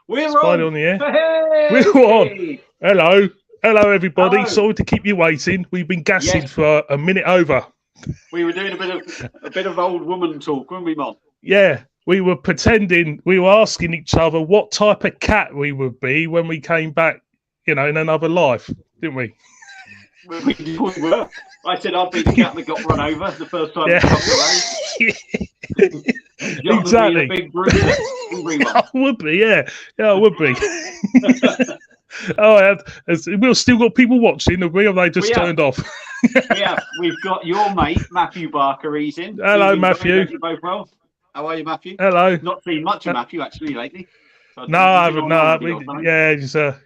We're Spider on. on the air. Hey! We're on. Hello. Hello, everybody. Hello. Sorry to keep you waiting. We've been gassing Yes. for a minute over. We were doing a bit of old woman talk, weren't we, Mon? Yeah, we were pretending, we were asking each other what type of cat we would be when we came back, in another life, didn't we? We were. I said I'd be the cat that got run over the first time Yeah. we crossed the road. John Exactly. would be the big bruiser. I would be, yeah. Yeah, I would be. We've still got people watching, have we? Or have they just turned off? We've got your mate, Matthew Barker. He's in. Hello, Matthew. You both well? How are you, Matthew? Hello. Not seen much of Matthew, actually, lately. So no, I haven't. No,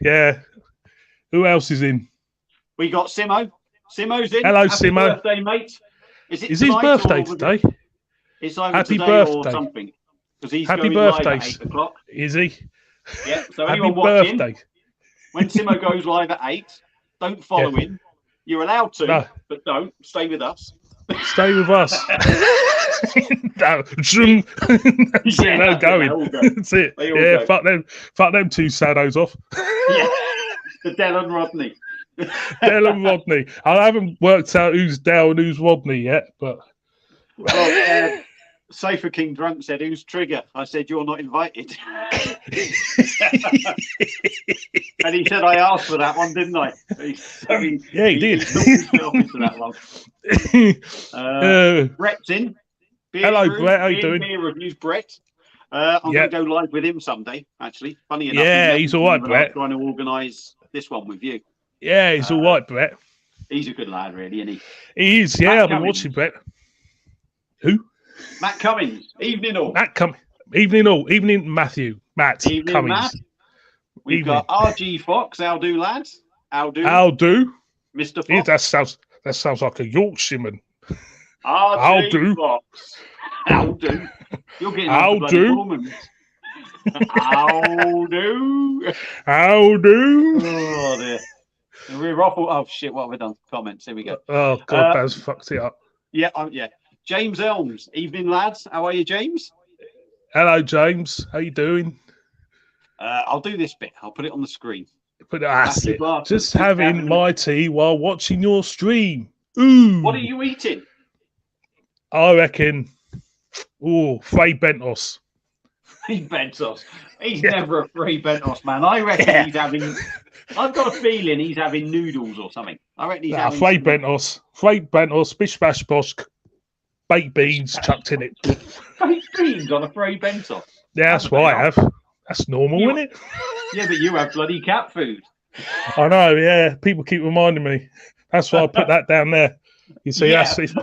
yeah. Who else is in? We got Simo. Simo's in. Hello, Happy Simo. Birthday, mate. Is his birthday today? It's either Happy today birthday. or something. Because he's Happy going birthday. live at 8 o'clock. Is he? Yeah. So Happy anyone watching, birthday. when Simo goes live at 8, don't follow him. You're allowed to, but don't. Stay with us. Stay with us. That's it. Going. That's it. Yeah. Go. Fuck them two saddos off. Yeah. The Dell and Rodney. Dell and Rodney. I haven't worked out who's Dell and who's Rodney yet, but. Well, Safer King Drunk said, "Who's Trigger?" I said, "You're not invited." And he said, "I asked for that one, didn't I?" He did. He into that one. Brett's in. Hello, Brett. How you doing? Beer reviews, Brett. I'm going to go live with him someday. Actually, funny enough. Yeah, he's all right, Brett. I'm trying to organise this one with you. Yeah, he's all right, Brett. He's a good lad, really, isn't he? He is. Yeah, I've been watching Brett. Who? Matt Cummins. Evening all. Evening all. Evening Matthew. Evening, Cummins. Matt. We've got RG Fox. How do, lads? How do? Mr. Fox. Yeah, that sounds like a Yorkshireman. RG Fox. How do? You're getting How do? How do? How do? Oh dear. We're off. Oh shit! What have we done? Comments. Here we go. Oh god, Baz fucked it up. Yeah. Yeah. James Elms. Evening, lads. How are you, James? Hello, James. How you doing? I'll do this bit. I'll put it on the screen. Just having my tea while watching your stream. Ooh. What are you eating? I reckon. Oh, Frey Bentos. Frey Bentos. He's never a Frey Bentos, man. I reckon he's having. I've got a feeling he's having noodles or something. I reckon he's having. Frey Bentos, bish bash bosh, baked beans chucked in it. Baked beans on a Frey Bentos. Yeah, that's what I have. That's normal, isn't it? Yeah, but you have bloody cat food. I know, yeah. People keep reminding me. That's why I put that down there. You see, if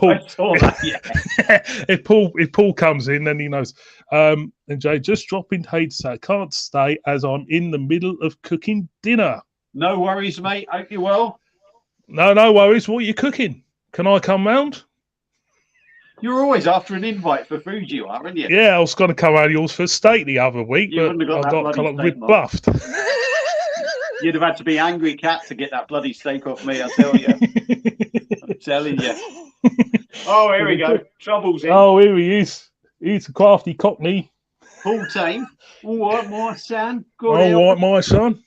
Paul, if Paul comes in, then he knows. And Jay, just dropping hate to say I can't stay as I'm in the middle of cooking dinner. No worries, mate. Hope you're well. No worries. What are you cooking? Can I come round? You're always after an invite for food, you are, aren't you? Yeah, I was going to come out of yours for steak the other week, but I got kind of rebuffed. You'd have had to be angry cat to get that bloody steak off me, I tell you. I'm telling you. Oh, here we go. Trouble's in. Oh, here he is. He's a crafty cockney. Full time. All right, my son. All right, my son.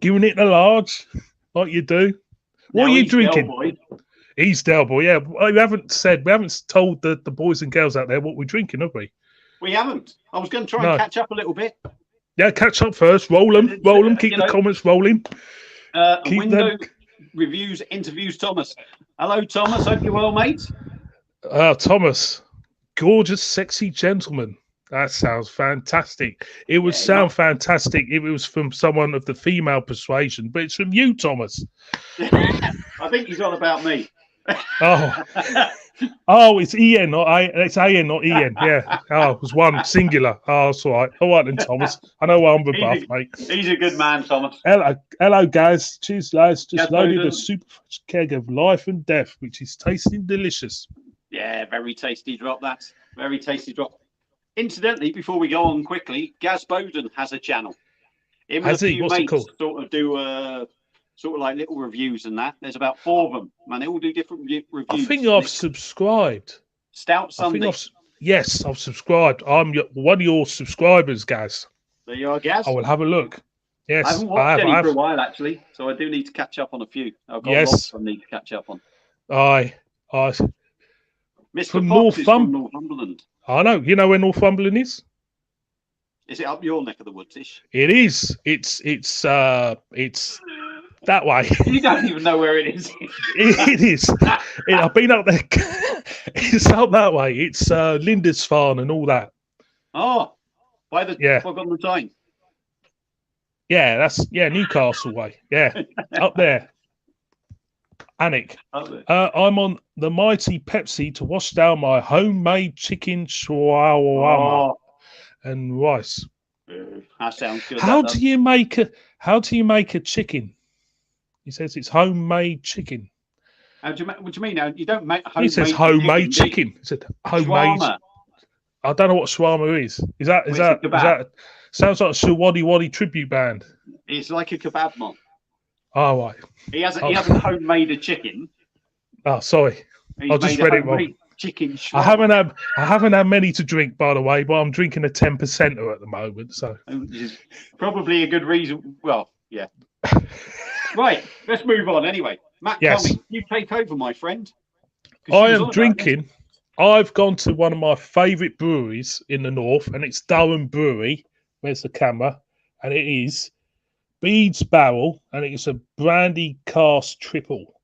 Giving it a large, like you do. What are you drinking? He's Del Boy, yeah. We haven't told the boys and girls out there what we're drinking, have we? We haven't. I was going to try and catch up a little bit. Yeah, catch up first. Roll them. Keep the comments rolling. Window reviews, interviews, Thomas. Hello, Thomas. Hope you're well, mate. Thomas, gorgeous, sexy gentleman. That sounds fantastic. It would sound fantastic if it was from someone of the female persuasion, but it's from you, Thomas. I think he's on about me. It's EN, not A. It's AN, not EN. Yeah. It was one singular. That's all right. All right then, Thomas. I know I'm rebuffed, mate. He's a good man, Thomas. Hello, guys. Cheers, lads. Just loaded a super keg of Life and Death, which is tasting delicious. Yeah, very tasty drop. That's very tasty drop. Incidentally, before we go on quickly, Gaz Bowden has a channel. Has he? What's it called? Sort of do sort of like little reviews and that. There's about 4 of them, and they all do different reviews. I think I've subscribed. Stout Sunday. Yes, I've subscribed. I'm one of your subscribers, guys. There you are, Gaz. I will have a look. Yes, I haven't watched any I have. for a while, actually, so I do need to catch up on a few. I've got Yes. lots I need to catch up on. I Mr. from Fox is from Northumberland. I know. You know where Northumberland is? Is it up your neck of the woods-ish? It is. It's that way. You don't even know where it is. It is. I've been up there. It's up that way. It's Lindisfarne and all that. Oh, by the Fog on the Tyne. Yeah, that's Newcastle way. Yeah, up there. Annick. I'm on the mighty Pepsi to wash down my homemade chicken shawarma and rice. That sounds good. How do you make a chicken? He says it's homemade chicken. What do you mean? Now you don't make homemade. He says homemade chicken. He said homemade. Shawarma. I don't know what shawarma is. Is that sounds like a Shawadi Wadi tribute band? It's like a kebab man. Oh right. He hasn't homemade a chicken. Oh sorry. I just read it wrong. Chicken shawarma. I haven't had many to drink, by the way, but I'm drinking a 10%er at the moment. So probably a good reason. Well, yeah. Right, let's move on anyway. Matt Cummings, you take over, my friend. I am drinking. I've gone to one of my favourite breweries in the north, and it's Durham Brewery. Where's the camera? And it is Bede's Barrel, and it's a brandy cask triple.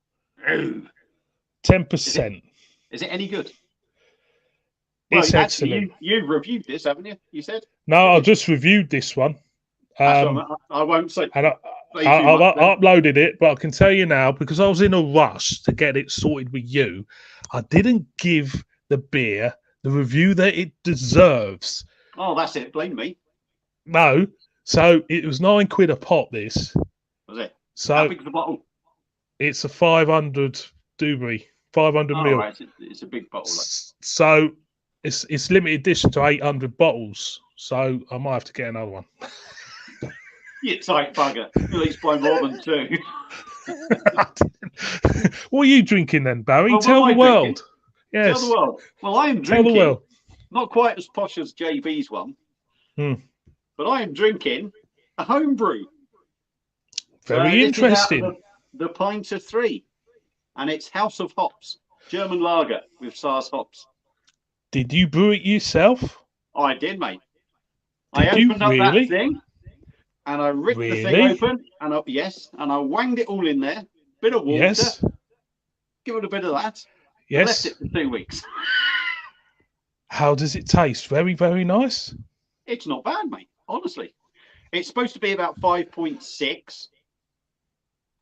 10%. Is it any good? It's excellent. You've reviewed this, haven't you? You said? No, I just reviewed this one. I won't say. And I've uploaded it, but I can tell you now, because I was in a rush to get it sorted with you, I didn't give the beer the review that it deserves. Oh, that's it. Blame me. No. So it was £9 a pop, this. Was it? So how big's the bottle? It's a 500 Dewberry, 500 ml. Right. It's a big bottle. So it's limited edition to 800 bottles. So I might have to get another one. You tight bugger. At least buy more than two. What are you drinking then, Barry? Well, Tell the world. Drinking? Yes. Tell the world. Well, I am drinking. Not quite as posh as JB's one. But I am drinking a homebrew. Very interesting. The pint of 3. And it's House of Hops. German lager with Saaz hops. Did you brew it yourself? I did, mate. I opened up that thing. And I ripped the thing open, and I wanged it all in there. Bit of water. Yes. Give it a bit of that. Yes. Left it for 2 weeks. How does it taste? Very, very nice. It's not bad, mate. Honestly, it's supposed to be about 5.6.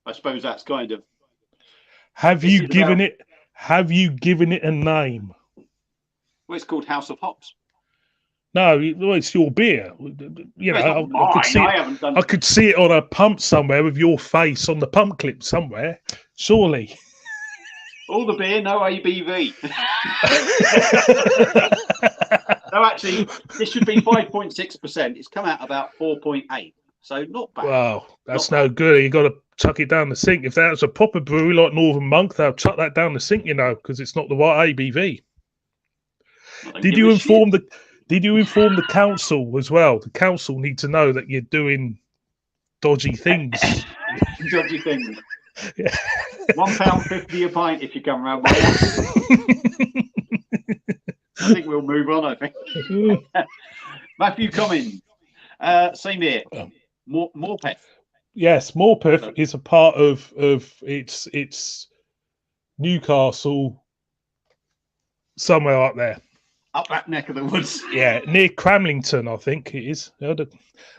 I suppose that's kind of. Have you given it a name? Well, it's called House of Hops. No, it's your beer. You know, I could see it on a pump somewhere with your face on the pump clip somewhere. Surely. All the beer, no ABV. No, actually, this should be 5.6%. It's come out about 4.8, so not bad. Wow, that's no good. You got to chuck it down the sink. If that's a proper brewery like Northern Monk, they'll chuck that down the sink, you know, because it's not the right ABV. Did you inform the council as well? The council need to know that you're doing dodgy things. Dodgy things. Yeah. £1.50 a pint if you come around my house. I think we'll move on, I think. Matthew Cummings. Same here. Morpeth. Yes, Morpeth is a part of it's Newcastle, somewhere up there. Up that neck of the woods. Yeah, near Cramlington, I think it is.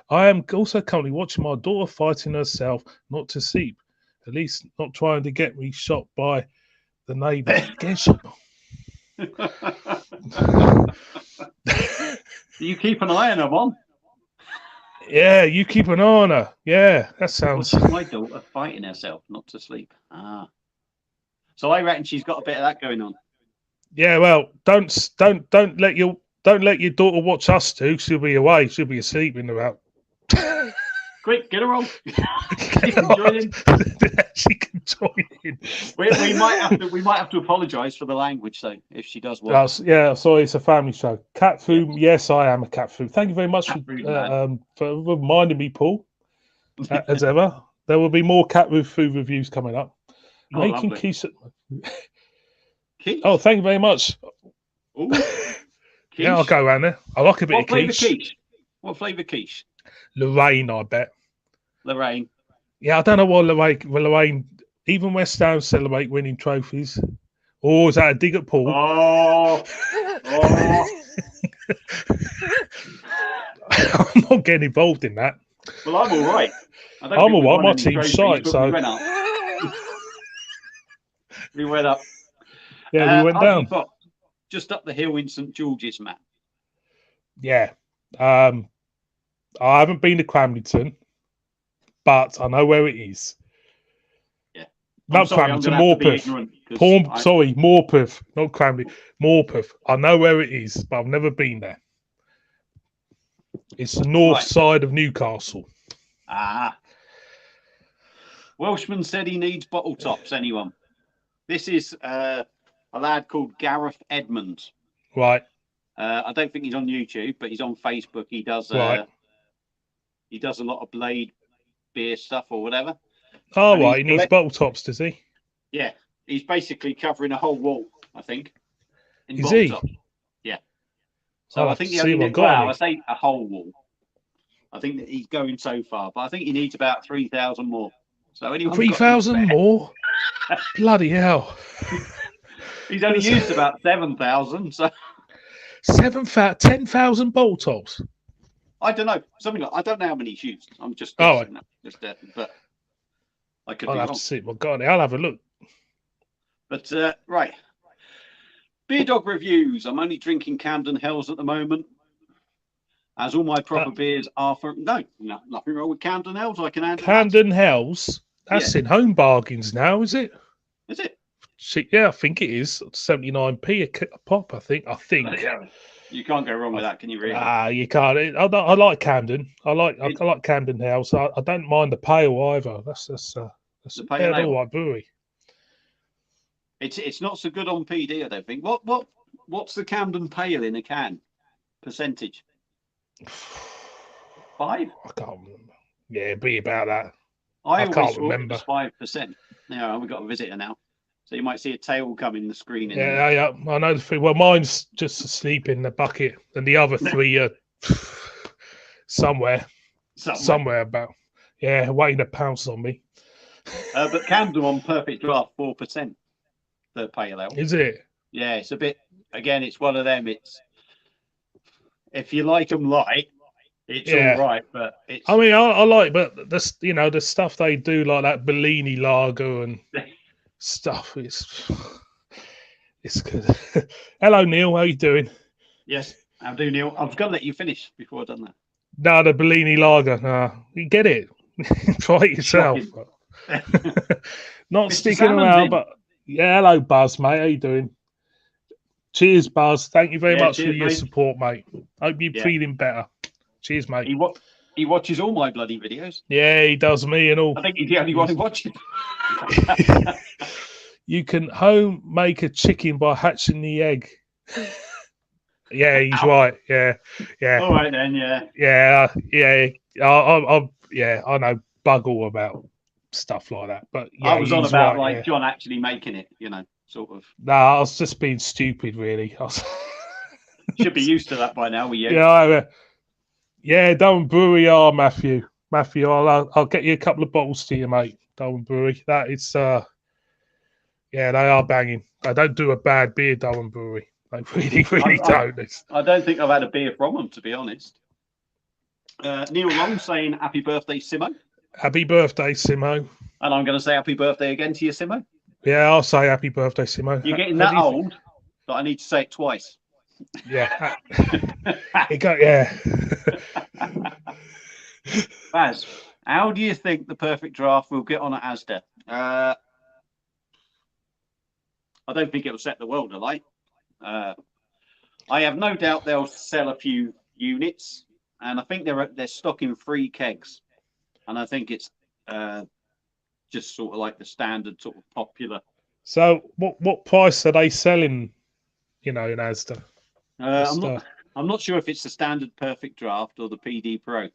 I am also currently watching my daughter fighting herself not to sleep. At least not trying to get me shot by the neighbour. Get shot. You keep an eye on her, Mom. Yeah, you keep an eye on her. Yeah, that sounds. My daughter fighting herself not to sleep. So I reckon she's got a bit of that going on. Yeah, well, don't let your daughter watch us too. She'll be away. She'll be asleep in about. Quick, get her on. She can join in. She can join in. We might have to apologise for the language, though, if she does want. Yeah, sorry, it's a family show. Cat food. Yes, I am a cat food. Thank you very much for reminding me, Paul. As ever, there will be more cat food reviews coming up. Making quiche. Quiche? Oh, thank you very much. Ooh, yeah, I'll go around there. I like a bit of quiche. What flavour quiche? Lorraine, I bet. Lorraine. Yeah, I don't know why Lorraine, even West Ham celebrate winning trophies. Or is that a dig at Paul? Oh. I'm not getting involved in that. Well, I'm all right. I'm all right. My team's shite, so. We went up. Yeah, we went down. Just up the hill in St George's, Matt. Yeah. I haven't been to Cramlington, but I know where it is. Yeah. Not Cramlington, Morpeth. Morpeth, not Cramlington. Morpeth. I know where it is, but I've never been there. It's the north side of Newcastle. Ah. Welshman said he needs bottle tops, anyone? This is a lad called Gareth Edmonds. Right. I don't think he's on YouTube, but he's on Facebook. He does he does a lot of Blade beer stuff or whatever. Oh, right. He needs bottle tops, does he? Yeah. He's basically covering a whole wall, I think. Is he? Tops. Yeah. So I think he only I say a whole wall. I think that he's going so far, but I think he needs about 3,000 more. So 3,000 more? Bloody hell. He's only used about 7,000, so 10,000 bottle tops. I don't know. Something like I don't know how many he's used. I'm just guessing that. But I could I'll be have wrong. to see. Well, God, I'll have a look. But right. Beer dog reviews. I'm only drinking Camden Hells at the moment. As all my proper beers are from nothing wrong with Camden Hells. I can add Camden Hells. That's in Home Bargains now, is it? Is it? Yeah, I think it is. 79p a pop. I think. You can't go wrong with that, can you? Really? You can't. I like Camden. I like Camden Hells. I don't mind the pale either. That's the pale ale. All right brewery. It's not so good on PD, I don't think. What's the Camden Pale in a can percentage? 5? I can't remember. Yeah, it'd be about that. I can't remember. 5%. Yeah, we've got a visitor now, so you might see a tail come in the screen. Yeah. I know the 3. Well, mine's just asleep in the bucket, and the other 3 are somewhere about. Yeah, waiting to pounce on me. But Camden on Perfect Draft 4%. The pale ale. Is it? Yeah, it's a bit. Again, it's one of them. It's if you like them light, it's all right. But it's. I mean, I like, but the stuff they do like that Bellini lager and stuff. It's good. Hello, Neil. How you doing? Yes, how do Neil? I was going to let you finish before I've done that. No, the Bellini lager. You get it. Try it yourself. Not sticking around, but. Yeah, hello, Buzz, mate. How you doing? Cheers, Buzz. Thank you very much for your support, mate. Hope you're feeling better. Cheers, mate. He watches all my bloody videos. Yeah, he does me and all. I think he's the only one who watches. You can home make a chicken by hatching the egg. Yeah, he's right. Yeah. All right then. Yeah. I know bug all about stuff like that, but I was on about John actually making it, sort of. No, I was just being stupid, really. Should be used to that by now, with you. Yeah, Darwin Brewery Matthew. I'll get you a couple of bottles to you, mate. Darwin Brewery. That is, they are banging. I don't do a bad beer, Darwin Brewery. They really don't. I don't think I've had a beer from them, to be honest. Neil Long saying happy birthday, Simo. Happy birthday, Simo. And I'm going to say happy birthday again to you, Simo. Yeah, I'll say happy birthday, Simo. You're getting that old that I need to say it twice. Yeah. Baz, how do you think the Perfect Draft will get on at Asda? I don't think it'll set the world alight. I have no doubt they'll sell a few units, and I think they're stocking 3 kegs. and I think it's just sort of like the standard sort of popular. So what price are they selling? In Asda. I'm not sure if it's the standard perfect draft or the PD Pro.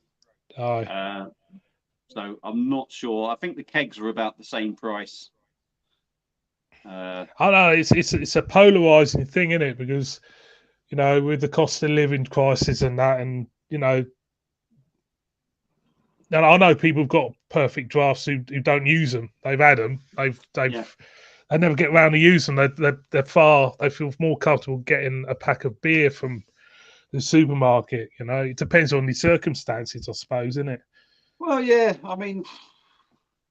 Aye. So I'm not sure. I think the kegs are about the same price. I know it's a polarizing thing, isn't it? Because with the cost of living crisis and that, and and I know people have got perfect drafts who don't use them. They've had them. They never get around to use them. They feel more comfortable getting a pack of beer from the supermarket. It depends on the circumstances, I suppose, isn't it? Well, yeah. I mean,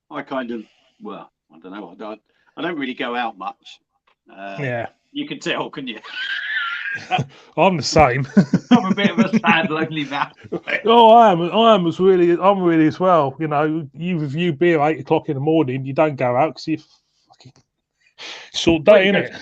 I don't know. I don't really go out much. Yeah, you can tell, can you? I'm the same. I'm a bit of a sad, lonely man. Oh, I'm really as well. You review beer 8 o'clock in the morning. You don't go out because you fucking short day, innit?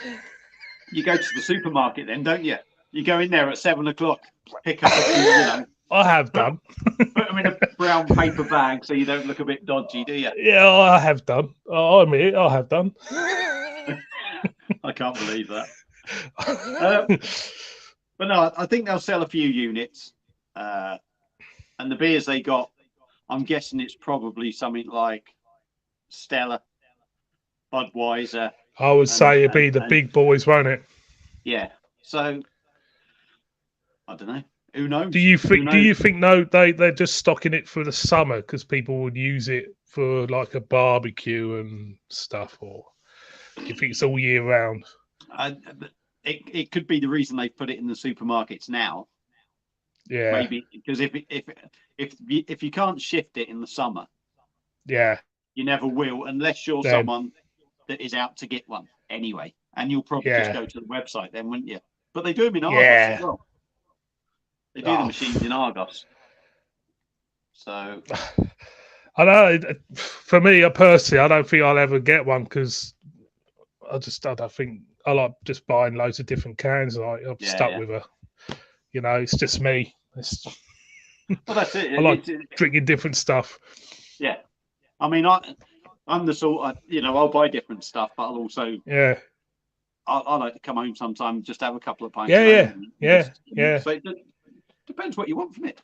You go to the supermarket then, don't you? You go in there at 7 o'clock, pick up a few, I have done. Put them in a brown paper bag so you don't look a bit dodgy, do you? Yeah, I have done. I admit it, I have done. I can't believe that. But no, I think they'll sell a few units. And the beers they got, I'm guessing it's probably something like Stella, Budweiser. I would say it'd be the big boys, won't it? Yeah. So I don't know. Who knows? Do you think no? They're just stocking it for the summer because people would use it for like a barbecue and stuff, or do you think it's all year round? It could be the reason they put it in the supermarkets now. Yeah. Maybe because if you can't shift it in the summer, yeah, you never will unless you're someone that is out to get one anyway, and you'll probably just go to the website then, wouldn't you? But they do them in Argos as well. They do the machines in Argos. So I know. For me, personally, I don't think I'll ever get one because I don't think I like just buying loads of different cans. I'm stuck with her. It's just me. Well, that's it. I like drinking different stuff. Yeah, I mean, I'm the sort of, I'll buy different stuff, but I'll also I like to come home sometimes, just have a couple of pints. Yeah. So it depends what you want from it.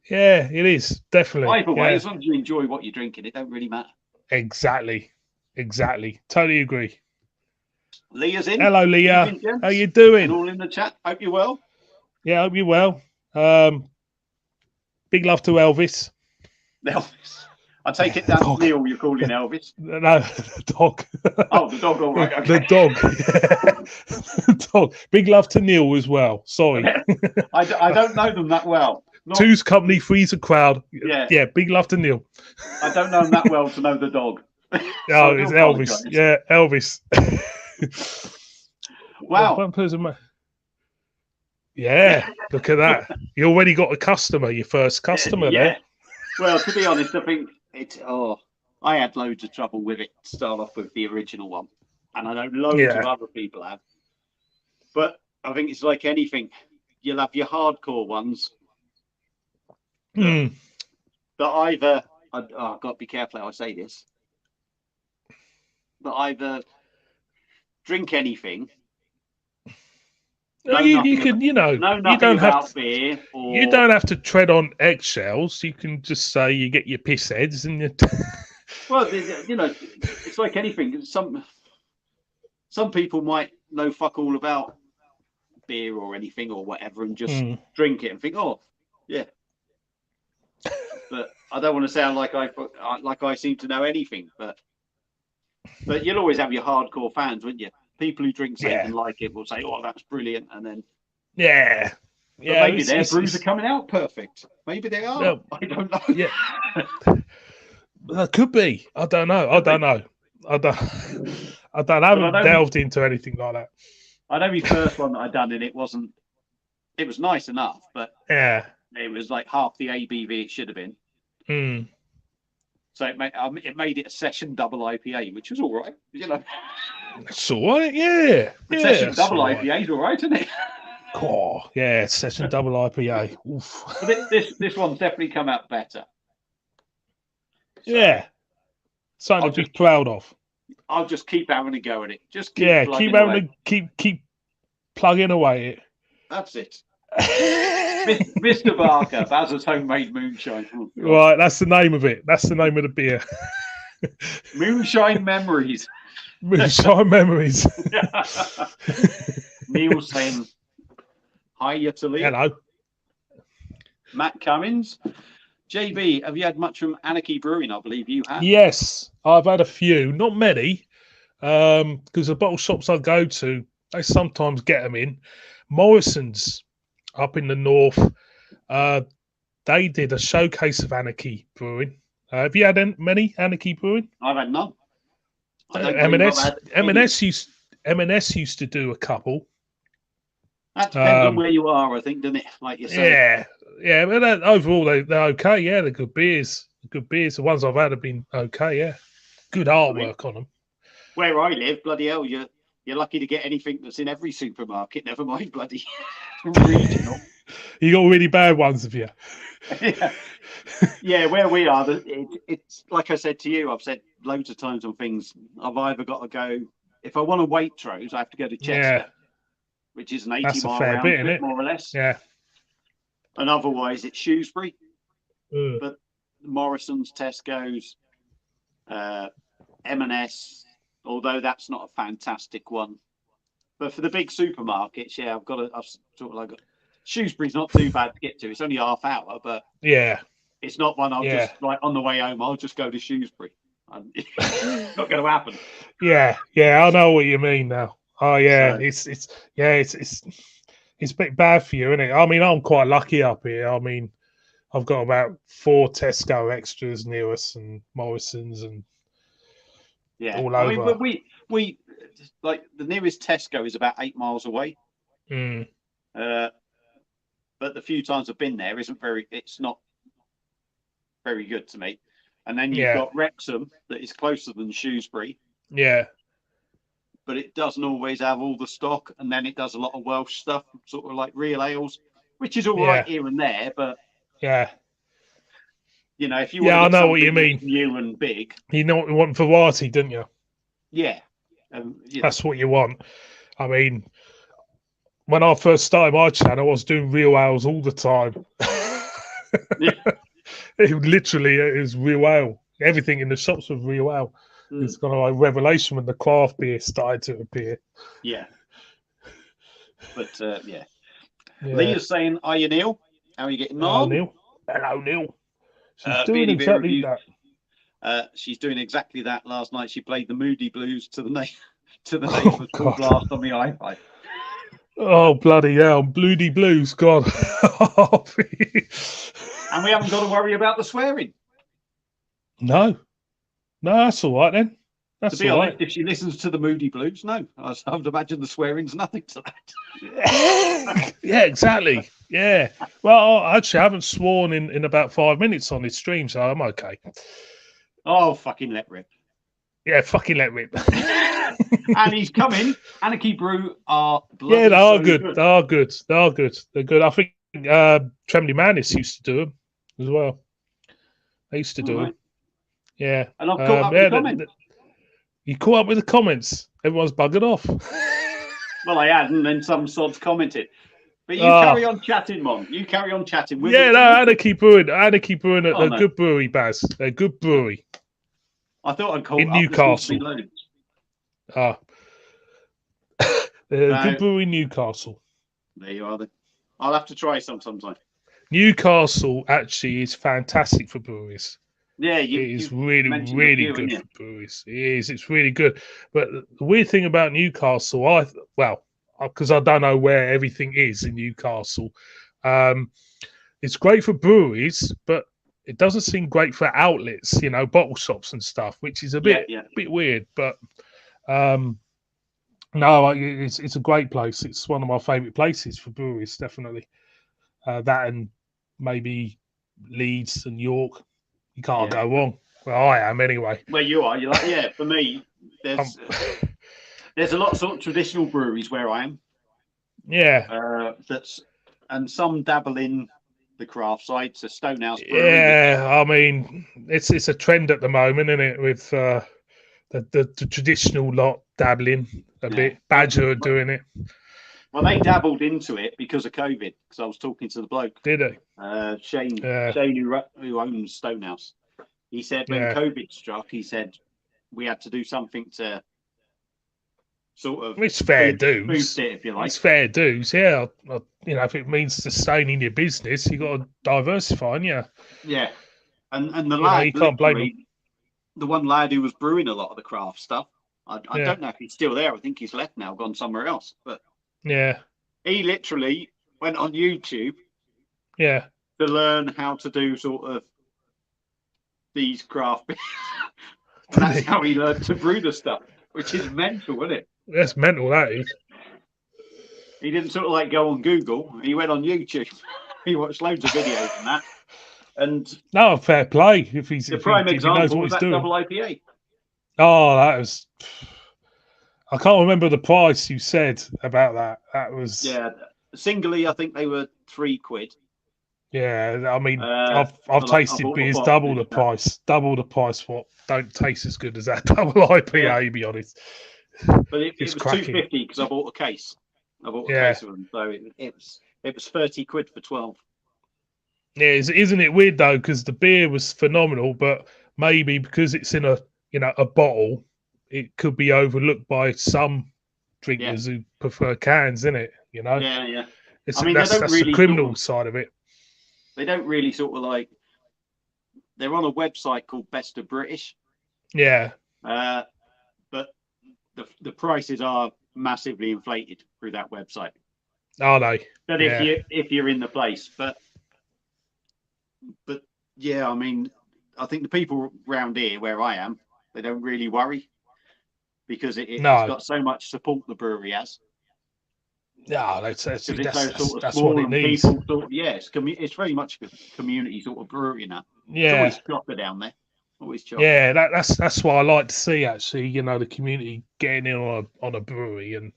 Yeah, it is definitely. Either way, as long as you enjoy what you're drinking, it don't really matter. Exactly. Totally agree. Leah's in. Hello, Leah. How you doing? And all in the chat. Hope you're well. Yeah, hope you're well. Big love to Elvis. Elvis. I take it that's Neil you're calling Elvis. No, the dog. Oh, the dog, all right. Okay. The dog. The dog. Big love to Neil as well. Sorry. I don't know them that well. Two's company, three's a crowd. Yeah, big love to Neil. I don't know him that well to know the dog. Oh, it's Elvis. Yeah, Elvis. Wow. One person. Yeah, look at that. You already got a customer, your first customer there. Well, to be honest, I think I had loads of trouble with it to start off with the original one. And I know loads of other people have. But I think it's like anything. You'll have your hardcore ones that either, I've got to be careful how I say this, that either drink anything. You can, you don't have to. Beer you don't have to tread on eggshells. You can just say you get your piss heads and you. Well, it's like anything. Some people might know fuck all about beer or anything or whatever, and just drink it and think, oh, yeah. But I don't want to sound like I seem to know anything. But you'll always have your hardcore fans, wouldn't you? People who drink safe and like it will say, "Oh, that's brilliant," and then maybe their brews are coming out perfect. Maybe they are. No, I don't know. Yeah, that could be. I don't know. I haven't delved into anything like that. I know my first one that I done, and it was nice enough, but it was like half the ABV it should have been. So it made it a session double IPA, which was all right, It's all right, yeah. Session double IPA is all right, isn't it? Oh, yeah, session double IPA. Oof. But this one's definitely come out better. So Yeah. Something to be proud of. I'll just keep having a go at it. Just keep Yeah, plugging away. keep plugging away it. That's it. Mr. Barker, Baz's homemade moonshine. Oh, Right, that's the name of it. That's the name of the beer. Moonshine memories. Moonshine memories. Neil saying hi to Lee. Hello. Matt Cummins. JB, have you had much from Anarchy Brewing? I believe you have. Yes, I've had a few, not many, because the bottle shops I go to, they sometimes get them in. Morrison's up in the north, they did a showcase of Anarchy Brewing. Have you had many Anarchy Brewing? I've had none. M&S used to do a couple. That depends on where you are, I think, doesn't it? Like you say. Yeah, but overall they're okay. Yeah, they're good beers. Good beers. The ones I've had have been okay. Yeah, good artwork on them. Where I live, bloody hell, you're lucky to get anything that's in every supermarket. Never mind, bloody regional. You got really bad ones, have you? Yeah, where we are, it's like I said to you. I've said loads of times on things. I've either got to go if I want a Waitrose, I have to go to Chester, which is an 80-mile round trip, more or less. Yeah. And otherwise, it's Shrewsbury. But Morrison's, Tesco's, M&S, although that's not a fantastic one. But for the big supermarkets, yeah, I've sort of like Shrewsbury's not too bad to get to. It's only half hour, but it's not one I'll just like on the way home. I'll just go to Shrewsbury. It's not going to happen. Yeah, I know what you mean now. Oh yeah, so, it's a bit bad for you, isn't it? I mean, I'm quite lucky up here. I mean, I've got about 4 Tesco extras near us and Morrison's and all over. I mean, we like the nearest Tesco is about 8 miles away. But the few times I've been there it's not very good to me. And then you've got Wrexham that is closer than Shrewsbury. Yeah. But it doesn't always have all the stock, and then it does a lot of Welsh stuff, sort of like real ales, which is all right here and there. But you know, if you want I know what you mean, new and big, you want variety, don't you? Yeah, that's what you want. I mean, when I first started my channel, I was doing real ales all the time. It was real ale. Everything in the shops was real ale. It's kind of like revelation when the craft beer started to appear. Yeah. But, Lee is saying, are you Neil? How are you getting on? Neil. Hello, Neil. She's doing exactly that. She's doing exactly that. Last night she played the Moody Blues to the name of the full blast on the iPad. Oh, bloody hell. Bloody Blues, God. And we haven't got to worry about the swearing. No, that's all right then. That's to be honest, if she listens to the Moody Blues, no, I would imagine the swearing's nothing to that. Yeah, exactly. Yeah. Well, actually, I haven't sworn in about 5 minutes on this stream, so I'm okay. Oh, fucking let rip. Yeah, fucking let rip. And he's coming. Anarchy Brew are bloody they are good. They are good. They are good. They're good. I think Tremblay Manis used to do them as well. They used to do them. Yeah. And I've caught up with the comments. You caught up with the comments. Everyone's buggered off. Well, I had, and then some sods commented. But you carry on chatting, Mon. You carry on chatting. Anarchy Brewing. Anarchy Brewing. They're a good brewery, Baz. They're a good brewery. I thought I'd call in Newcastle. They're a good brewery in Newcastle. There you are then. I'll have to try some sometime. Newcastle actually is fantastic for breweries. Yeah, it is really good for breweries. It is. It's really good. But the weird thing about Newcastle, because I don't know where everything is in Newcastle, it's great for breweries, but it doesn't seem great for outlets, bottle shops and stuff, which is a bit weird. But no, it's a great place. It's one of my favourite places for breweries, definitely. That and maybe Leeds and York. You can't go wrong. Well, I am anyway. Well, you are. You're like, for me, there's a lot of sort of traditional breweries where I am. Yeah. And some dabble in the craft side. So Stonehouse Brewery. Yeah, I mean, it's a trend at the moment, isn't it? With the traditional lot dabbling a bit. Badger are doing it. Well, they dabbled into it because of COVID. Because I was talking to the bloke. Did they? Shane, who owns Stonehouse. He said when COVID struck, he said we had to do something to sort of it's fair boost dues. it, if you like. It's fair dues, yeah. You know, if it means sustaining your business, you got to diversify, yeah. Yeah, and the you lad, you can't blame him. The one lad who was brewing a lot of the craft stuff. I Yeah. don't know if he's still there. I think he's left now, gone somewhere else. But yeah, he literally went on YouTube. Yeah. To learn how to do sort of these craft beers. And that's how he learned to brew the stuff, which is mental, isn't it? That's mental, that is. He didn't sort of like go on Google. He went on YouTube. He watched loads of videos and that. And no, fair play. If he's the prime example knows what was he's that doing. double IPA. Oh, that was. I can't remember the price you said about that. That was. Yeah, singly, I think they were £3. Yeah, I mean, I've tasted beers double the price. What don't taste as good as that double IPA, to be honest. But it was cracking. £2.50 because I bought a case. I bought a case of them, so it was £30 for 12. Yeah, isn't it weird though? Because the beer was phenomenal, but maybe because it's in a bottle, it could be overlooked by some drinkers who prefer cans, isn't it? You know. Yeah. I mean, that's really the criminal side of it. They don't really sort of like. They're on a website called Best of British. Yeah. But the prices are massively inflated through that website. Are they? But if you're in the place, but yeah, I mean, I think the people around here where I am, they don't really worry because it's got so much support the brewery has. Yeah, that's sort of that's what it needs. It's very much a community sort of brewery now. Yeah, it's always chocker down there. Always chocker. Yeah, that's what I like to see. Actually, the community getting in on a brewery and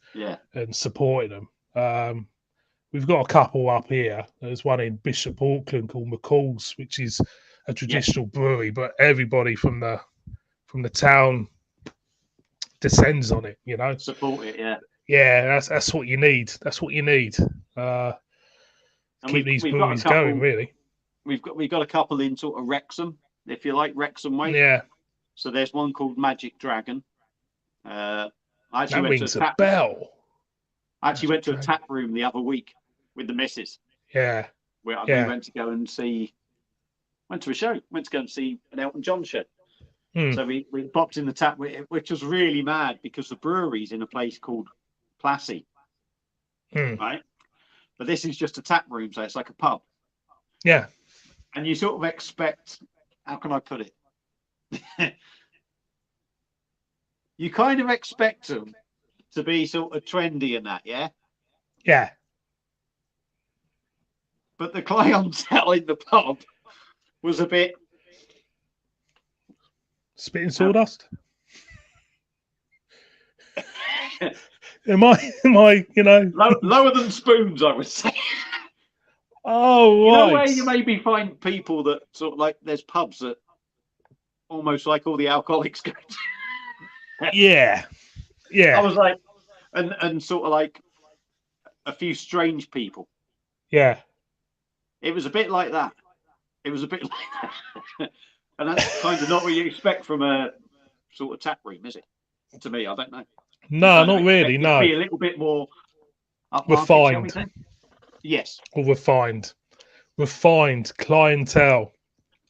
supporting them. We've got a couple up here. There's one in Bishop Auckland called McCall's, which is a traditional brewery, but everybody from the town descends on it. Support it. Yeah. Yeah, that's what you need. That's what you need. Keep these breweries going, really. We've got a couple in sort of Wrexham, if you like, Wrexham way. Yeah. So there's one called Magic Dragon. I actually went to a bell. I actually went to a tap room the other week with the missus. Yeah. We went to go and see. Went to a show. Went to go and see an Elton John show. So we popped in the tap, which was really mad because the brewery's in a place called Plassey, right? But this is just a tap room, so it's like a pub. Yeah. And you sort of expect, how can I put it? You kind of expect them to be sort of trendy and that, yeah? Yeah. But the clientele in the pub was a bit... Spitting sawdust? Am I, lower than spoons, I would say. Oh, right. Where you maybe find people that sort of like, there's pubs that almost like all the alcoholics go to. Yeah. I was like, and sort of like a few strange people. Yeah. It was a bit like that. It was a bit like that. And that's kind of not what you expect from a sort of tap room, is it? To me, I don't know. No, not really. No, be a little bit more refined. Yes, or refined clientele.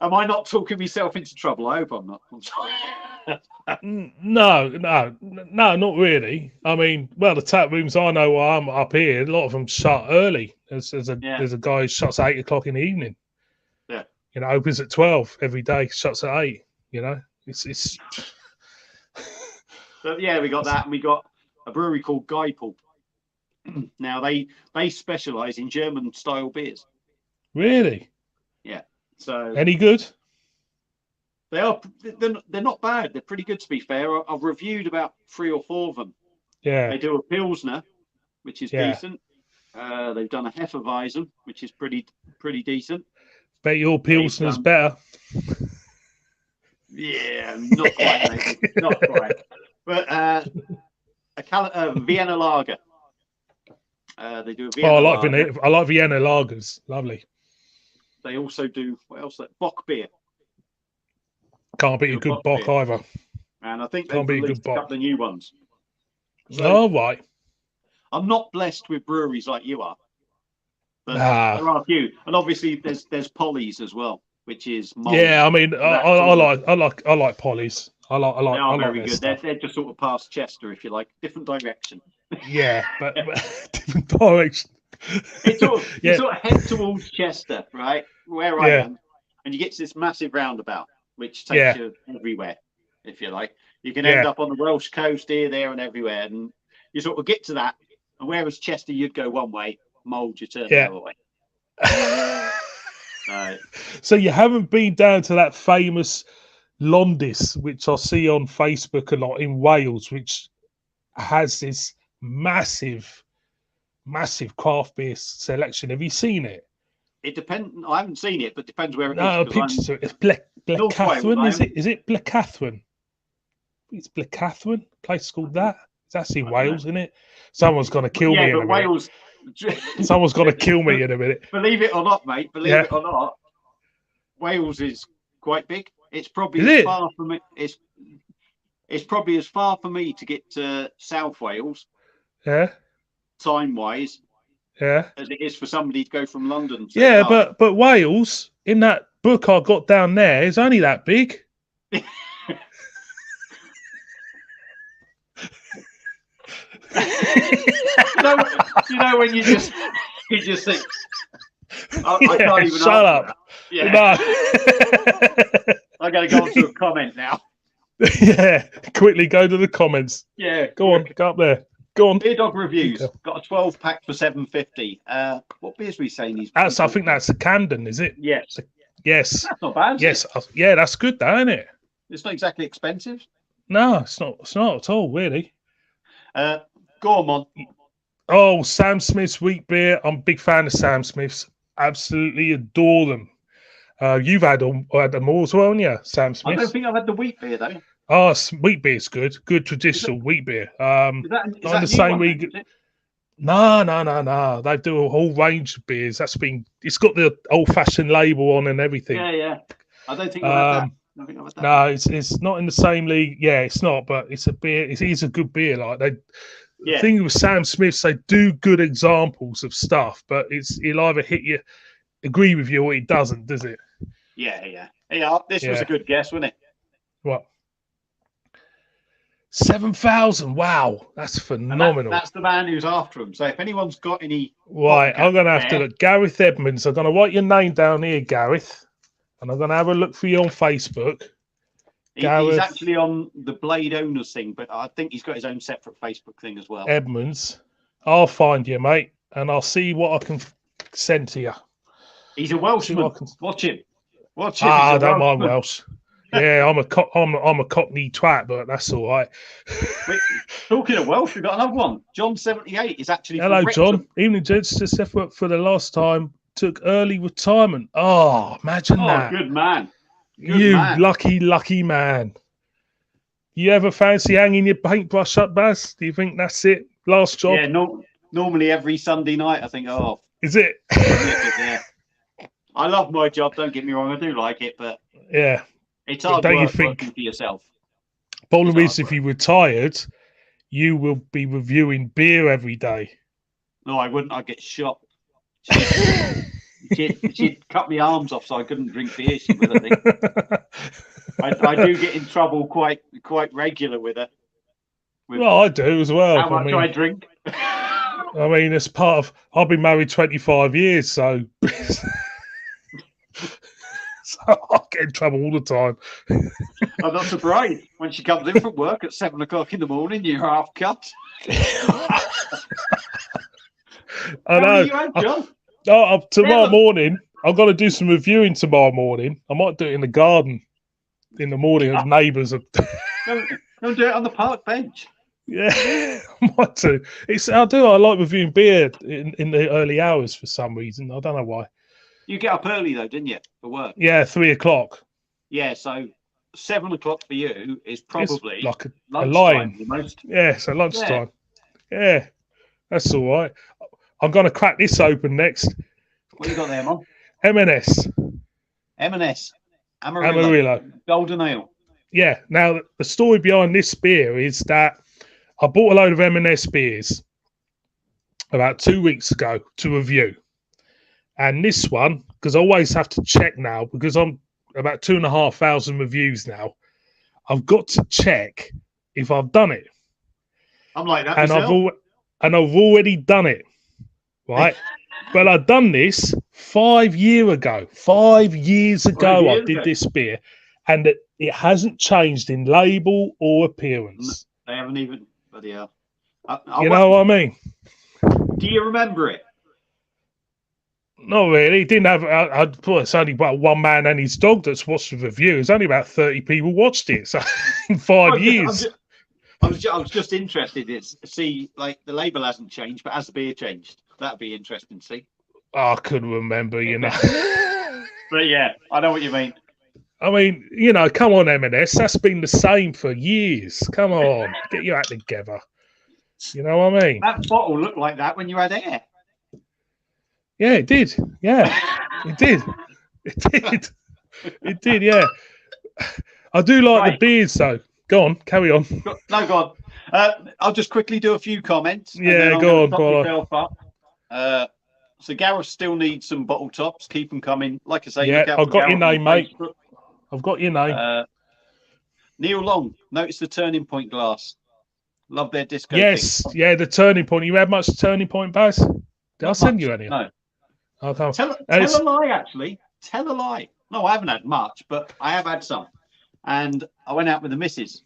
Am I not talking myself into trouble? I hope I'm not. I'm sorry. No, not really. I mean, well, the tap rooms I know where I'm up here, a lot of them shut early. There's a guy who shuts at 8 o'clock in the evening. Yeah, opens at 12 every day, shuts at 8. It's. But yeah, we got that, and we got a brewery called Geipel. Now they specialise in German style beers. Really? Yeah. So any good? They are. They're not bad. They're pretty good, to be fair. I've reviewed about 3 or 4 of them. Yeah. They do a Pilsner, which is decent. They've done a Hefeweizen, which is pretty decent. Bet your Pilsner's better. Yeah, not quite, maybe. Not quite. But a Vienna lager. They do a Vienna lager. I like Vienna lagers. Lovely. They also do, what else? Bock beer. Can't beat a good Bock either. And I think they've released a couple of new ones. So, right. I'm not blessed with breweries like you are. But there are a few. And obviously there's Polly's as well, which is mold. Yeah, I mean, I like Polly's. I like very good. They're just sort of past Chester, if you like, different direction. Yeah, but different direction. It's sort of, you sort of head towards Chester, right, where I am, and you get to this massive roundabout, which takes you everywhere, if you like. You can end up on the Welsh coast here, there, and everywhere, and you sort of get to that. And whereas Chester, you'd go one way, Mold, you turn the other way. So you haven't been down to that famous Londis, which I see on Facebook a lot in Wales, which has this massive craft beer selection. Have you seen it? It depends. I haven't seen it, but depends where it is. No, pictures of it. It's Blackathlin, is it? Is it Blackathlin? It's Blackathlin. A place called that. It's actually Wales, isn't it? Someone's going to kill me in a minute. Someone's going to kill me in a minute. Believe it or not, mate. Believe it or not, Wales is quite big. It's probably far from it. It's probably as far for me to get to South Wales. Yeah. Time-wise. Yeah. As it is for somebody to go from London. To but Wales in that book I got down there is only that big. you know when you just think I can't even shut up. Yeah. No. I gotta go on to a comment now. Yeah, quickly go to the comments. Yeah. Go on, go up there. Go on. Beer Dog Reviews. Got a 12-pack for $7.50. What beers were you saying these? I think that's a Camden, is it? Yes. Yes. That's not bad. Yes. Yeah, that's good, though, isn't it? It's not exactly expensive. No, it's not. It's not at all, really. Go on. Oh, Sam Smith's wheat beer. I'm a big fan of Sam Smith's. Absolutely adore them. You've had them all as well, haven't you, Sam Smith? I don't think I've had the wheat beer though. Oh, wheat beer's good. Good traditional wheat beer. Is that the same week? No. They do a whole range of beers. It's got the old-fashioned label on and everything. Yeah. I don't think I've had that. No, it's not in the same league. Yeah, it's not, but it's a beer. It is a good beer. The thing with Sam Smith's, they do good examples of stuff, but he'll either hit you, agree with you, or he doesn't, does it? Yeah. This was a good guess, wasn't it? What? 7,000. Wow, that's phenomenal. That's the man who's after him. So if anyone's got any, right, I'm gonna have to look. Gareth Edmonds. I'm gonna write your name down here, Gareth, and I'm gonna have a look for you on Facebook. He's actually on the Blade Owners thing, but I think he's got his own separate Facebook thing as well. Edmonds, I'll find you, mate, and I'll see what I can send to you. He's a Welshman. Watch him. I don't mind Welsh. Yeah, I'm a Cockney twat, but that's all right. Wait, talking of Welsh, we've got another one. John 78 is actually. Hello, John. Evening, gents. Just effort for the last time. Took early retirement. Oh, imagine that. Oh, good man. Lucky man. You ever fancy hanging your paintbrush up, Baz? Do you think that's it? Last job? Yeah, normally every Sunday night I think, is it? Yeah. I love my job, don't get me wrong, I do like it, but yeah, it's hard work working for yourself. Problem is, if you retired, you will be reviewing beer every day. No, I wouldn't. I'd get shot. She'd cut my arms off so I couldn't drink beer. She would, I think. I do get in trouble quite regular with her. Well, I do as well. How much I drink. I mean, it's part of. I've been married 25 years, so I get in trouble all the time. I'm not surprised when she comes in from work at 7 o'clock in the morning. You're half cut. I know. Tomorrow morning, I've got to do some reviewing tomorrow morning. I might do it in the garden in the morning as neighbours. Don't do it on the park bench. Yeah, I might do. I do. I like reviewing beer in the early hours for some reason. I don't know why. You get up early though, didn't you, for work? Yeah, 3 o'clock. Yeah, so 7 o'clock for you is It's probably like a lunchtime lion. the most. Yeah, so Yeah. lunchtime. Yeah, that's all right. I'm going to crack this open next. What you got there, Mum? M&S. M&S. Amarillo. Golden Ale. Yeah. Now, the story behind this beer is that I bought a load of M&S beers about 2 weeks ago to review. And this one, because I always have to check now, because I'm about 2,500 reviews now, I've got to check if I've done it. I'm like that and myself. I've already done it, right? But I've done this 5 years ago. 5 years ago, I did this beer, and it hasn't changed in label or appearance. They haven't even. Bloody hell. You know what I mean? Do you remember it? Not really. It didn't have. I thought it's only about one man and his dog that's watched the review. It's only about 30 people watched it. So in 5 years. I was just interested to see, like, the label hasn't changed, but has the beer changed? That'd be interesting to see. I couldn't remember, you know. But yeah, I know what you mean. I mean, you know, come on, M&S. That's been the same for years. Come on, get your act together. You know what I mean? That bottle looked like that when you had air. Yeah, it did. Yeah, it did. It did. It did, yeah. I do like the beers, though. Go on, carry on. No, go on. I'll just quickly do a few comments. Yeah, go on. So Gareth still needs some bottle tops. Keep them coming. Like I say, yeah, I've got your name, mate. I've got your name. Neil Long, notice the turning point glass. Love their disco. Yes, yeah, the turning point. You had much turning point, Baz? Did I send you any? No. Okay. Tell a lie, actually. Tell a lie. No, I haven't had much, but I have had some. And I went out with the missus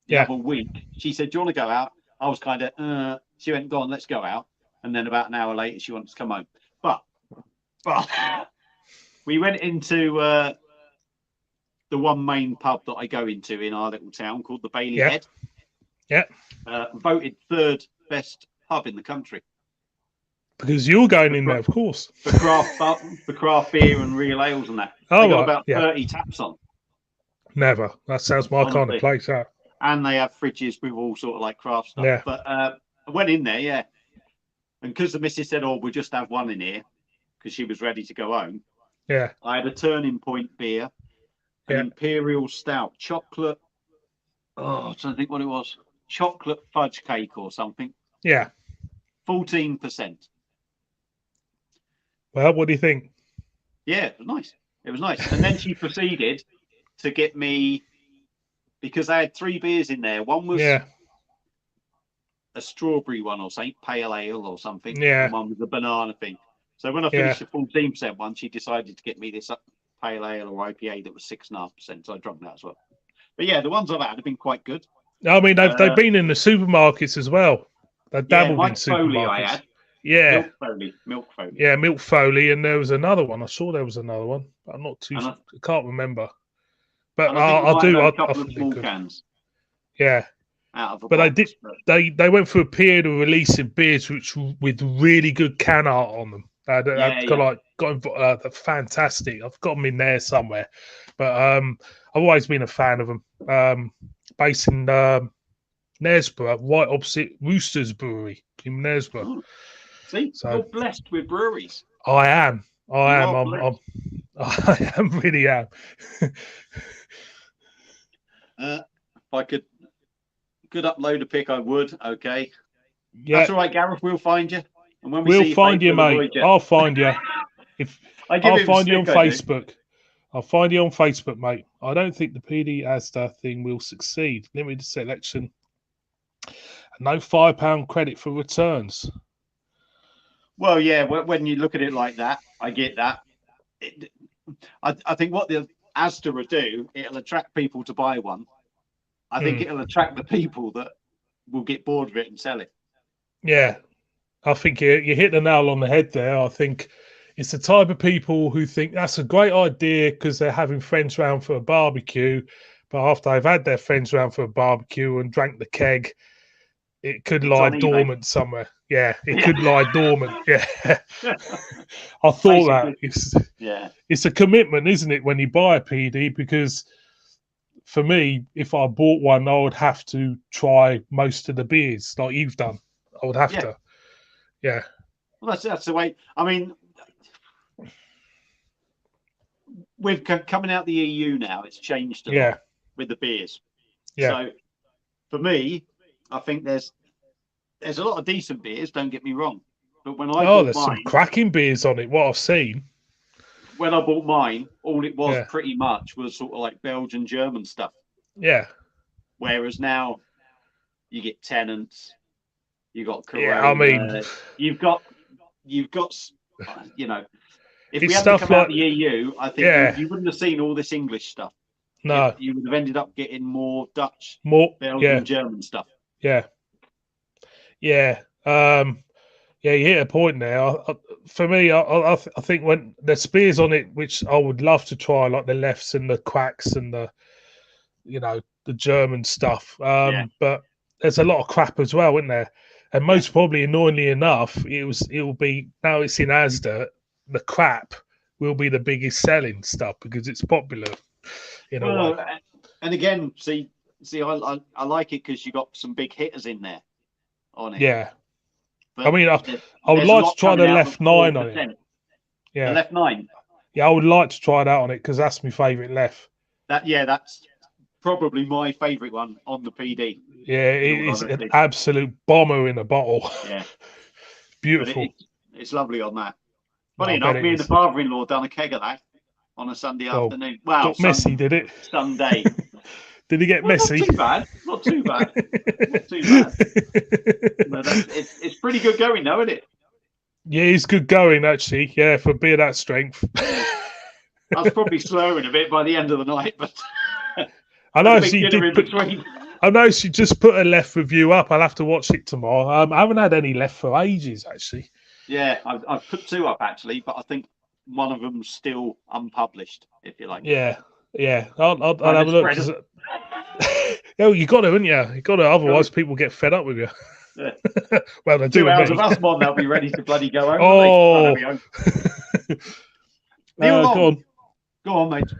the other week. She said, "Do you want to go out?" I was kind of, she went, "Go on, let's go out." And then about an hour later, she wanted to come home. But we went into the one main pub that I go into in our little town called the Bailey Head. Yeah. Voted third best pub in the country. Because you're going in there, of course. For craft beer and real ales and that. Oh, they got about 30 taps on. Never. That sounds my kind of place, that. And they have fridges with all sort of like craft stuff. Yeah. But I went in there, yeah. And because the missus said, "Oh, we'll just have one in here," because she was ready to go home. Yeah. I had a Turning Point beer, an Imperial Stout, chocolate. Oh, I don't think what it was. Chocolate fudge cake or something. Yeah. 14%. Well, what do you think? Yeah, it was nice. It was nice. And then she proceeded to get me, because I had 3 beers in there. One was a strawberry one or something, pale ale or something. Yeah. And one was a banana thing. So when I finished the 14% one, she decided to get me this pale ale or IPA that was 6.5%. So I drank that as well. But yeah, the ones I've had have been quite good. I mean, they've been in the supermarkets as well. They've dabbled in supermarkets. Foley I had. Yeah. Milk Foley. Yeah, Milk Foley, and there was another one. I saw there was another one, but I'm not too. I can't remember. But I'll do. A couple of small cans. Yeah. Out of but box, they went through a period of releasing beers which with really good can art on them. Got fantastic. I've got them in there somewhere, but I've always been a fan of them. Based in Knaresborough, right opposite Roosters Brewery in Knaresborough. Oh. See, so, you're blessed with breweries. I am. I really am. If I could upload a pic, I would. Okay. Yeah. That's all right, Gareth. We'll find you. And when we'll find you, mate. I'll find you. I'll find you on Facebook. I'll find you on Facebook, mate. I don't think the PD Asda thing will succeed. Limited selection. No £5 credit for returns. Well, yeah, when you look at it like that, I get that. I think what the Asda will do, it'll attract people to buy one. I think it'll attract the people that will get bored of it and sell it. Yeah, I think you hit the nail on the head there. I think it's the type of people who think that's a great idea because they're having friends round for a barbecue, but after they've had their friends round for a barbecue and drank the keg, it could It's lie on eBay. dormant somewhere. Yeah, it could lie dormant. Yeah, I thought Basically, that yeah. it's a commitment, isn't it, when you buy a PD? Because for me, if I bought one, I would have to try most of the beers like you've done. I would have to. Yeah. Well, that's the way. I mean, with coming out the EU now, it's changed a lot with the beers. Yeah. So for me, I think there's a lot of decent beers. Don't get me wrong, but when I bought there's mine, some cracking beers on it. What I've seen. When I bought mine, all it was pretty much was sort of like Belgian, German stuff. Yeah. Whereas now, you get Tennants, you got Corona, yeah, I mean, you've got, you know, if we it's hadn't stuff come out like the EU, I think you wouldn't have seen all this English stuff. No, you would have ended up getting more Dutch, Belgian, German stuff. Yeah. Yeah. Yeah, you hit a point there. For me, I think when there's beers on it, which I would love to try, like the Lefts and the Quacks and the, the German stuff. But there's a lot of crap as well, isn't there? And most probably, annoyingly enough, it'll be now it's in Asda. The crap will be the biggest selling stuff because it's popular. Way. And again, see, I like it because you got some big hitters in there on it. Yeah. But I mean, I would like to try the Left 9 on it. Yeah. The Left 9? Yeah, I would like to try that on it because that's my favourite Left. That's probably my favourite one on the PD. Yeah, it is an absolute bomber in a bottle. Yeah. Beautiful. It's lovely on that. Funny enough, me and the father-in-law done a keg of that on a Sunday afternoon. Wow. Got messy, did it? Sunday. Did he get messy? Not too bad. Not too bad. But it's pretty good going, though, isn't it? Yeah, he's good going, actually. Yeah, for being that strength. I was probably slurring a bit by the end of the night, but I know she did. I know she just put a Left review up. I'll have to watch it tomorrow. I haven't had any Left for ages, actually. Yeah, I've put 2 up actually, but I think one of them's still unpublished, if you like. Yeah. I'll have a look. Oh, you got to, haven't you? You got to. Otherwise, people get fed up with you. Yeah. Well, they do. 2 hours of us, Mon, they'll be ready to bloody go home. Oh, go on, mate.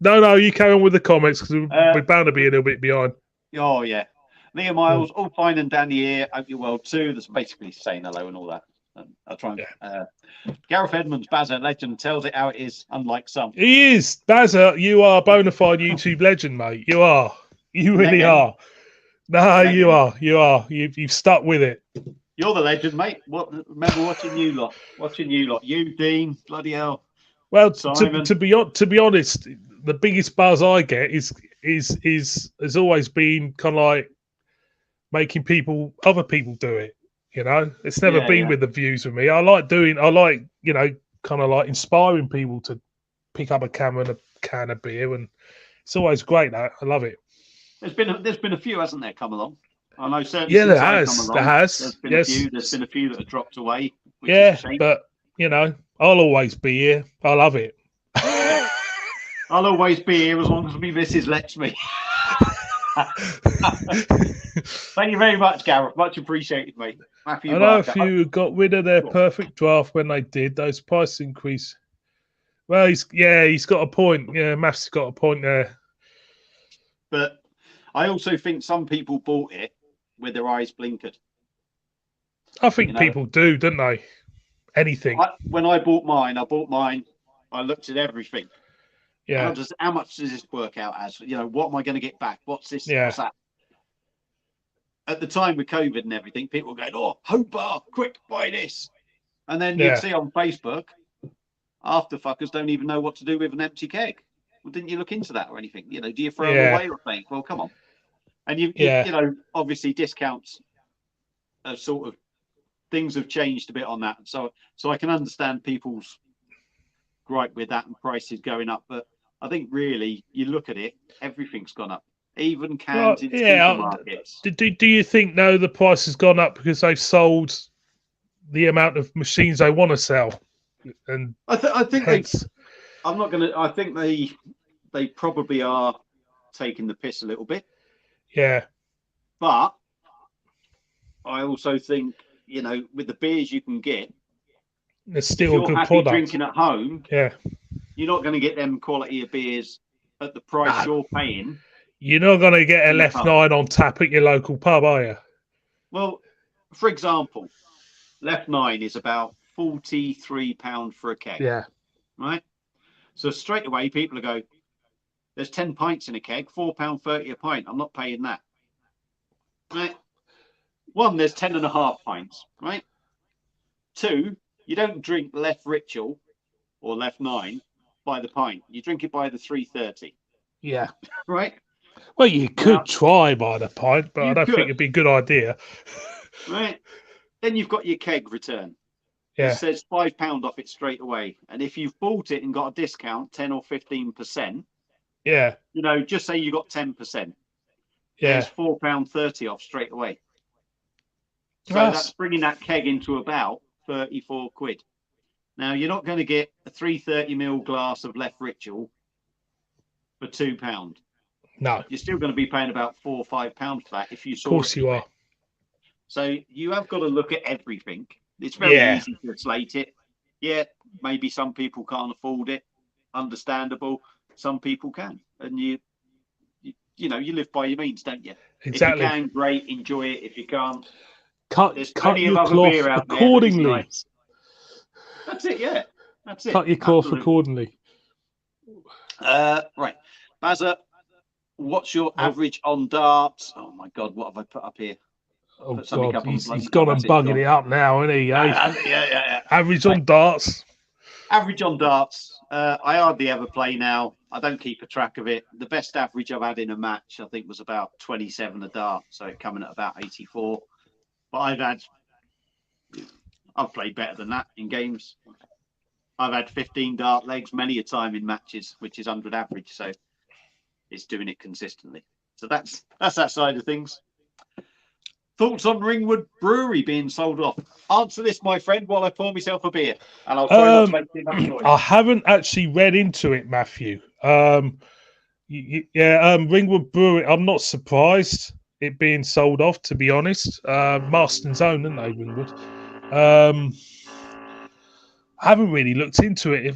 No, you carry on with the comments because we're bound to be a little bit behind. Oh yeah, Leah Miles, all fine and dandy here. Hope you're well too. That's basically saying hello and all that. I'll try and Gareth Edmonds, Bazza legend, tells it how it is, unlike some. He is. Bazza, you are a bona fide YouTube legend, mate. You are. You really are. No, you are. You are. You've stuck with it. You're the legend, mate. Remember watching you lot. You, Dean, bloody hell. Well, to be honest, the biggest buzz I get has always been kind of like making other people do it. It's never been with the views with me. I like kind of like inspiring people to pick up a can of beer, and it's always great. I love it. There's been a few, hasn't there, come along? I know certainly. Yeah, there has. There's been a few. There's been a few that have dropped away. Yeah, but I'll always be here. I love it. I'll always be here as long as my missus lets me. Thank you very much, Gareth. Much appreciated, mate. I know a few got rid of their perfect draft when they did those price increase. Well, he's got a point. Yeah, Math's got a point there. But I also think some people bought it with their eyes blinkered. I think people do, don't they? Anything. When I bought mine, I looked at everything. Yeah. How much does this work out as? What am I going to get back? What's this? Yeah. What's that? At the time with COVID and everything, people were going, "Oh, Hope Bar, quick, buy this." And then you'd see on Facebook, after fuckers don't even know what to do with an empty keg. Well, didn't you look into that or anything? Do you throw them away or think? Well, come on. And you obviously discounts sort of things have changed a bit on that. So I can understand people's gripe with that and prices going up. But I think really you look at it, everything's gone up. Even cans in supermarkets. Do you think the price has gone up because they've sold the amount of machines they want to sell? And I think I think they probably are taking the piss a little bit. Yeah. But I also think, with the beers you can get, It's if still a you're good happy product. drinking at home, Yeah. you're not going to get them quality of beers at the price you're paying. You're not going to get a Left 9 on tap at your local pub, are you? Well, for example, Left 9 is about £43 for a keg. Yeah. Right? So straight away, people will go, there's 10 pints in a keg, £4.30 a pint. I'm not paying that. Right? One, there's 10.5 pints. Right? Two, you don't drink Left Ritual or Left 9 by the pint. You drink it by the 330. Yeah. Right? Well, you could try by the pint, but I don't think it'd be a good idea. Right? Then you've got your keg return. Yeah. It says £5 off it straight away. And if you've bought it and got a discount, 10 or 15%, yeah, just say you got 10%. Yeah. There's £4.30 off straight away. So that's bringing that keg into about 34 quid. Now, you're not going to get a 330ml glass of Left Ritual for £2. No. You're still going to be paying about £4 or £5 for that if you saw it. Of course you are. So you have got to look at everything. It's very easy to slate it. Yeah, maybe some people can't afford it. Understandable. Some people can. And you live by your means, don't you? Exactly. If you can, great, enjoy it. If you can't, cut your cloth accordingly. Nice. That's it, yeah. That's it. Cut your cloth accordingly. Right. Bazza, what's your average on darts? Oh my God, what have I put up here? Oh God, he's gone and bugging it up now, isn't he? Yeah. Average on darts. Average on darts. I hardly ever play now. I don't keep a track of it. The best average I've had in a match, I think, was about 27 a dart. So it coming at about 84. But I've played better than that in games. I've had 15 dart legs many a time in matches, which is 100 average. So it's doing it consistently. So that's that side of things. Thoughts on Ringwood Brewery being sold off? Answer this, my friend, while I pour myself a beer, and I'll try not to make too much noise. I haven't actually read into it, Matthew. Ringwood Brewery. I'm not surprised it being sold off, to be honest. Marston's own, isn't they, Ringwood? I haven't really looked into it.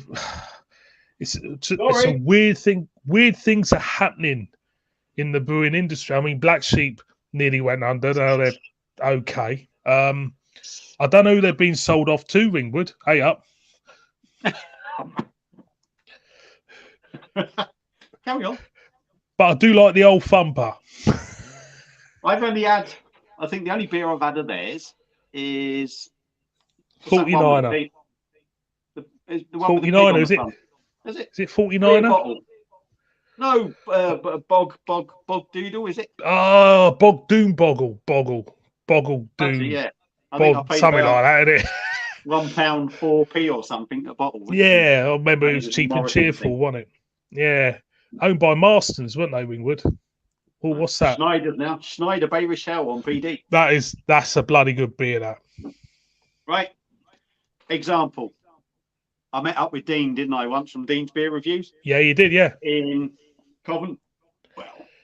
It's a weird thing. Weird things are happening in the brewing industry. I mean, Black Sheep nearly went under. Now they're okay. I don't know who they're being sold off to, Ringwood. Hey up. Carry on. But I do like the old Thumper. I've only had, I think the only beer I've had of theirs is 49er. The 49er, is it? Is it? Is it 49er? No, bog doodle, is it? Oh, bog doom boggle doom. Yeah. Bog, something like that, isn't it? £1 4p or something a bottle. Yeah, I remember it was cheap and cheerful, wasn't it? Yeah. Owned by Marston's, weren't they, Ringwood? Oh, what's that? Schneider now. Schneider Bay Rochelle on PD. That's a bloody good beer, that. Right. Example. I met up with Dean, didn't I, once from Dean's Beer Reviews? Yeah, you did, yeah. In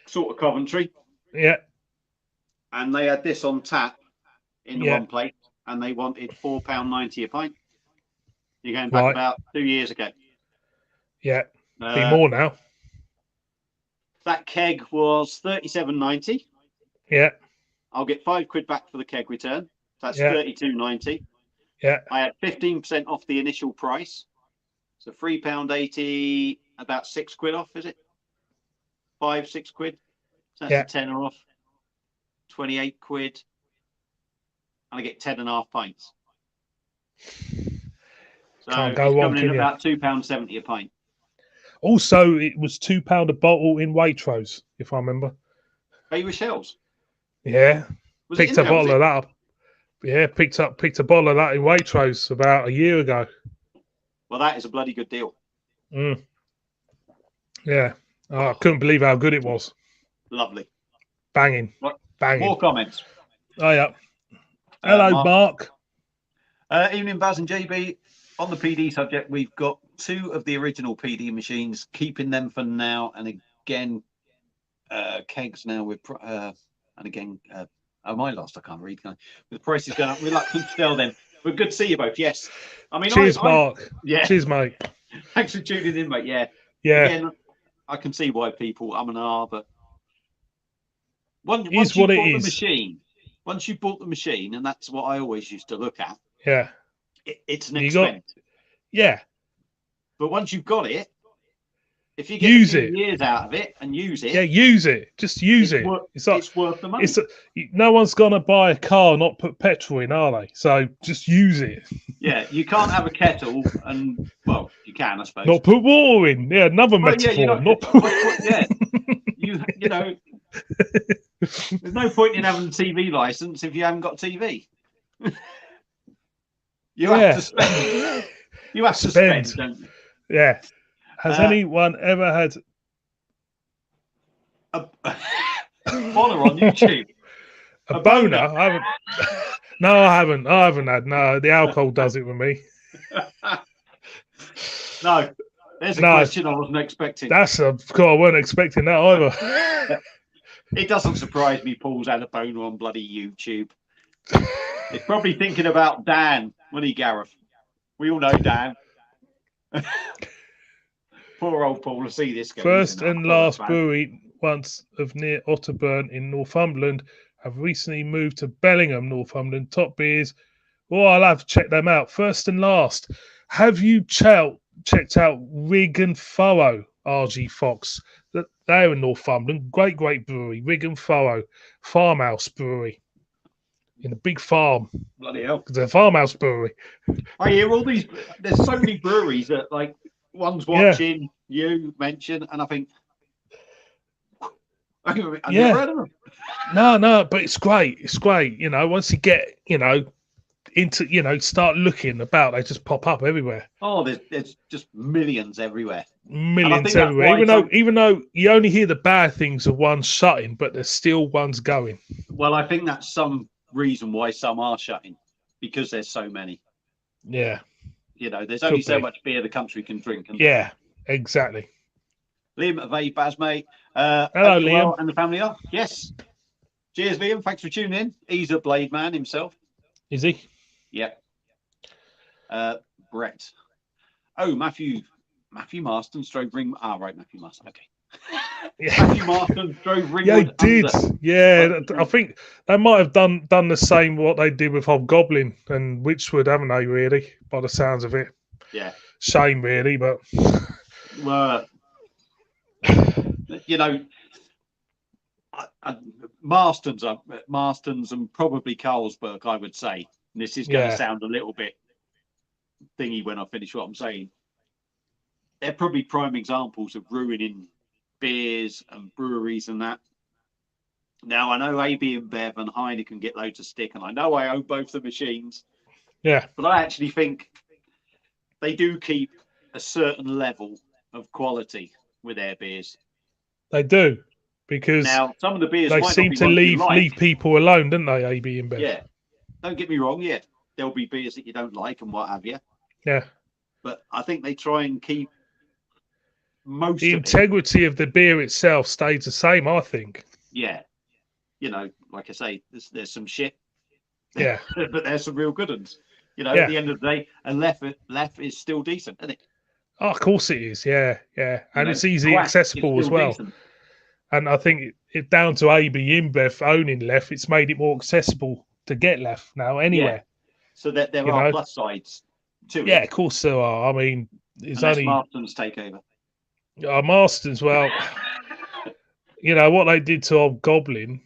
sort of Coventry. Yeah. And they had this on tap in the one plate, and they wanted £4.90 a pint. You're going back about 2 years ago. Yeah. Be more now. That keg was £37.90. Yeah. I'll get £5 back for the keg return. That's £32.90. Yeah. I had 15% off the initial price. So £3.80, about £6 off, is it? 5-6 quid. So that's a tenner off. 28 quid. And I get 10.5 pints. So can't go wrong, coming in about £2.70 a pint. Also, it was £2 a bottle in Waitrose, if I remember. Bay Rochelle's? Yeah. Picked a bottle of that up. Yeah, picked a bottle of that in Waitrose about a year ago. Well, that is a bloody good deal. Yeah. I couldn't believe how good it was. Lovely. Banging. Banging. More comments. Oh, yeah. Hello, Mark. Evening, Baz and JB. On the PD subject, we've got 2 of the original PD machines, keeping them for now. And again, kegs now with, and again, Am I lost? I can't read. Can I? The price is going up. Reluctant to sell then. But good to see you both. Yes. I mean, Cheers, Mark. Yeah. Cheers, mate. Thanks for tuning in, mate. Yeah. Yeah. Again, I can see why people and ah, but once what you it bought the is. machine, once you bought the machine, and that's what I always used to look at. Yeah. It's an expense. Yeah. But once you've got it, if you get use a few it. years out of it and use it, yeah, use it. Just use it. It's worth the money. No one's gonna buy a car, not put petrol in, are they? So just use it. Yeah, you can't have a kettle, and well, you can, I suppose. Not put water in. Yeah, another metaphor. Yeah, you know, there's no point in having a TV license if you haven't got TV. You have to spend. You have to spend, don't you? Yeah. Has anyone ever had a boner on YouTube? A boner? I haven't. No, I haven't. I haven't had. No, the alcohol does it with me. No, there's a question I wasn't expecting. I wasn't expecting that either. It doesn't surprise me Paul's had a boner on bloody YouTube. He's probably thinking about Dan, wasn't he, Gareth? We all know Dan. Poor old Paul to see this. First and last brewery once of near Otterburn in Northumberland have recently moved to Bellingham, Northumberland. Top beers. Oh, I'll have to check them out. First and last. Have you checked out Rig and Furrow, RG Fox? They're in Northumberland. Great brewery. Rig and Furrow. Farmhouse brewery. In a big farm. Bloody hell. It's a farmhouse brewery. I hear all these. There's so many breweries that, like, one's watching, you mention, and I think, I've never heard of them. No, but it's great. It's great. You know, once you get, into, start looking about, they just pop up everywhere. Oh, there's just millions everywhere. Millions everywhere. Even though you only hear the bad things of one shutting, but there's still ones going. Well, I think that's some reason why some are shutting, because there's so many. Yeah. There's only so much beer the country can drink. Yeah, exactly. Liam of Baz, mate. Hello, Liam. And the family are. Yes. Cheers, Liam. Thanks for tuning in. He's a Blade man himself. Is he? Yep. Brett. Oh, Matthew Marston drove ring. Right, Matthew Marston. Okay. Matthew Marston drove ring. Yeah, he did. Yeah, I think they might have done the same what they did with Hobgoblin and Witchwood, haven't they? Really, by the sounds of it. Yeah. Shame, really, but. Well, Marston's and probably Carlsberg, I would say. And this is going to sound a little bit thingy when I finish what I'm saying. They're probably prime examples of ruining beers and breweries and that. Now, I know AB InBev and Heineken get loads of stick, and I know I own both the machines. Yeah. But I actually think they do keep a certain level of quality with their beers. They do, because now some of the beers they seem to leave people alone, don't they? AB InBev. Yeah, don't get me wrong. Yeah, there'll be beers that you don't like and what have you. Yeah, but I think they try and keep most. The integrity of the beer itself stays the same, I think. Yeah, like I say, there's some shit. Yeah, but there's some real good ones. At the end of the day, and left is still decent, isn't it? Oh, of course it is. Yeah. And it's easy accessible as well. Decent. And I think it down to AB InBev owning Left, it's made it more accessible to get Left now anywhere. Yeah. So that there are plus sides to it. Yeah, of course there are. I mean, it's only Marston's takeover. Marston's, well, what they did to Old Goblin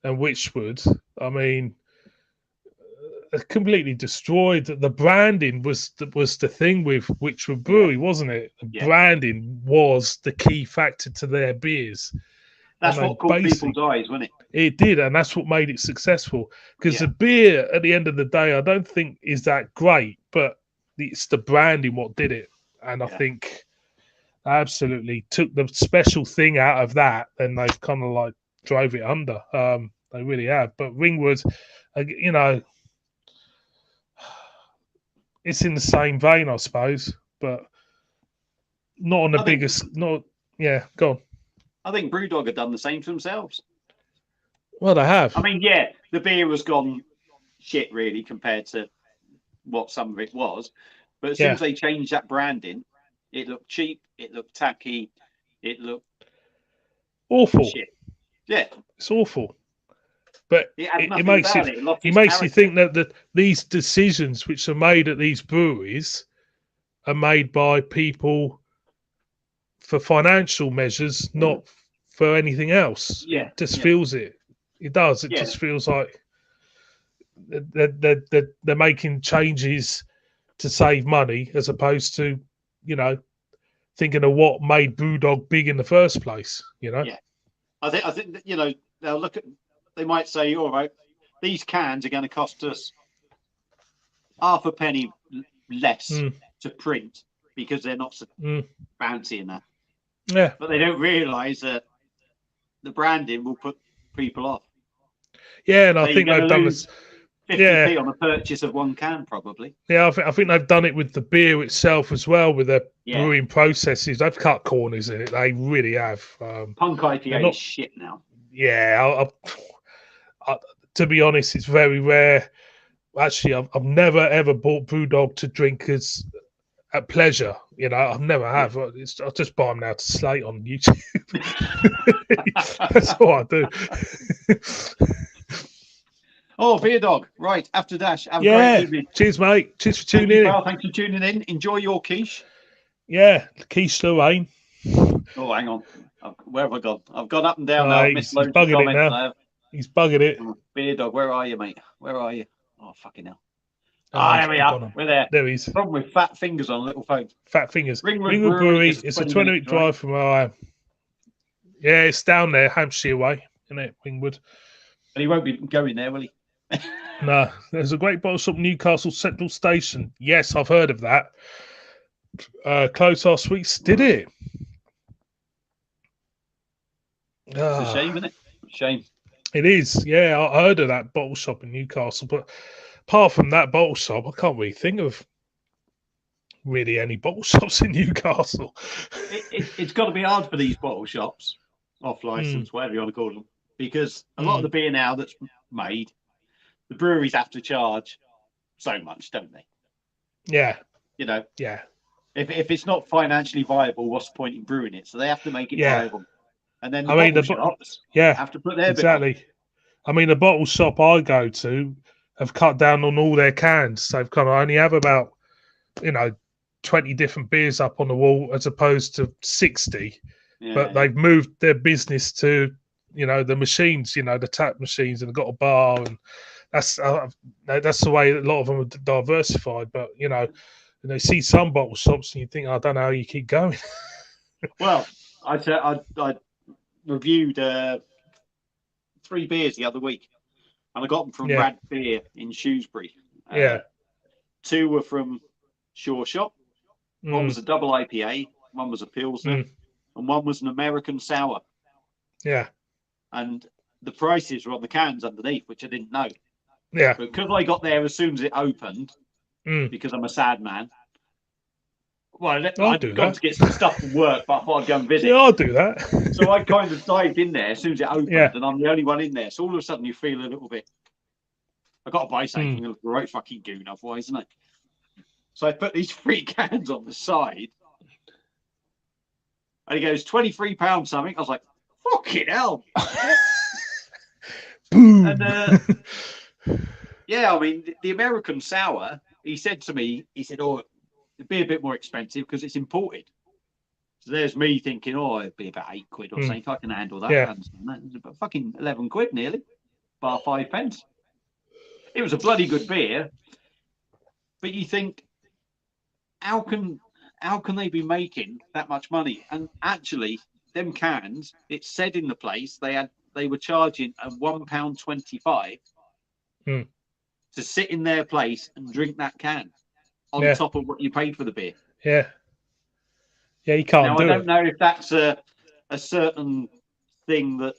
and Witchwood, I mean, completely destroyed. The branding was the thing with Witchwood Brewery, wasn't it? The branding was the key factor to their beers. That's what caught people's eyes, wasn't it? It did, and that's what made it successful. Because the beer, at the end of the day, I don't think is that great, but it's the branding what did it. And I think absolutely took the special thing out of that, and they've kind of like drove it under. They really have. But Ringwood, it's in the same vein, I suppose, but not on the biggest. Go on. I think Brewdog have done the same to themselves. Well, they have. I mean, yeah, the beer has gone shit really compared to what some of it was, but as soon as they changed that branding, it looked cheap, it looked tacky, it looked awful. Shit. Yeah, it's awful. But it makes you think that these decisions which are made at these breweries are made by people for financial measures, not for anything else. Yeah, it just feels it. It does. It just feels like they're making changes to save money as opposed to, thinking of what made BrewDog big in the first place. Yeah, I think that, they'll look at. They might say, all right, these cans are going to cost us half a penny less to print because they're not so fancy in that. Yeah, but they don't realise that the branding will put people off. Yeah, and I think they've done this. 50p on the purchase of one can, probably. Yeah, I think they've done it with the beer itself as well, with their brewing processes. They've cut corners in it. They really have. Punk IPA is shit now. Yeah, to be honest, it's very rare. Actually, I've never ever bought BrewDog to drink as at pleasure. I've never have. I just buy them now to slate on YouTube. That's all I do. Oh, Beer Dog. Right, after Dash. Have a great evening. Cheers, mate. Cheers for tuning in. Pal. Thanks for tuning in. Enjoy your quiche. Yeah, quiche Lorraine. Oh, hang on. Where have I gone? I've gone up and down now. He's bugging it now. He's bugging it. Beer Dog, where are you, mate? Where are you? Oh, fucking hell. There we are. We're there. There he is. Problem with fat fingers on a little phone. Fat fingers. Ringwood Brewery. It's a 20-minute drive from where I am. Yeah, it's down there, Hampshire way, isn't it, Ringwood? But he won't be going there, will he? No. There's a great bottle shop, Newcastle Central Station. Yes, I've heard of that. Close our sweets. Did it? It's a shame, isn't it? Shame. It is. Yeah, I heard of that bottle shop in Newcastle, but apart from that bottle shop, I can't really think of really any bottle shops in Newcastle. It's got to be hard for these bottle shops, off license, whatever you want to call them, because a lot of the beer now that's made, the breweries have to charge so much, don't they? Yeah. Yeah. If it's not financially viable, what's the point in brewing it? So they have to make it viable. And then the shops have to put their bit on. I mean, the bottle shop I go to have cut down on all their cans. They've kind of only have about, 20 different beers up on the wall as opposed to 60. Yeah. But they've moved their business to, the machines, the tap machines, and they've got a bar, and that's the way a lot of them are diversified. But you see some bottle shops, and you think, I don't know how you keep going. Well, I reviewed 3 beers the other week, and I got them from Rad Beer in Shrewsbury. 2 were from Shore Shop. One was a double IPA, one was a Pilsner, and one was an American sour. Yeah. And the prices were on the cans underneath, which I didn't know. Yeah. But because I got there as soon as it opened, because I'm a sad man, I'd gone to get some stuff from work, but I thought I'd go and visit. Yeah, I'll do that. So I kind of dived in there as soon as it opened, and I'm the only one in there. So all of a sudden you feel a little bit, I got to buy something, a right fucking goon otherwise, isn't it? So I put these 3 cans on the side, and he goes, £23 something. I was like, fucking hell. Boom. And I mean, the American sour, he said to me, oh, it'd be a bit more expensive because it's imported. So there's me thinking, it'd be about £8 or something. If I can handle that. Yeah. It's about fucking £11 nearly, bar 5 pence. It was a bloody good beer, but you think, how can they be making that much money? And actually, them cans, it said in the place they were charging a £1.25 to sit in their place and drink that can on top of what you paid for the beer. Yeah. Yeah, you can't do it. I don't know if that's a certain thing that,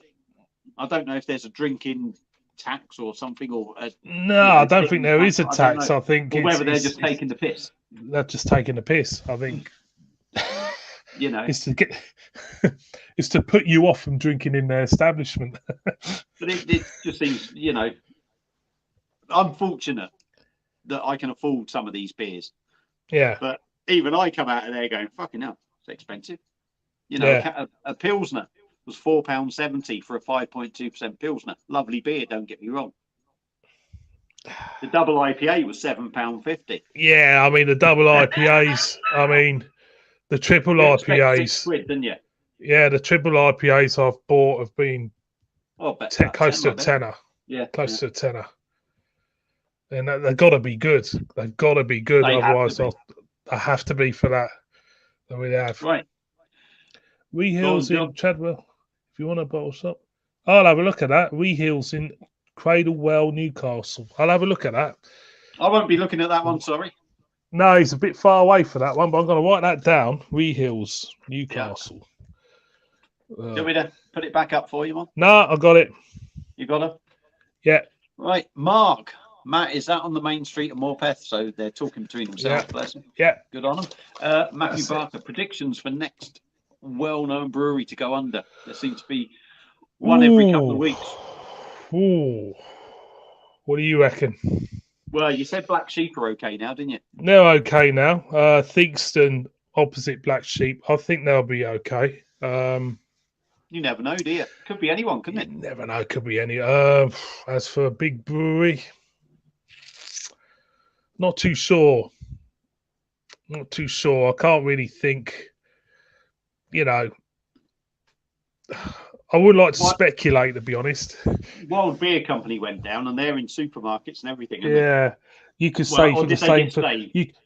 I don't know if there's a drinking tax or something, or I don't think there is a tax. I think or whether they're just taking the piss. They're just taking the piss. I think You know, It's to get, it's to put you off from drinking in their establishment. but it just seems, you know, I'm fortunate that I can afford some of these beers. Yeah. But even I come out of there going, fucking hell, it's expensive. You know, Yeah. a Pilsner was £4.70 for a 5.2% Pilsner. Lovely beer, don't get me wrong. The double IPA was £7.50. Yeah, I mean the double IPAs. I mean the triple You expect £6, IPAs. didn't you? Yeah, the triple IPAs I've bought have been Oh, bet close to a 10, tenner. yeah, Close to a tenner. And they've got to be good. They've got to be good. They Otherwise, have I have to be for that. That we have. right. Wee Go on, Hills John. in Chadwell. If you want a bottle shop, I'll have a look at that. Wee Hills in Cradlewell, Newcastle. I'll have a look at that. I won't be looking at that one, sorry. No, it's a bit far away for that one, but I'm going to write that down. Wee Hills, Newcastle. Do you want me to put it back up for you, man? No, I got it. You got it? Yeah. Right, Mark. Matt, is that on the main street of Morpeth? So they're talking between themselves, bless them. Yeah. Good on them. Matthew Barker, predictions for next well-known brewery to go under. There seems to be one every couple of weeks. Ooh. What do you reckon? Well, you said Black Sheep are okay now, didn't you? They're okay now. Theakston opposite Black Sheep. I think they'll be okay. You never know, do you? Could be anyone, couldn't it? You never know. Could be any. As for a big brewery, not too sure. Not too sure. I can't really think. You know, I would like to speculate, to be honest. Wild Beer Company went down, and they're in supermarkets and everything. Yeah, you could say for the same.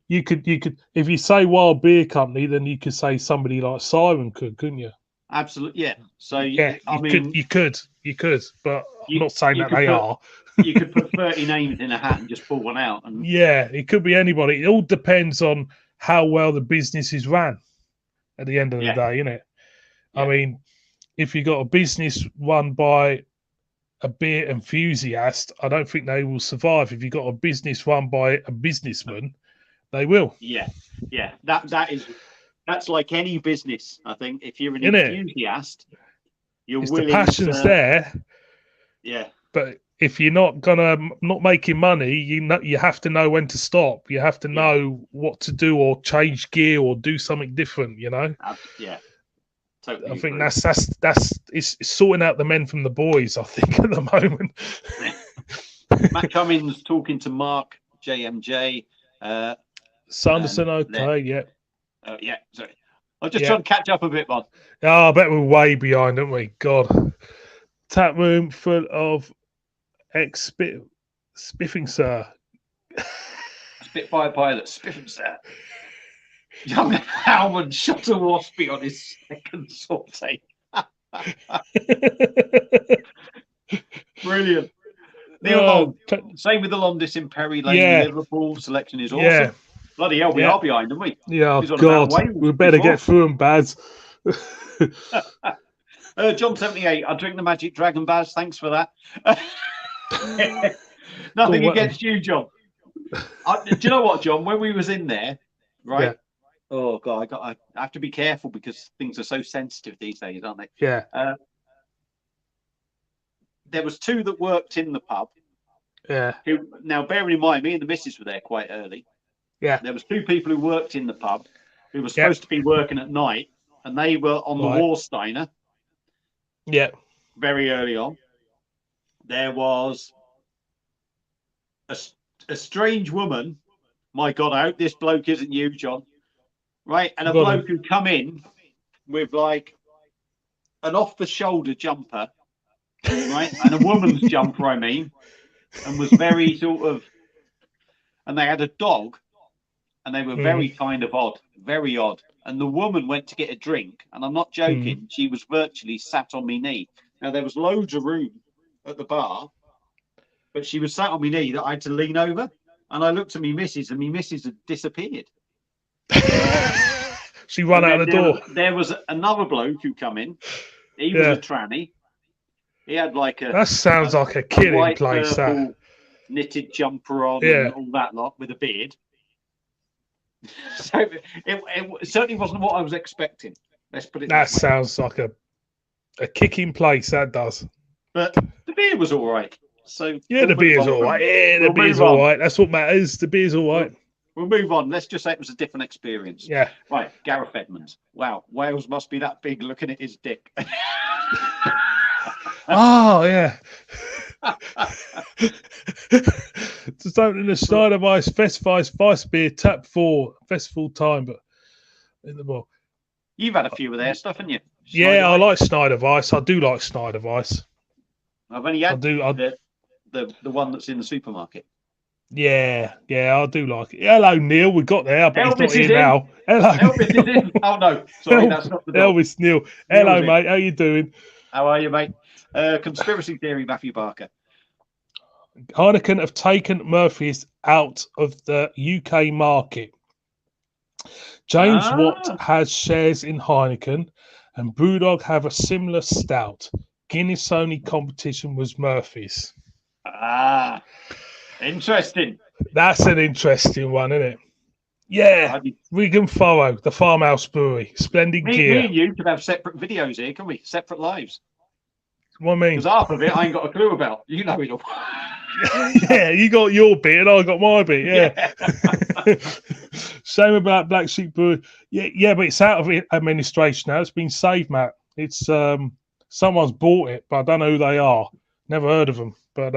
You could if you say Wild Beer Company, then you could say somebody like Siren couldn't you? Absolutely, yeah. So yeah, I mean, you could, but I'm not saying that they are. You could put 30 names in a hat and just pull one out. And yeah, it could be anybody. It all depends on how well the business is ran. At the end of the day, innit? Yeah. I mean, if you got a business run by a beer enthusiast, I don't think they will survive. If you got a business run by a businessman, they will. Yeah, that's like any business. I think if you're an enthusiast, you're willing. The passion's there. Yeah, but if you're not making money, you have to know when to stop. You have to know what to do, or change gear, or do something different. You know. Yeah. Totally I think that's it's sorting out the men from the boys. I think at the moment. Matt Cummins talking to Mark JMJ. Sanderson, okay, yeah. Yeah, sorry. I'm just trying to catch up a bit, man. Oh, I bet we're way behind, aren't we? God. Tap room full of spiffing, sir. Spitfire pilot, spiffing, sir. Young Howman shot a waspy on his second saute. Brilliant. Neil Long. Same with the Londis in Perry Lane, Liverpool. Selection is awesome. Yeah. Bloody hell, we are behind, aren't we? Yeah, God. We better get through them, Baz. John 78, I drink the Magic Dragon, Baz. Thanks for that. Nothing against you, John. Do you know what, John? When we was in there, right? Yeah. Oh, God, I have to be careful because things are so sensitive these days, aren't they? Yeah. There was two that worked in the pub. Yeah. Now, bearing in mind, me and the missus were there quite early. Yeah. There was two people who worked in the pub who were supposed to be working at night, and they were on the Warsteiner. Yeah. Very early on. There was a strange woman. My God, I hope this bloke isn't you, John. Right? And a bloke who come in with like an off-the-shoulder jumper, right? And a woman's jumper, I mean, and was very sort of, and they had a dog, and they were very kind of odd, very odd. And the woman went to get a drink, and I'm not joking, she was virtually sat on my knee. Now, there was loads of room at the bar, but she was sat on my knee that I had to lean over. And I looked at me missus, and me missus had disappeared. She ran out the door. There was another bloke who come in. He was a tranny. He had like a... That sounds like a killing place, that. Knitted jumper on and all that lot with a beard. So it certainly wasn't what I was expecting. Let's put it That this way. sounds like a kicking place. That does. But the beer was all right. So Yeah, the beer's all right. Yeah, the beer's all right. That's what matters. The beer's all right. We'll move on. Let's just say it was a different experience. Yeah. Right, Gareth Edmonds. Wow, Wales must be that big looking at his dick. Oh, yeah. Just opening the Schneider Weiss Festweiss Weiss beer tap for festival time, but in the ball. You've had a few of their stuff, haven't you? Yeah, I like Schneider Weiss. I do like Schneider Weiss. I've only had the one that's in the supermarket. Yeah, I do like it. Hello, Neil. We got there, but Elvis he's not here now. Hello. Elvis is in. Oh, no. Sorry, that's not the dog. Elvis, Neil. Hello, mate. How you doing? How are you, mate? Conspiracy theory, Matthew Barker. Heineken have taken Murphy's out of the UK market. James Watt has shares in Heineken, and Brewdog have a similar stout. Guinness' only competition was Murphy's. Interesting. That's an interesting one, isn't it? Yeah, Wigan Furrow, the farmhouse brewery, splendid gear. Me and you could have separate videos here, can we? Separate lives. What I mean? Because half of it I ain't got a clue about. You know it all. Yeah, you got your bit and I got my bit. Yeah. Same about Black Sheep Brewery. Yeah, but it's out of administration now. It's been saved, Matt. It's someone's bought it, but I don't know who they are. Never heard of them, but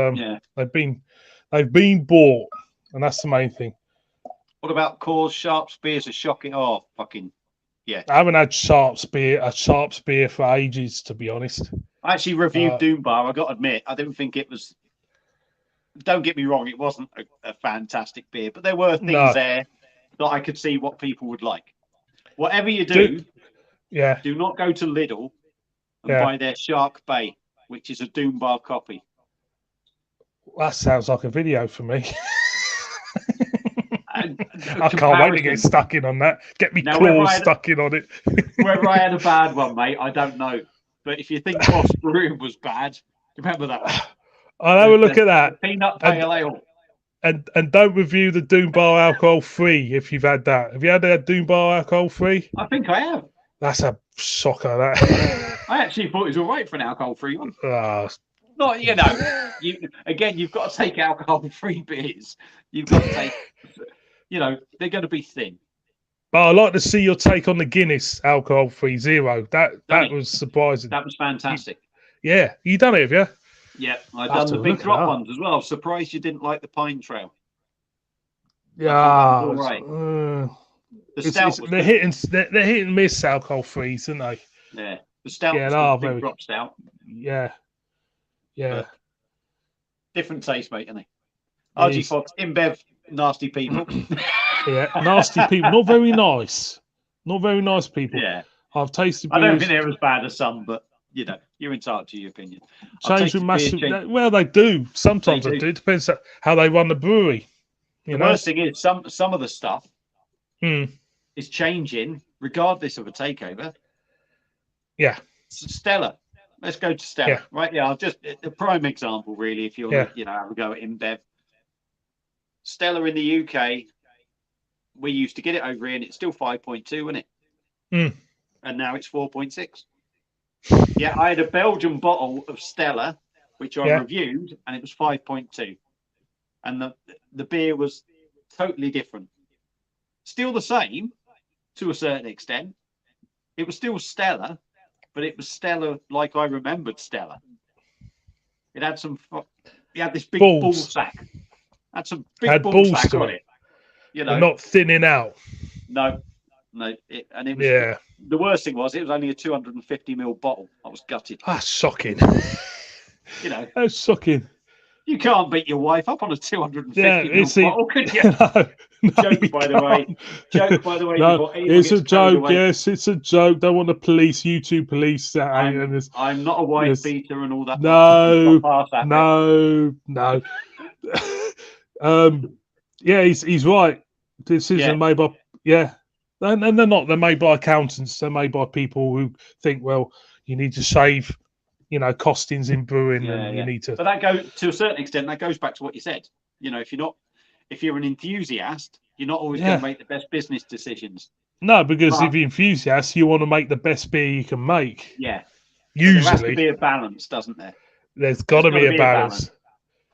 they've been bought, and that's the main thing. What about Coors Sharps beers? Are shocking. Oh, fucking yeah. I haven't had Sharps beer for ages, to be honest. I actually reviewed Doom Bar. I got to admit, I didn't think it was. Don't get me wrong, it wasn't a fantastic beer, but there were things there that I could see what people would like. Whatever you do, do not go to Lidl and buy their Shark Bay, which is a Doom Bar copy. That sounds like a video for me. I can't wait to get stuck in on that. Get me claws stuck in on it. Whether I had a bad one, mate, I don't know. But if you think Boss Brew was bad, remember that one. I'll have a look at that. Peanut pale ale. And don't review the Doom Bar alcohol free if you've had that. Have you had that Doom Bar alcohol free? I think I have. That's a shocker, that. I actually thought it was all right for an alcohol free one. Not, you've got to take alcohol free beers. You've got to take, they're going to be thin. But I'd like to see your take on the Guinness alcohol free zero. That was surprising. That was fantastic. You done it, have you? Yeah, I've done the big drop ones as well. I'm surprised you didn't like the Pine Trail. Yeah, all right. They're hit and miss alcohol frees, aren't they? Yeah, the stout was a big drop stout. Yeah. But different taste, mate, isn't they? RG Fox, InBev, nasty people. Nasty people. Not very nice. Not very nice people. Yeah. I've tasted beers. I don't think they're as bad as some, but you're entitled to your opinion. Change massive. Well, they do. Sometimes they do. It depends how they run the brewery. The worst thing is some of the stuff is changing regardless of a takeover. Yeah. Stella. Let's go to Stella. Yeah. Right. Yeah. I'll just the prime example, really, if you're have a go at InBev. Stella in the UK, we used to get it over here, and it's still 5.2, isn't it? And now it's 4.6. Yeah, I had a Belgian bottle of Stella, which I reviewed, and it was 5.2. And the beer was totally different. Still the same, to a certain extent. It was still Stella, but it was Stella like I remembered Stella. It had this big ball sack. Had some big ball sack on it. They're not thinning out. No. And it was the worst thing was it was only a 250ml bottle. I was gutted. That's shocking. That's shocking. You can't beat your wife up on a 250ml bottle, could you? Joke, by the way. No, it's a joke. Yes, it's a joke. Don't want the police, YouTube police. I'm not a wife beater and all that. No. He's right. Decisions made by and they're not. They're made by accountants. They're made by people who think, well, you need to save, costings in brewing, and you need to. But that goes to a certain extent. That goes back to what you said. If you're an enthusiast You're not always going to make the best business decisions. No, because if you're enthusiast, you want to make the best beer you can make. Yeah. Usually. There has to be a balance, doesn't there? There's got to be a balance.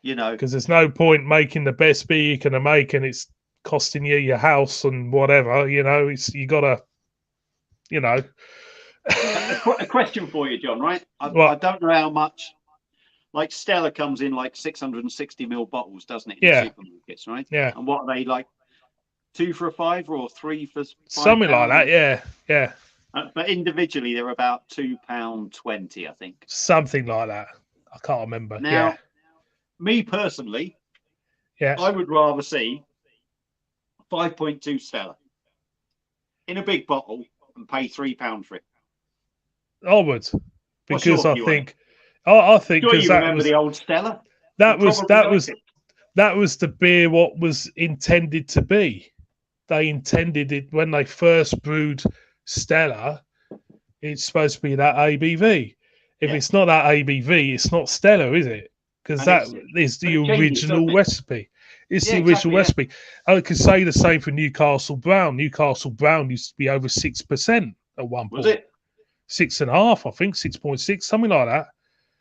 You know. Because there's no point making the best beer you can make and it's costing you your house and whatever. You know, you got to, you know. A question for you, John, right? I don't know how much. Like Stella comes in like 660ml bottles, doesn't it? In the supermarkets, right? Yeah. And what are they like? 2 for $5 or 3 for £5? Something like that, yeah. But individually, they're about £2.20, I think. Something like that. I can't remember. Now, me personally, yeah, I would rather see 5.2 Stella in a big bottle and pay £3 for it. I would, because I think because that was the old Stella. That was the beer what was intended to be. They intended it when they first brewed Stella. It's supposed to be that ABV. If it's not that ABV, it's not Stella, is it? Because that is the original recipe. It's the original recipe. I could say the same for Newcastle Brown. Newcastle Brown used to be over 6% at one point. Was it? 6.5, I think, 6.6, something like that.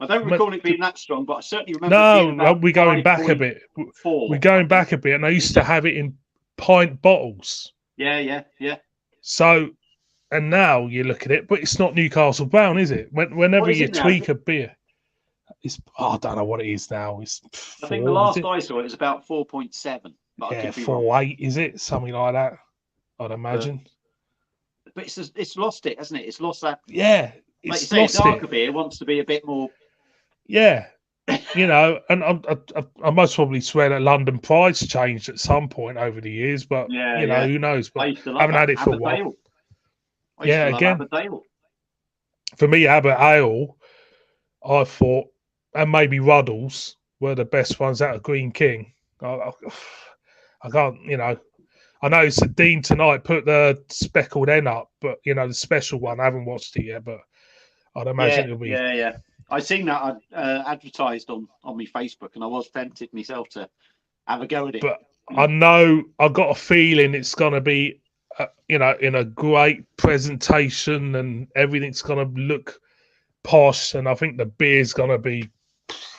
I don't recall it being that strong, but I certainly remember. No, we're going back a bit. We're going back a bit, and I used to have it in pint bottles. Yeah. So, and now you look at it, but it's not Newcastle Brown, is it? Whenever you tweak a beer, it's I don't know what it is now. It's I think the last I saw it was about 4.7. Yeah, 4.8, is it? Something like that, I'd imagine. But it's lost it, hasn't it? It's lost that. Yeah, it's like you say, darker beer wants to be a bit more. Yeah, you know, and I most probably swear that London Pride's changed at some point over the years, but you know, who knows? But I haven't had it for a while. Again, for me, Abbott Ale, I thought, and maybe Ruddles were the best ones out of Green King. I can't, you know. I know Dean tonight put the speckled N up, but you know the special one. I haven't watched it yet, but I'd imagine it'll be. Yeah. I seen that advertised on my Facebook, and I was tempted myself to have a go at it. But I know I got a feeling it's going to be, you know, in a great presentation, and everything's going to look posh, and I think the beer's going to be.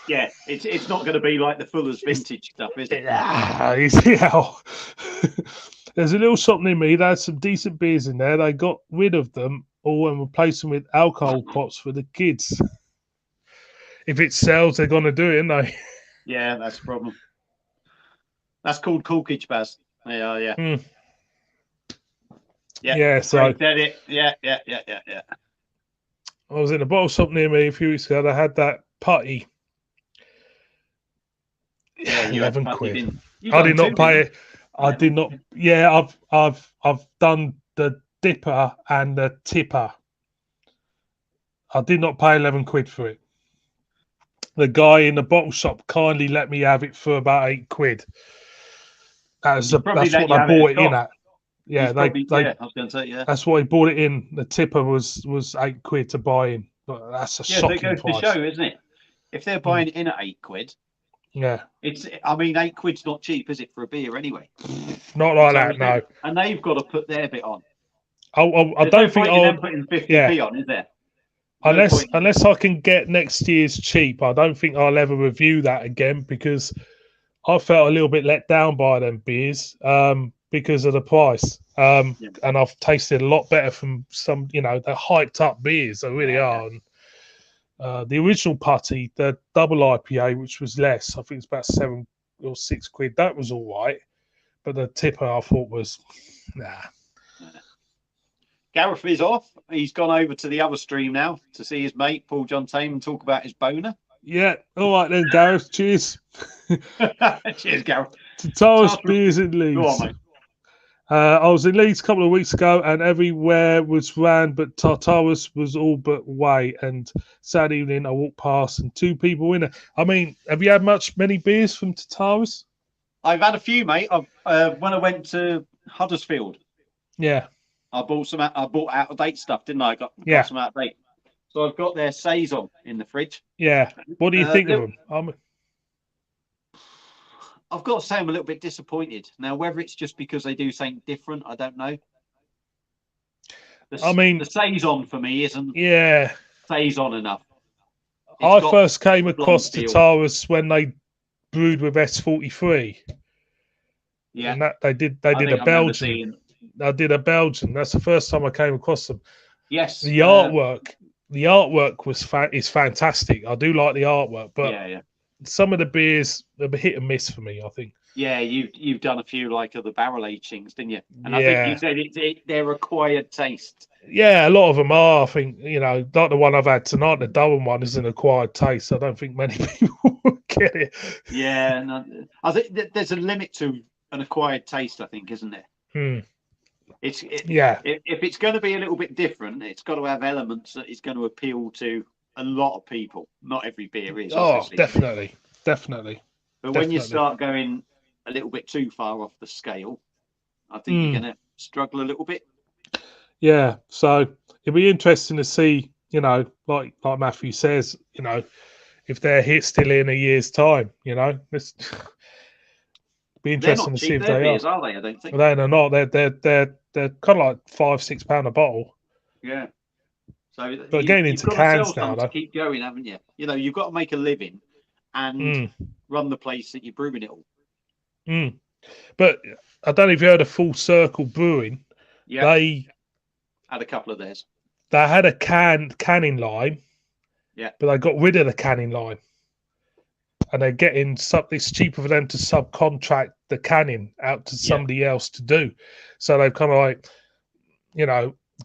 Yeah, it's not going to be like the Fuller's vintage stuff, is it? There's a little shop near me. They had some decent beers in there. They got rid of them all and replaced them with alcohol pots for the kids. If it sells, they're going to do it, aren't they? Yeah, that's the problem. That's called corkage, Baz. Yeah. Yeah, so. Yeah. I was in a bottle shop near me a few weeks ago. They had that putty. Yeah, £11. I did not pay it. I did not. Yeah, I've done the dipper and the tipper. I did not pay £11 for it. The guy in the bottle shop kindly let me have it for about £8. That's what I bought it in at. Yeah, I was going to say, yeah. That's what he bought it in. The tipper was £8 to buy in. But that's a shocking price. It goes to show, isn't it? If they're buying it in at £8, £8's not cheap, is it, for a beer anyway? Not like that, no. And they've got to put their bit on. I don't think I'll putting 50p on, is there? Unless I can get next year's cheap, I don't think I'll ever review that again, because I felt a little bit let down by them beers because of the price. And I've tasted a lot better from some, you know, they're hyped up beers. They really are. And, the original putty, the double IPA, which was less, I think it's about £7 or £6, that was all right. But the tipper I thought was, nah. Gareth is off. He's gone over to the other stream now to see his mate, Paul John Tame, and talk about his boner. Yeah, all right then, Gareth. Cheers. Cheers, Gareth. Tataris Beers in Leeds. Go on, mate. I was in Leeds a couple of weeks ago, and everywhere was ran, but Tataris was all but way. And Saturday evening, I walked past, and 2 people in it. I mean, have you had many beers from Tataris? I've had a few, mate. When I went to Huddersfield. Yeah. I bought out of date stuff, didn't I? Got some out of date. So I've got their Saison in the fridge. Yeah. What do you think of them? I've got to say I'm a little bit disappointed. Now, whether it's just because they do something different, I don't know. The saison for me isn't saison enough. I first came across Tataras when they brewed with S43. Yeah, and that they did a Belgian. I did a Belgian. That's the first time I came across them. Yes, the artwork is fantastic. I do like the artwork, but some of the beers are a hit and miss for me, I think. Yeah, you've done a few like of the barrel agings, didn't you? And I think you said they're acquired taste. Yeah, a lot of them are. I think, like the one I've had tonight, the Durham one, is an acquired taste. I don't think many people get it. Yeah, no, I think there's a limit to an acquired taste, I think, isn't there? If it's going to be a little bit different, it's got to have elements that is going to appeal to a lot of people. Not every beer is. Obviously. Definitely. But when you start going a little bit too far off the scale, I think you're going to struggle a little bit. Yeah, so it'll be interesting to see, like Matthew says, if they're still in a year's time, It's be interesting to see if they are they? I don't think. Well, they're not. They're kind of like £5-6 a bottle. Yeah. So, but getting into cans now, to keep going, haven't you? You've got to make a living and run the place that you're brewing it all. But I don't know if you heard of Full Circle Brewing. Yeah. They had a couple of theirs. They had a canning line. Yeah. But they got rid of the canning line. And they're getting it's cheaper for them to subcontract the canning out to somebody else to do. So they've kind of like,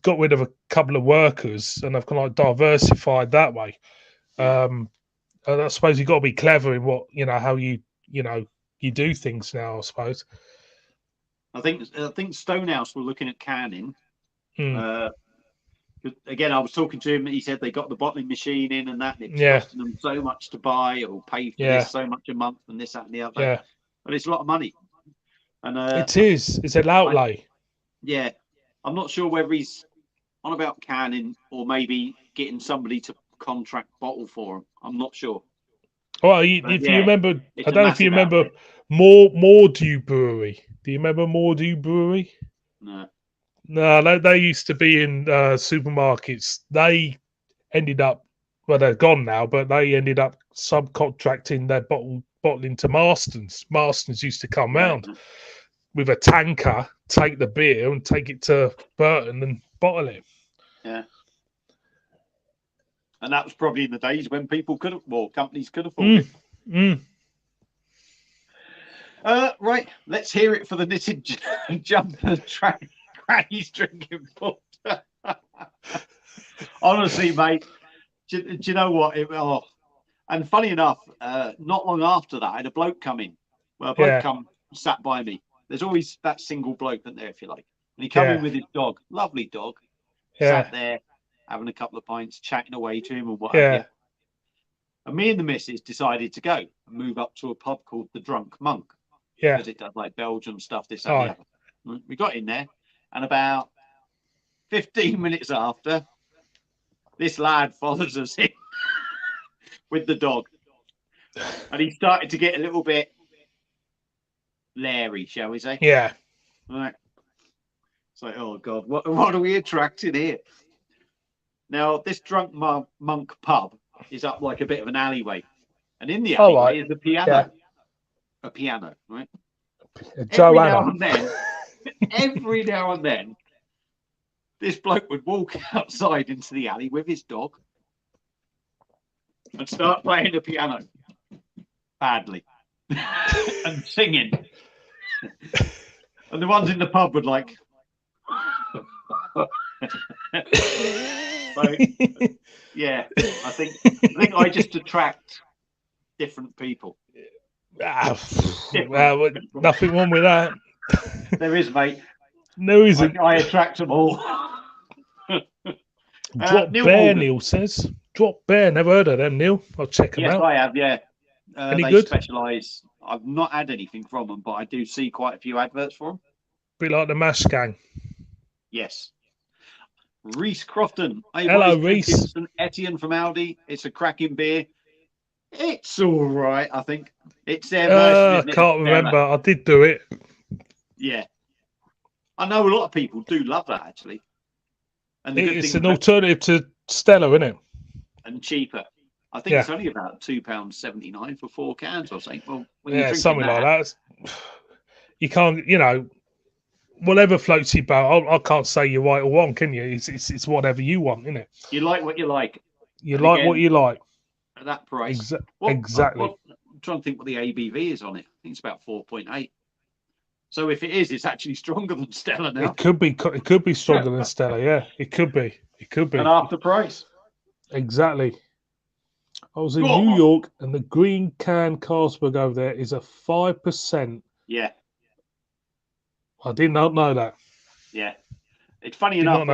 got rid of a couple of workers and they've kind of like diversified that way. And I suppose you've got to be clever in what, how you do things now, I suppose. I think Stonehouse were looking at canning. Again, I was talking to him. He said they got the bottling machine in and that, and it's costing them so much to buy or pay for this so much a month and this, that, and the other. Yeah. But it's a lot of money. And it is. It's an outlay. I'm not sure whether he's on about canning or maybe getting somebody to contract bottle for him. I'm not sure. Well, if you remember, I don't know if you remember Mordew Brewery. Do you remember Mordew Brewery? No. No, they used to be in supermarkets. They ended up, well, they're gone now, but they ended up subcontracting their bottling to Marston's. Marston's used to come round with a tanker, take the beer and take it to Burton and bottle it. Yeah. And that was probably in the days when companies could afford it. Right, let's hear it for the knitted jumper track. Granny's drinking water. Honestly, mate, do you know what? And funny enough, not long after that, I had a bloke come in. Well, a bloke sat by me. There's always that single bloke in there, if you like. And he came in with his dog, lovely dog, sat there having a couple of pints, chatting away to him and what have you. And me and the missus decided to go and move up to a pub called the Drunk Monk. Because it does like Belgian stuff, this and the other. We got in there. And about 15 minutes after, this lad follows us in with the dog. And he started to get a little bit leery, shall we say? Yeah. Right. It's like, oh, God, what are we attracting here? Now, this Drunk Monk pub is up like a bit of an alleyway. And in the alleyway is a piano. Yeah. A piano, right? Every now and then, this bloke would walk outside into the alley with his dog and start playing the piano badly and singing. And the ones in the pub would like. So, yeah, I think I just attract different people. Well, nothing wrong with that. There is, mate. No, isn't. I attract them all. Drop Bear, Neil says. Drop Bear. Never heard of them, Neil. I'll check them out. Yes, I have. Yeah. Any they good? Specialise. I've not had anything from them, but I do see quite a few adverts for them. Bit like the Mash Gang. Yes. Reese Crofton. Hello, Reese. Etienne from Aldi. It's a cracking beer. It's all right, I think. It's their version, I isn't it? can't remember. I did do it. Yeah. I know a lot of people do love that, actually. And the good It's thing an alternative to Stella, isn't it? and cheaper. I think Yeah. it's only about £2.79 for 4 cans or something. Well, when you're Yeah, drinking something like that. You can't, whatever floats your boat. I can't say you're right or wrong, can you? It's whatever you want, isn't it? you like what you like. You And like again, what you like. at that price. Exactly. I'm trying to think what the ABV is on it. I think it's about 4.8. So if it is, it's actually stronger than Stella now. It could be stronger than Stella. Yeah, it could be. It could be. And half the price. Exactly. I was in New York, and the green can Carlsberg over there is a 5%. Yeah. I did not know that. Yeah. It's funny enough.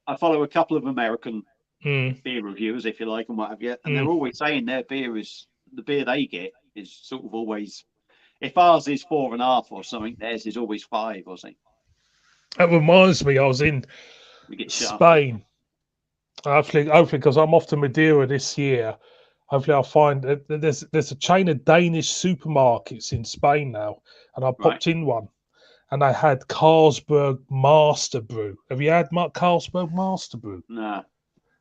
I follow a couple of American beer reviewers, if you like, and what have you, and they're always saying their beer is the beer they get is sort of always. If ours is 4.5 or something, theirs is always 5 or something. That reminds me, I was in Spain. Hopefully, because I'm off to Madeira this year. Hopefully, I'll find there's a chain of Danish supermarkets in Spain now, and I popped in one, and I had Carlsberg Master Brew. Have you had Carlsberg Master Brew? No,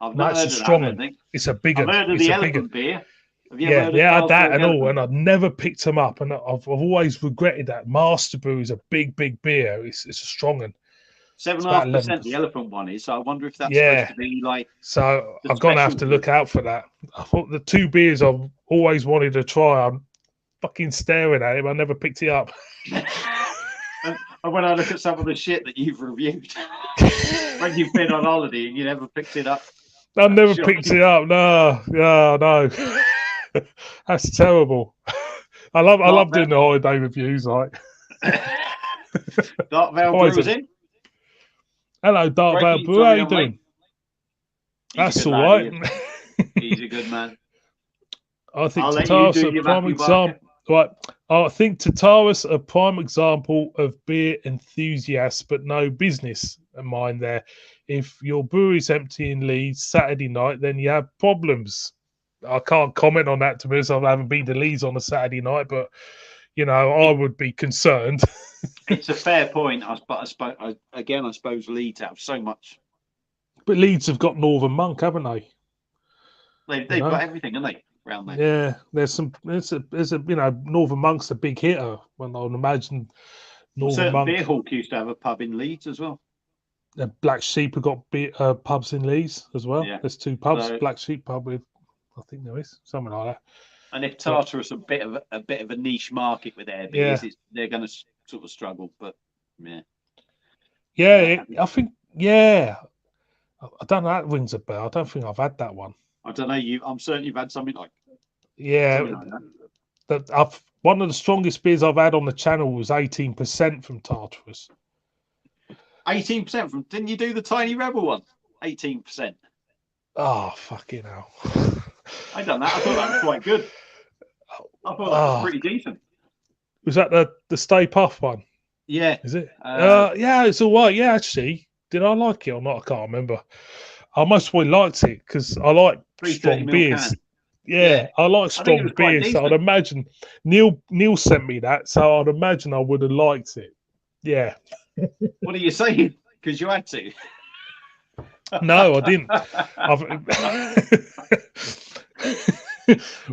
I've not heard it's of a strong that. one. It's a big one. I've heard of the elephant beer. Have you ever heard of Carlsberg that and elephant? all, and I've never picked them up, and I've always regretted that. Master Brew is a big beer. It's a strong one. 7.5% the elephant one is. So I wonder if that's supposed to be like. So I'm gonna have to look out for that. I thought the 2 beers I've always wanted to try. I'm fucking staring at him. I never picked it up. And when I look at some of the shit that you've reviewed when you've been on holiday and you never picked it up. I've never picked it up. No. That's terrible. I love doing the holiday reviews, like. Dark Vale Brew's in. Hello, Dark Vale Brew. How are you doing? That's all right. He's a good man. I think Tataris a prime example. Right, I think Tataris a prime example of beer enthusiasts, but no business in mind there. If your brewery's empty in Leeds Saturday night, then you have problems. I can't comment on that, to be honest. I haven't been to Leeds on a Saturday night, but I would be concerned. It's a fair point. I suppose Leeds have so much. But Leeds have got Northern Monk, haven't they? They've got everything, haven't they? Around there. Yeah, there's a Northern Monk's a big hitter. When I would imagine Northern Monk. Beer Hawk used to have a pub in Leeds as well. Black Sheep have got pubs in Leeds as well. Yeah. There's 2 pubs. Black Sheep pub with, I think there is something like that. And if Tartarus a bit of a niche market with their beers, they're going to sort of struggle. But I think I don't know. That rings a bell. I don't think I've had that one. I don't know. I'm certain you've had something like. One of the strongest beers I've had on the channel was 18% from Tartarus. 18% from? Didn't you do the Tiny Rebel one? 18%. Oh, fucking hell! I done that. I thought that was quite good. I thought that was pretty decent. Was that the Stay Puft one? Yeah. Is it? Yeah, it's all right. Yeah, actually, did I like it or not? I can't remember. I most probably liked it because I like strong beers. Yeah, I like strong beers. So I'd imagine Neil sent me that, so I'd imagine I would have liked it. Yeah. What are you saying? Because you had to. No, I didn't.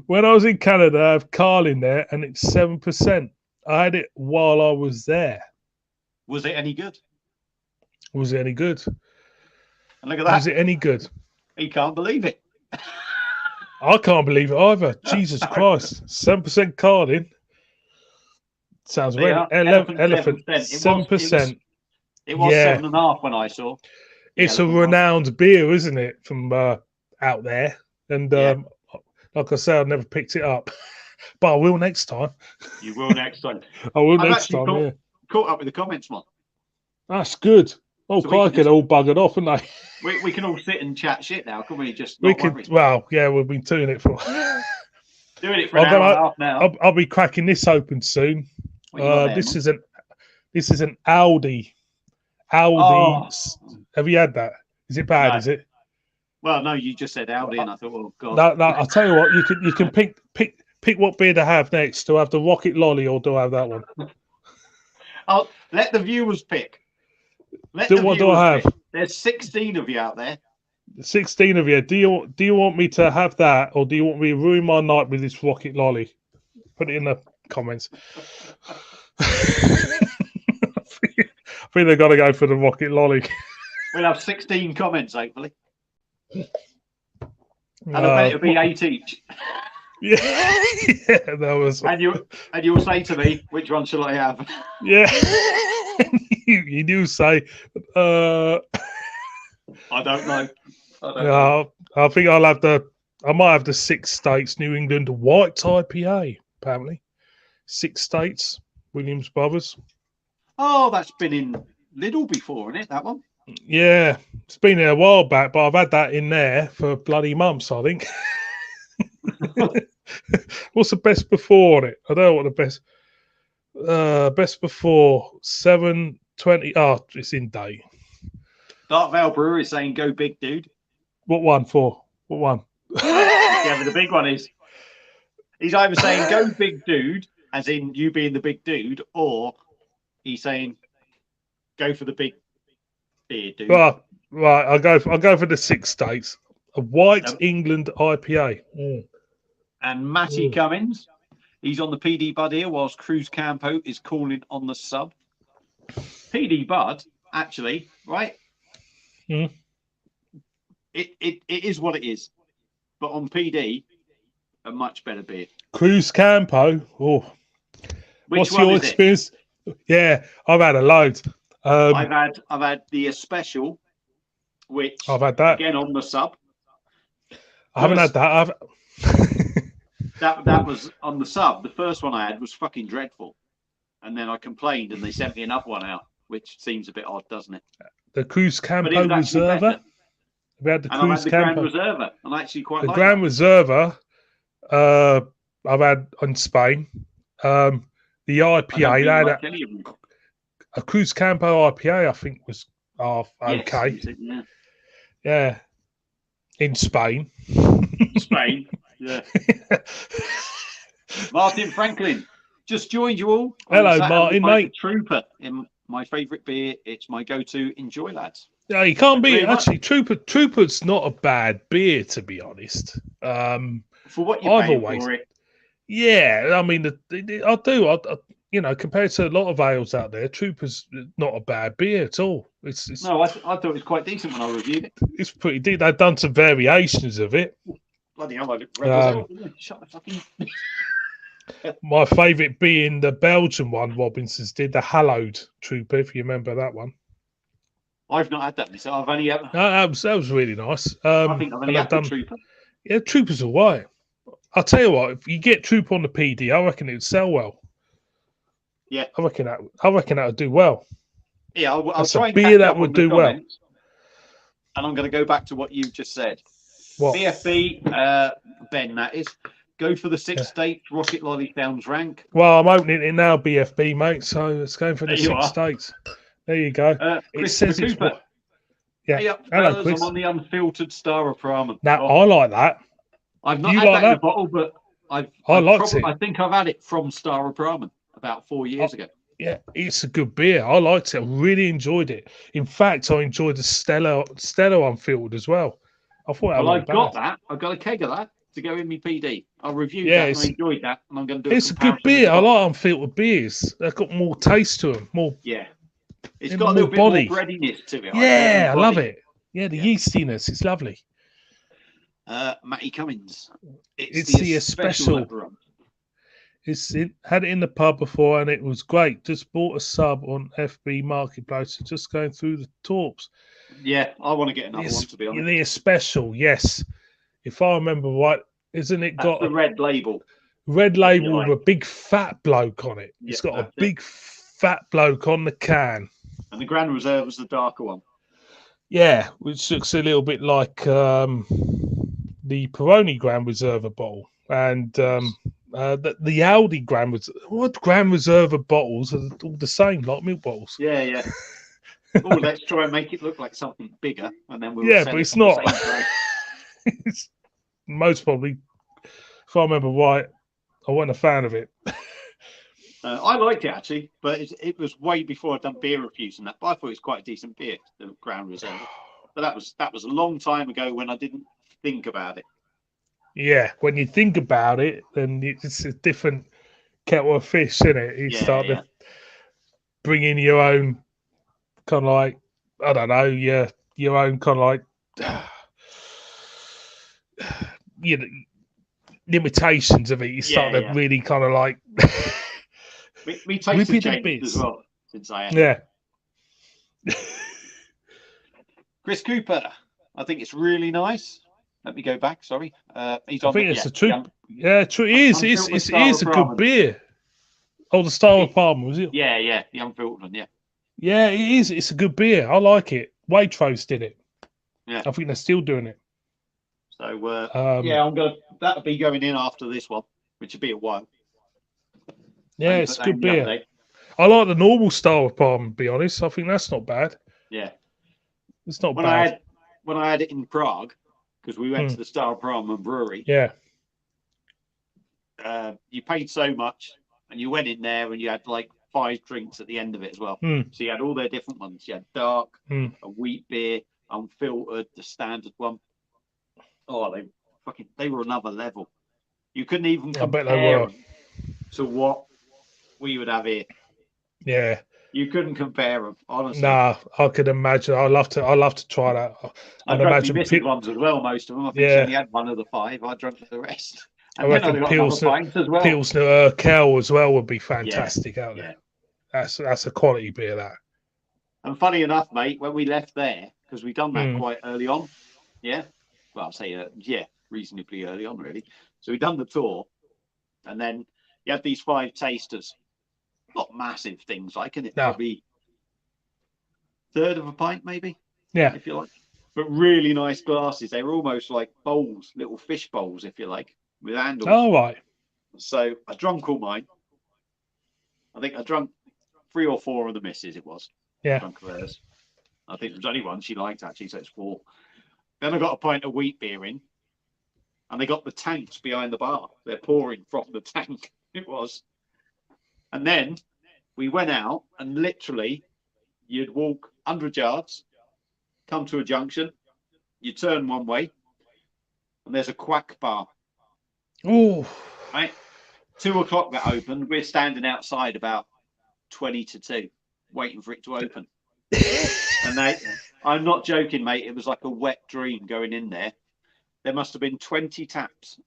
When I was in Canada, I have Carl in there, and it's 7%. I had it while I was there. Was it any good? Was it any good? And look at that. Was it any good? He can't believe it. I can't believe it either. Jesus Christ. 7% Carl in. Sounds right. Elephant 7%. It was 7.5 when I saw. It's a renowned beer, isn't it, from out there? And like I said, I never picked it up, but I will next time. You will next time. I will next time. Caught up with the comments, man. That's good. Oh, so get all buggered off, and they. We can all sit and chat shit now, can we? Just we could. Well, yeah, we've been doing it for. Doing it for an hour and a half now. I'll be cracking this open soon. This is an Aldi. Have you had that? Is it bad? No. Is it? Well, no, you just said Aldi, and I thought, oh god. No, I'll tell you what. You can pick what beer to have next. Do I have the Rocket Lolly or do I have that one? I'll let the viewers pick. What do I have? Pick. There's 16 of you out there. 16 of you. Do you want me to have that, or do you want me to ruin my night with this Rocket Lolly? Put it in the comments. I think they've got to go for the Rocket Lolly. We'll have 16 comments, hopefully. And I bet it'll be 8 each. Yeah, that was. And you'll say to me, which one shall I have? Yeah, you do say. I don't know. I think I'll have I might have the 6 States New England White IPA. Apparently, 6 States Williams Brothers. Oh, that's been in Lidl before, isn't it? That one. Yeah, it's been there a while back, but I've had that in there for bloody months, I think. What's the best before on it? I don't know what the best before 720. Oh, it's in date. Dark Vale Brewery is saying go big, dude. What one for? What one? Yeah, but the big one is he's either saying go big, dude, as in you being the big dude, or he's saying go for the big beer, dude. Right, I'll go for the 6 States. A White England IPA. Mm. And Matty Cummins, he's on the PD Bud here, whilst Cruz Campo is calling on the sub. PD Bud, actually, right? Mm. It is what it is. But on PD, a much better beer. Cruz Campo. Oh, what's your experience? Yeah, I've had a load. I've had the special, which I've had that again on the sub. I haven't had that. That was on the sub. The first one I had was fucking dreadful, and then I complained, and they sent me another one out, which seems a bit odd, doesn't it? The Cruz Campo Reserva. We had the Cruz Campo. Grand Reserva, and I actually quite like the Grand Reserva. I've had in Spain. The IPA, they had a Cruz Campo IPA, I think was okay. Yes, yeah. In Spain. Spain, yeah. Martin Franklin just joined you all. Hello, Martin, mate. Trooper in my favourite beer. It's my go-to. Enjoy, lads. Yeah, you can't beat it. Actually, Trooper's not a bad beer, to be honest. For what you're paying for it. Yeah, I mean, I do. Compared to a lot of ales out there, Trooper's not a bad beer at all. No, I thought it was quite decent when I reviewed it. It's pretty decent. They've done some variations of it. Bloody hell, shut the fucking... My favourite being the Belgian one, Robinson's did, the Hallowed Trooper, if you remember that one. I've not had that myself. I've only had... that was really nice. I think I've only had the Trooper. Yeah, Trooper's all right. I'll tell you what, if you get Trooper on the PD, I reckon it'd sell well. Yeah, I reckon that would do well. Yeah, I'll try and beer that would do well. And I'm going to go back to what you just said. What? BFB, Ben, that is. Go for the 6 States. Rocket Lolly sounds rank. Well, I'm opening it now, BFB, mate. So it's going for the 6 States. There you go. It says it's what? Yeah. Hey up, hello, fellas, Chris. I'm on the unfiltered Star of Brahman. Now, I like that. I've not had that in a bottle, but I think I've had it from Star of Brahman about 4 years ago. Yeah, it's a good beer. I liked it. I really enjoyed it. In fact, I enjoyed the Stella unfiltered as well. I thought I've got a keg of that to go in my PD. I reviewed that and I enjoyed that, and I'm going to do. It's a good beer. I like unfiltered beers. They've got more taste to them. More. Yeah. It's got a little bit more breadiness to it. Yeah, I love it. Yeah, the yeastiness. It's lovely. Matty Cummins. It's the special. Had it in the pub before and it was great. Just bought a sub on FB Marketplace. Just going through the torps. Yeah, I want to get another one, to be honest. The special, yes. If I remember right, isn't it got the red label? Red label with a big fat bloke on it. It's got a big fat bloke on the can. And the Grand Reserve was the darker one. Yeah, which looks a little bit like the Peroni Grand Reserve bottle. And the Aldi Grand Reserve bottles are all the same, like milk bottles. Yeah. Oh, let's try and make it look like something bigger, and then we'll. Yeah, but it's not. Most probably, if I remember right, I wasn't a fan of it. I liked it actually, but it was way before I'd done beer reviews and that. But I thought it was quite a decent beer, the Crown Reserve. But that was a long time ago when I didn't think about it. Yeah, when you think about it, then it's a different kettle of fish, isn't it? You start to bring in your own kind of like, I don't know, your own kind of like, you know, limitations of it. You start to really kind of like. Me taste has changed as well since I had it. Chris Cooper, I think it's really nice. Let me go back. Sorry, he's on. I think it's a true. Yeah, true. It is. It is a good beer. Oh, the Star of Palmer, was it? Yeah, the unfiltered one. Yeah, it is. It's a good beer. I like it. Waitrose did it. Yeah, I think they're still doing it. So I'm gonna. That'll be going in after this one, which will be a while. Yeah, it's good beer. Update. I like the normal Star of Palmer. To be honest, I think that's not bad. Yeah, it's not bad. When I had it in Prague, because we went to the Star of Palmer brewery. Yeah. You paid so much, and you went in there, and you had like 5 drinks at the end of it as well. So you had all their different ones. You had dark, a wheat beer, unfiltered, the standard one. Oh, they were another level. You couldn't even compare them to what we would have here. Yeah. You couldn't compare them, honestly. Nah, I could imagine. I love to try that. I drank the Mrs. ones as well, most of them. I think she only had one of the 5. I drank the rest. And then I got another pint as well. Pilsner Urquell as well would be fantastic out there. That's a quality beer, that. And funny enough, mate, when we left there, because we done that quite early on, well, I'll say, reasonably early on, really. So we done the tour, and then you had these 5 tasters. Not massive things, like, and it probably third of a pint, maybe. Yeah, if you like. But really nice glasses. They were almost like bowls, little fish bowls, if you like, with handles. Oh, right. So I drunk all mine. I think I drunk 3 or 4 of the misses. It was. Yeah. Drunk hers. I think there was only one she liked actually, so it's 4. Then I got a pint of wheat beer in, and they got the tanks behind the bar. They're pouring from the tank. It was. And then we went out, and literally, you'd walk 100 yards, come to a junction, you turn one way, and there's a quack bar. Oh, right. 2 o'clock that opened. We're standing outside about 20 to 2, waiting for it to open. And I'm not joking, mate. It was like a wet dream going in there. There must have been 20 taps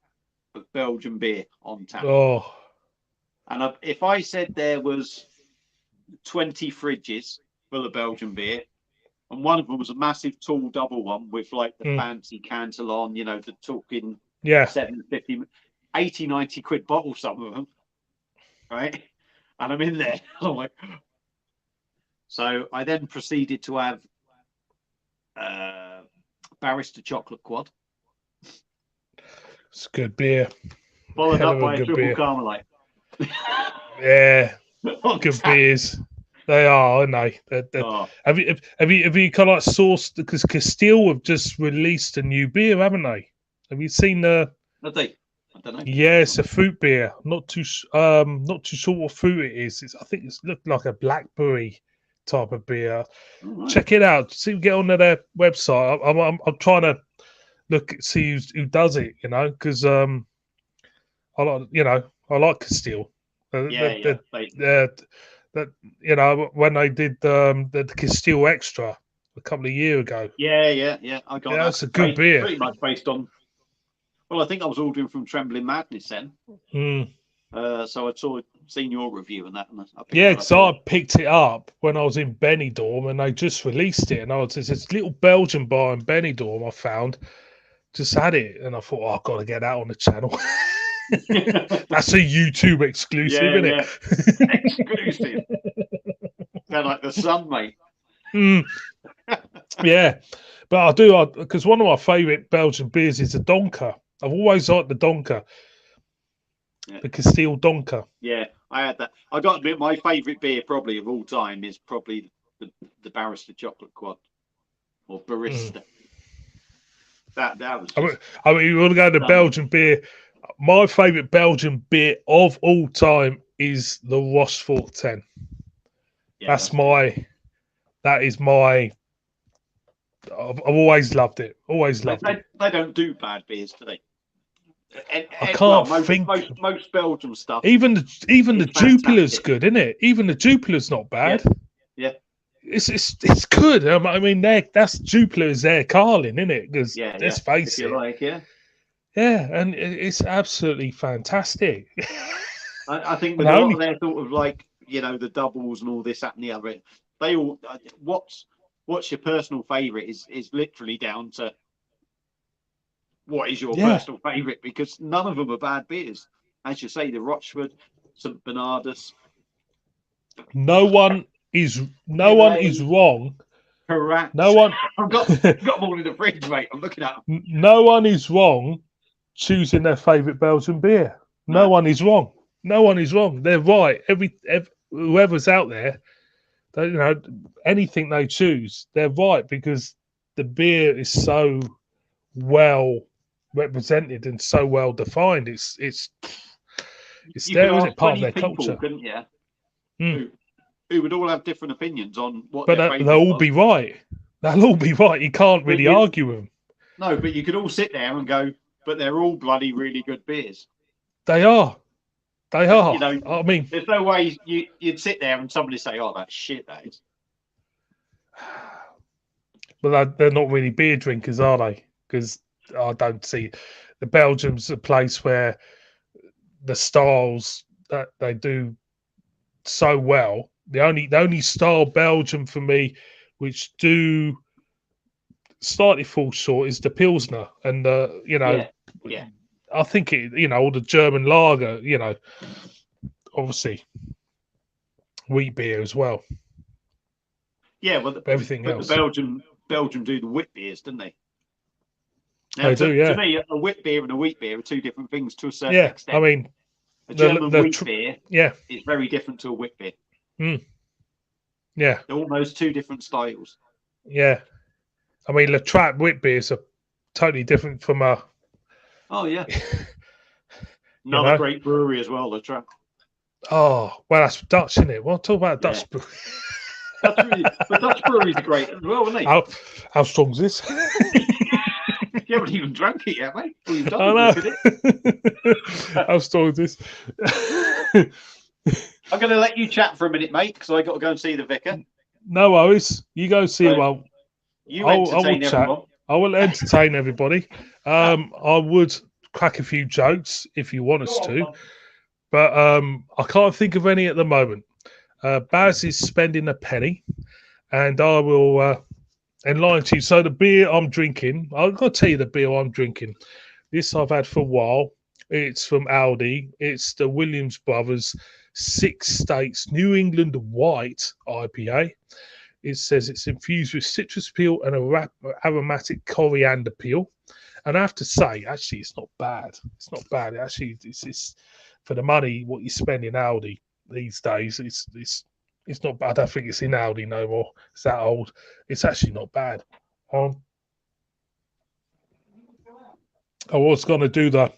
of Belgian beer on tap. Oh. And if I said there was 20 fridges full of Belgian beer, and one of them was a massive tall double one with like the fancy Cantillon, the talking 750, 80, 90 quid bottle, some of them, right? And I'm in there. I'm like, so I then proceeded to have Barrister Chocolate Quad. It's good beer. Followed up by a triple Carmelite. Yeah, good beers. They are, aren't they? Have you kind of like sourced, because Castile have just released a new beer, haven't they? Have you seen the? Have they? I don't know. Yeah, it's a fruit beer. Not too sure what fruit it is. I think it's looked like a blackberry type of beer. Right. Check it out. See, get on their website. I'm trying to see who does it. Because I like Castile. When they did the Castile Extra a couple of years ago. Yeah. I got that. It's a good beer. Pretty much based on. Well, I think I was ordering from Trembling Madness then. So I'd seen your review and that. And because I picked it up when I was in Benidorm, and they just released it. And there's this little Belgian bar in Benidorm I found, just had it, and I thought, I've got to get that on the channel. That's a YouTube exclusive, isn't it? Exclusive. Kind of like the sun, mate. Yeah, but I do, because one of my favourite Belgian beers is the Donker. I've always liked the Donker. The Castile Donker. Yeah, I had that. I got to admit, my favourite beer probably of all time is probably the Barrister Chocolate Quad, or Barista. That was. I mean, you want to go to Belgian beer. My favourite Belgian beer of all time is the Rochefort 10. Yeah, that is my. I've always loved it. Always loved it. They don't do bad beers, do they? I can't think. Most Belgian stuff. Even the Jupiler's fantastic. good, isn't it? Even the Jupiler's not bad. Yeah. It's good. I mean, that's Jupiler is their Carlin, isn't it? Because let's face it. Yeah, and it's absolutely fantastic. I think with a lot of their sort of like, the doubles and all this, that, and the other, they all. What's your personal favourite is literally down to what is your personal favourite, because none of them are bad beers. As you say, the Rochefort, St Bernardus. No one is wrong. Correct. No one. I've got them all in the fridge, mate. I'm looking at them. No one is wrong choosing their favourite Belgian beer. No one is wrong. No one is wrong. They're right. Whoever's out there, anything they choose, they're right, because the beer is so well represented and so well defined. It's there, isn't it? Part of their culture. Couldn't you? Who would all have different opinions on what. But they'll all be right. They'll all be right. You can't really argue them. No, but you could all sit there and go, but they're all bloody really good beers. They are. They are. I mean, there's no way you'd sit there and somebody say, "Oh, that's shit, that is." But they're not really beer drinkers, are they? Because I don't see the Belgium's a place where the styles that they do so well. The only style Belgium for me which do slightly fall short is the Pilsner, and I think all the German lager, obviously wheat beer as well. Yeah, well, everything else. The Belgium do the wheat beers, don't they? Now, they do, yeah. To me, a wheat beer and a wheat beer are two different things to a certain extent. I mean, a German wheat beer, is very different to a wheat beer. Yeah, they're almost two different styles. Yeah, I mean, La Trappe wheat beers are totally different from a. Oh yeah, another great brewery as well, La Trappe. Oh well, that's Dutch, isn't it? Well, talk about Dutch brewery. The Dutch breweries are great as well, aren't they? How strong is this? You haven't even drunk it yet, mate. Well, you've done it. How strong is this? I'm going to let you chat for a minute, mate, because I've got to go and see the vicar. No worries. You go see him. I'll chat. I will entertain everybody. I would crack a few jokes if you want us to, but I can't think of any at the moment. Baz is spending a penny, and I will enlighten you. So the beer I'm drinking, I've got to tell you the beer I'm drinking. This I've had for a while. It's from Aldi. It's the Williams Brothers 6 States New England White IPA. It says it's infused with citrus peel and aromatic coriander peel. And I have to say, actually, it's not bad. It's not bad. Actually, it's for the money what you spend in Aldi these days. It's not bad. I don't think it's in Aldi no more. It's that old. It's actually not bad. I was going to do the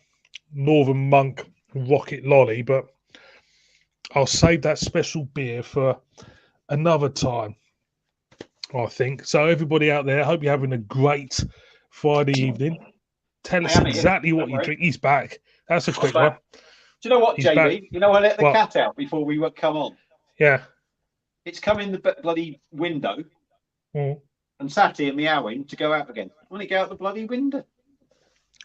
Northern Monk Rocket Lolly, but I'll save that special beer for another time, I think. So everybody out there, I hope you're having a great Friday evening. Tell us exactly what you drink. He's back. That's a quick one. Do you know what, JB? You know, I let the cat out before we would come on. Yeah. It's come in the bloody window and sat here meowing to go out again. Why don't it go out the bloody window?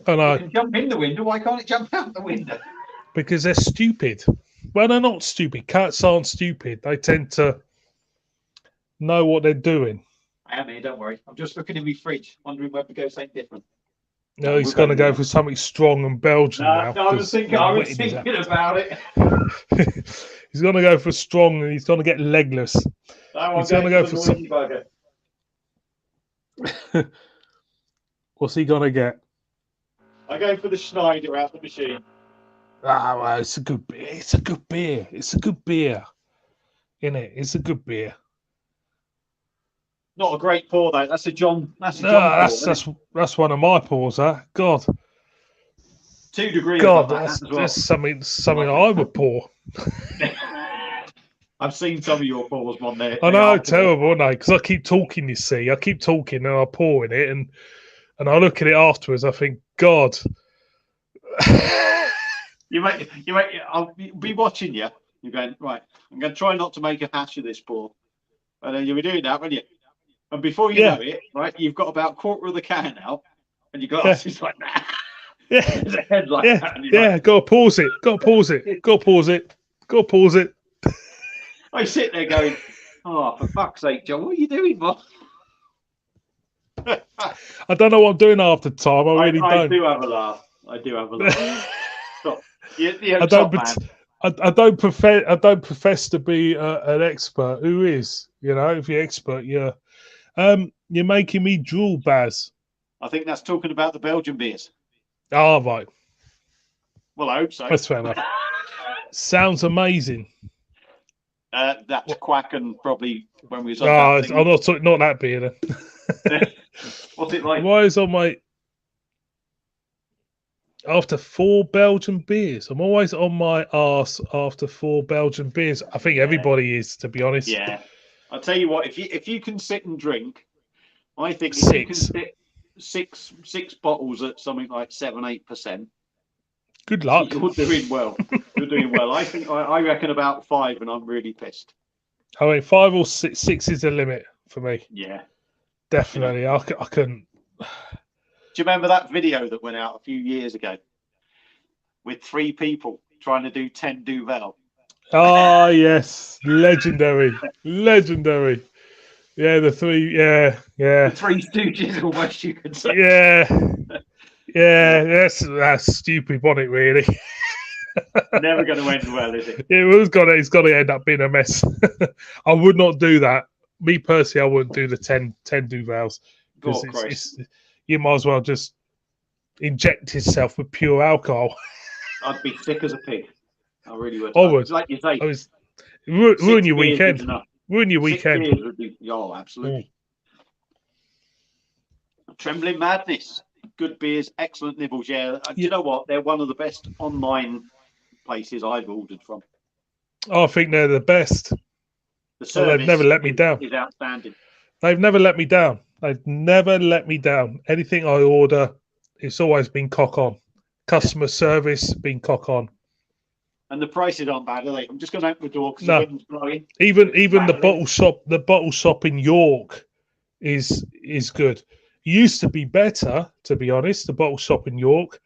I know. It can jump in the window. Why can't it jump out the window? Because they're stupid. Well, they're not stupid. Cats aren't stupid. They tend to know what they're doing. I am here, don't worry. I'm just looking in my fridge, wondering whether to go something different. No, he's going to go for something strong and Belgian now. No, I was thinking about it. He's going to go for strong, and he's going to get legless. He's going to go for something. What's he going to get? I go for the Schneider out the machine. Ah, well, it's a good beer. It's a good beer. It's a good beer. Isn't it? It's a good beer. Not a great pour though. That's a John. That's a No, John pour. that's one of my pours. That God, 2 degrees. God, That as well. that's something I would pour. I've seen some of your pours on there. I know, terrible, aren't they? Because I keep talking. You see, I keep talking and I pour in it, and I look at it afterwards. I think, God. I'll be watching you. You're going, right, I'm going to try not to make a hash of this pour. And then you'll be doing that, won't you? And before you know it, right, you've got about a quarter of the can out, and your glass is like that. Yeah. There's a head like that. And Like, got to pause it. Got to pause it. Got to pause it. Got to pause it. I sit there going, oh, for fuck's sake, John, what are you doing, Bob? I don't know what I'm doing half the time. I really don't. I do have a laugh. I don't profess to be an expert. Who is? You know, if you're expert, you're making me drool, Baz. I think that's talking about the Belgian beers. Oh, right. Well, I hope so. That's fair enough. Sounds amazing. That's Quack and probably when we was on that I'm not that beer then. What's it like? Why is on my... After 4 Belgian beers. I'm always on my arse after 4 Belgian beers. I think everybody is, to be honest. Yeah. I'll tell you what, if you can sit and drink, I think if 6. you can sit six bottles at something like 7-8%. Good luck. You're doing well. You're doing well. I reckon about 5 and I'm really pissed. I mean 5 or 6 is the limit for me. Yeah. Definitely. I couldn't. Do you remember that video that went out a few years ago with 3 people trying to do 10 Duvel? Oh, yes. Legendary. Legendary. Yeah, the 3. Yeah. The 3 Stooges, almost, you could say. Yeah. That's stupid, wasn't it, really? Never going to end well, is it? It's got to end up being a mess. I would not do that. Me personally, I wouldn't do the 10 Duvels. Because you might as well just inject yourself with pure alcohol. I'd be sick as a pig. I really would. I would. Like you say, ruin your weekend. Ruin your 6 weekend. beers would be, absolutely. Trembling Madness. Good beers, excellent nibbles. Yeah. Do you know what? They're one of the best online places I've ordered from. I think they're the best. The service they've never let me down. Is outstanding. They've never let me down. They've never let me down. Anything I order, it's always been cock on. Customer service been cock on. And the prices aren't bad, are they? I'm just going to open the door because the wind's blowing. Even the bottle shop in York is good. It used to be better, to be honest, the bottle shop in York.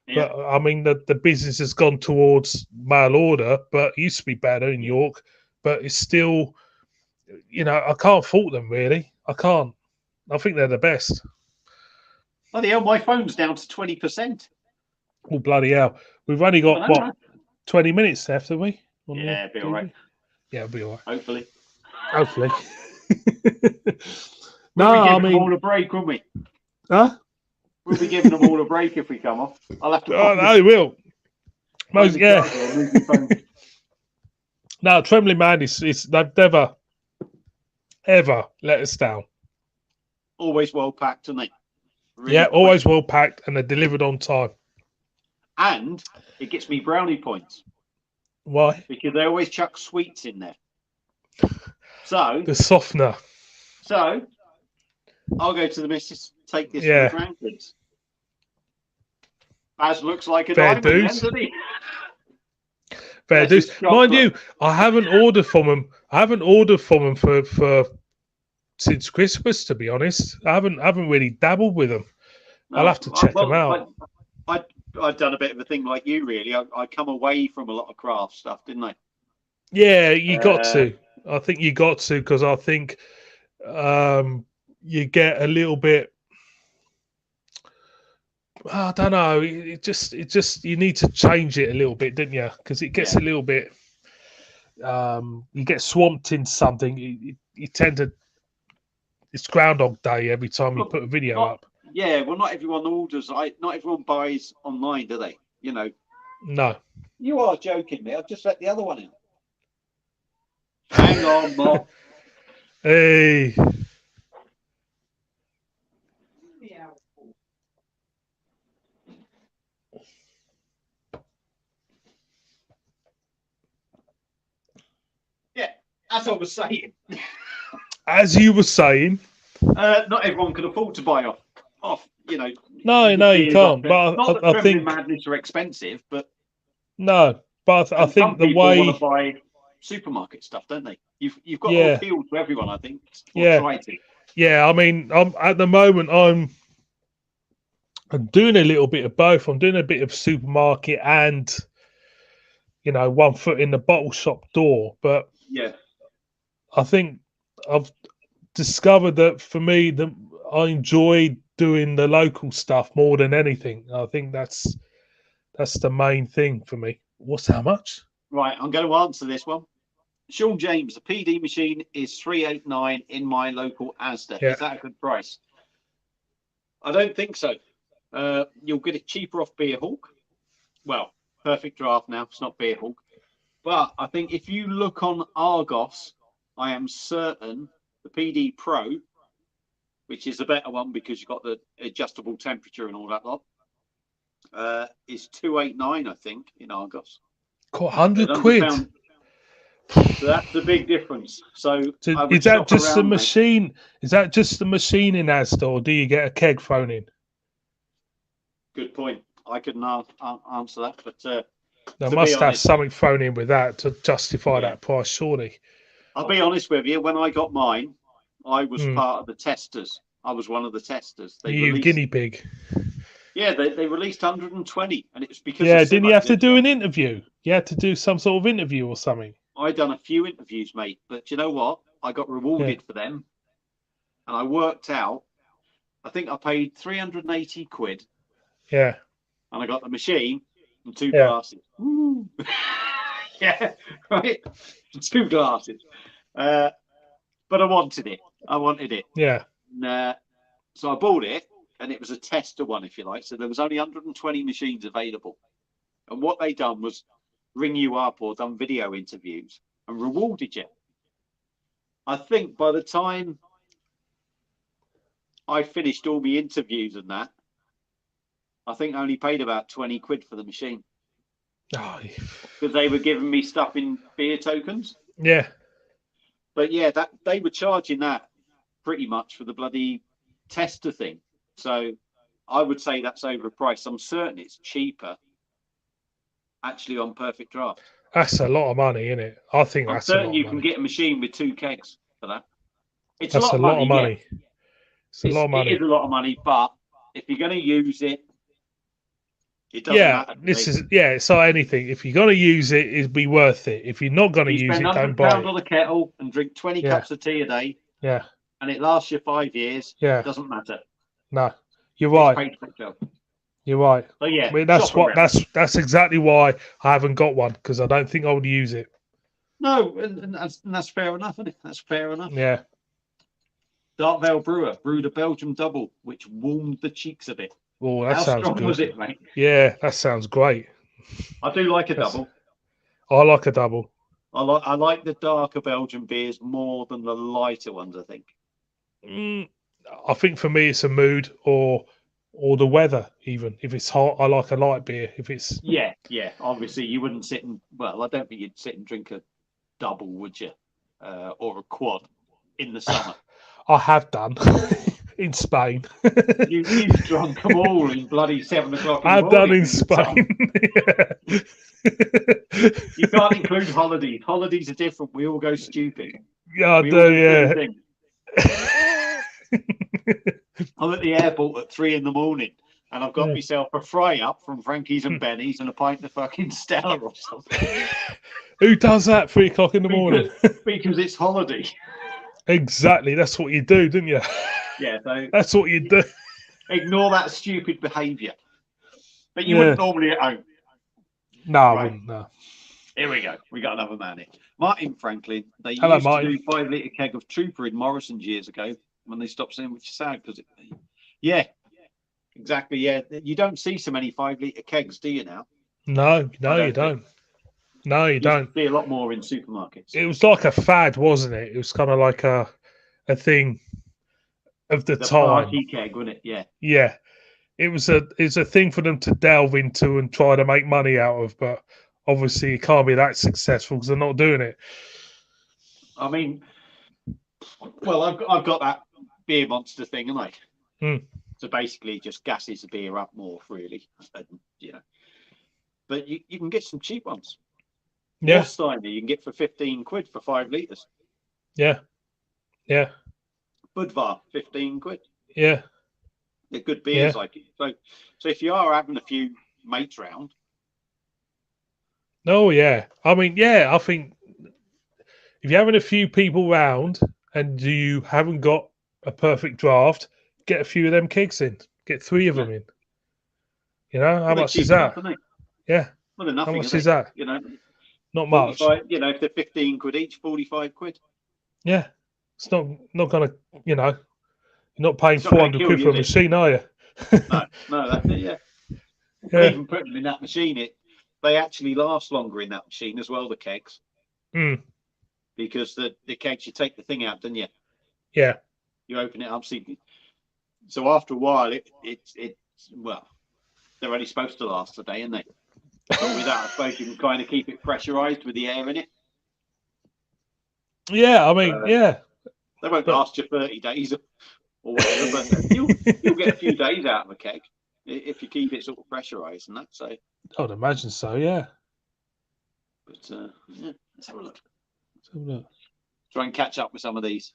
Yeah. But I mean the business has gone towards mail order, but it used to be better in York. But it's still, I can't fault them really. I can't. I think they're the best. Bloody hell, my phone's down to 20%. Oh, bloody hell. We've only got, 20 minutes left, have we? Yeah, it'll be all right. Yeah, it'll be all right. Hopefully. No, I mean... them all a break, won't we? Huh? We'll be giving them all a break if we come off. I'll have to... Oh, no, we will. No, Trembling Man, they've never, ever let us down. Always well packed, aren't they? Really always well packed, and they're delivered on time. And it gets me brownie points. Why? Because they always chuck sweets in there. So the softener. So I'll go to the missus, take this for the grandkids. As looks like a fair diamond, doesn't he? Fair dues. Mind you, I haven't ordered from them for since Christmas, to be honest. I haven't really dabbled with them. No, I'll have to check them out. I've done a bit of a thing like you, really. I come away from a lot of craft stuff, didn't I? Yeah, you got to. I think you got to, because I think you get a little bit. I don't know. It just you need to change it a little bit, didn't you? Because it gets a little bit. You get swamped in something. You tend to. It's Groundhog Day every time you put a video up. Yeah, well, not everyone orders. Not everyone buys online, do they? No. You are joking me. I've just let the other one in. Hang on, Bob. Hey. as I was saying, As you were saying, not everyone can afford to buy off. no, you beers off can't. there. But Not that I Trembling think Madness are expensive, but no. But I and some think the people want to way, buy supermarket stuff, don't they? You've got to yeah, appeal to everyone, I think, or yeah, try to. yeah. I mean, I'm at the moment. I'm doing a little bit of both. I'm doing a bit of supermarket and, 1 foot in the bottle shop door. But Yeah, I think I've discovered that for me, I enjoy doing the local stuff more than anything. I think that's the main thing for me. What's how much? right. I'm going to answer this one. Sean James, the PD machine is 389 in my local Asda. Yeah, Is that a good price? I don't think so. You'll get it cheaper off Beer Hawk. Well, Perfect Draft now. It's not Beer Hawk. But I think if you look on Argos, I am certain the PD Pro, which is the better one because you've got the adjustable temperature and all that lot, is 289, I think, in Argos. got There's £100. £100. So that's the big difference. So So I would is that shop just the around, mate. machine? Is that just the machine in Asda, or do you get a keg thrown in? Good point. I couldn't answer that, but They to be must have honest, something thrown in with that to justify yeah, that price, surely. I'll be honest with you. When I got mine, I was Hmm. part of the testers. I was one of the testers. They You released, guinea pig. yeah, they released 120, and it was because of Yeah, didn't you Simmer. have to do an interview? You had to do some sort of interview or something. I done a few interviews, mate, but you know what? I got Yeah, rewarded for them, and I worked out. I think I paid 380 quid, yeah, and I got the machine and two yeah, glasses. Woo. Yeah, right. Two glasses. But I wanted it. I wanted it. yeah. And, so I bought it, and it was a tester one, if you like. So there was only 120 machines available. And what they done was ring you up or done video interviews and rewarded you. I think by the time I finished all my interviews and that, I think I only paid about 20 quid for the machine Oh, because they were giving me stuff in beer tokens. yeah. But yeah, that they were charging that pretty much for the bloody tester thing. So I would say that's overpriced. I'm certain it's cheaper actually on Perfect Draft. That's a lot of money, isn't it? I think I'm that's a certain lot of you can money. get a machine with 2 kegs for that. It's a That's lot a of lot money, of yeah. money. It's a lot of It is money. a lot of money, but if you're going to use it, it doesn't Yeah, matter. it's like anything. If you're gonna use it, it'd be worth it. If you're not gonna You use spend it, don't £100 buy it. on a kettle and drink 20 Yeah, cups of tea a day, yeah, and it lasts you 5 years. yeah. Doesn't matter. No, you're It's right. paid for itself. You're right. So I yeah, mean, shop around. that's exactly why I haven't got one, because I don't think I would use it. No, and that's fair enough, isn't it? That's fair enough. Yeah. Dark Vale Brewer brewed a Belgian double, which warmed the cheeks a bit. Oh, that How sounds strong was good. it, mate? Yeah, that sounds great. I do like a That's, double. I like a double. I like the darker Belgian beers more than the lighter ones, I think. I think for me, it's a mood or the weather. Even if it's hot, I like a light beer. If it's Yeah. Obviously, you wouldn't sit and I don't think you'd sit and drink a double, would you? Or a quad in the summer. I have done in Spain. You've drunk them all in bloody 7 o'clock in the I've done morning. in Spain. You can't include holidays. Holidays are different. We all go stupid. Yeah, I We all do. do Yeah. silly things. I'm at the airport at 3 in the morning, and I've got myself a fry up from Frankie's and Benny's and a pint of fucking Stella or something. Who does that 3 o'clock in the morning? Because it's holiday. Exactly. That's what you do, didn't you? Yeah. So That's what you do. ignore that stupid behaviour. But you wouldn't normally at home. No, I Right. wouldn't. No. Here we go. We got another man here. Martin Franklin. They Hello, used Martin. to do 5 litre keg of Trooper in Morrison's years ago when they stopped saying which is sad because yeah, exactly. Yeah, you don't see so many 5 litre kegs, do you now? No, you think. don't. No, you don't. See a lot more in supermarkets. It was like a fad, wasn't it? It was kind of like a thing of the time. Party keg, wasn't it? Yeah. Yeah, it was a thing for them to delve into and try to make money out of, but obviously it can't be that successful because they're not doing it. I mean, well, I've got that beer monster thing, haven't I? Mm. So basically, just gasses the beer up more, really. And, but you can get some cheap ones. Yeah, Steiner you can get for 15 quid for 5 litres. yeah, yeah, Budvar, 15 quid. yeah, They're good beers, like it. So if you are having a few mates round. Oh yeah. I mean, yeah. I think if you're having a few people round and you haven't got a perfect draft, get a few of them kegs in. Get 3 of them in. You know how Well, much is cheap that? enough, aren't they? Yeah. Well, they're How nothing, much are is they? that? Not much. 45, if they're 15 quid each, 45 quid. Yeah. It's not gonna, you're not paying It's not going to 400 kill quid you, for a is it? machine, are you? No, that's it, yeah. Yeah. And even putting them in that machine, they actually last longer in that machine as well, the kegs. Mm. Because the kegs, you take the thing out, don't you? Yeah. You open it up, so after a while, well, they're only supposed to last a day, aren't they? But with that, I suppose you can kind of keep it pressurized with the air in it. Yeah, I mean, yeah. They won't last you 30 days or whatever, but you'll get a few days out of a keg if you keep it sort of pressurized and that. So I'd imagine so, yeah. But yeah, let's have a look. Let's have a look. Try and catch up with some of these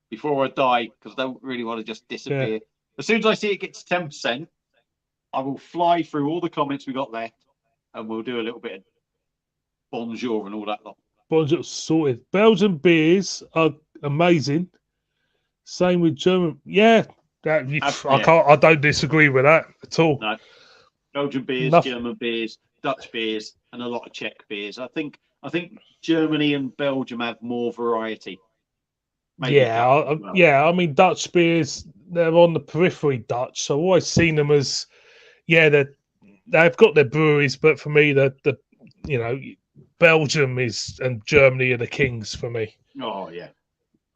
before I die, because I don't really want to just disappear. Yeah. As soon as I see it gets 10%, I will fly through all the comments we got left, and we'll do a little bit of bonjour and all that lot. Bonjour, sorted. Belgian beers are amazing. Same with German. Yeah, I don't disagree with that at all. No, Belgian beers, German beers, Dutch beers, and a lot of Czech beers. I think Germany and Belgium have more variety. Maybe I mean Dutch beers, they're on the periphery Dutch, so I've always seen them as they've got their breweries, but for me the Belgium and Germany are the kings for me. Oh yeah,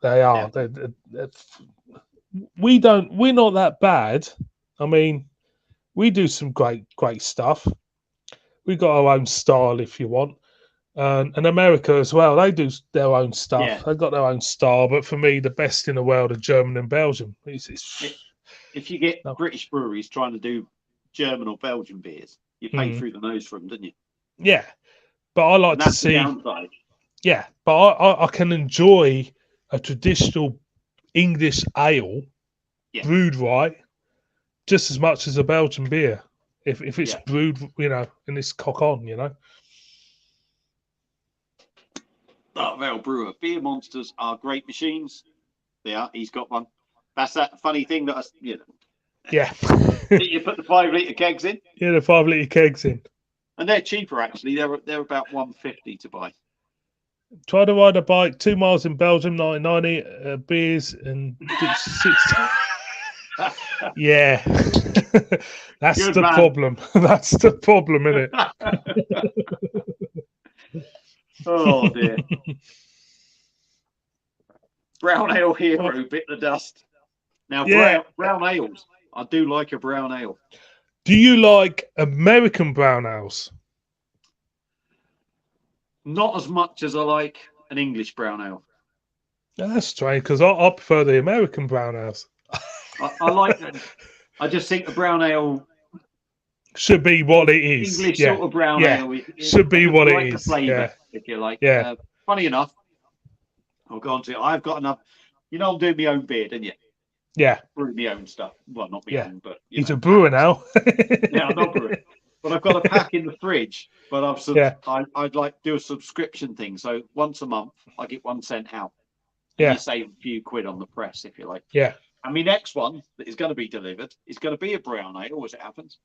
they are. We're not that bad. I mean, we do some great stuff. We got our own style if you want. And America as well, they do their own stuff. Yeah. They've got their own style, but for me, the best in the world are German and Belgium. If you get British breweries trying to do German or Belgian beers, you pay through the nose for them, don't you? Yeah, but I like to see. Yeah, but I can enjoy a traditional English ale brewed right just as much as a Belgian beer if it's brewed, and it's cock on, That Vale Brewer. Beer monsters are great machines. They are. He's got one. That's that funny thing that Yeah. You put the 5 litre kegs in. Yeah, the 5 litre kegs in. And they're cheaper actually. They're about $150 to buy. Try to ride a bike 2 miles in Belgium, 1990 beers and 60. Yeah. That's Good the man. Problem. That's the problem, isn't it? Oh dear. Brown ale hero bit the dust. Now brown ales. I do like a brown ale. Do you like American brown ales? Not as much as I like an English brown ale. That's strange because I prefer the American brown ales. I like them. I just think the brown ale should be what it is. English sort of brown ale should be what it is. Flavor, if you like. Yeah. Funny enough, I'll go on to it. I've got enough. I'm doing my own beer, didn't you? Yeah. Brewing my own stuff. Well, not my own, but he's a brewer now. Yeah, I'm not brewing. But I've got a pack in the fridge. But I'd like to do a subscription thing. So once a month, I get 1 cent out. And you save a few quid on the press, if you like. Yeah. And my next one that is going to be delivered is going to be a brown ale, as it happens.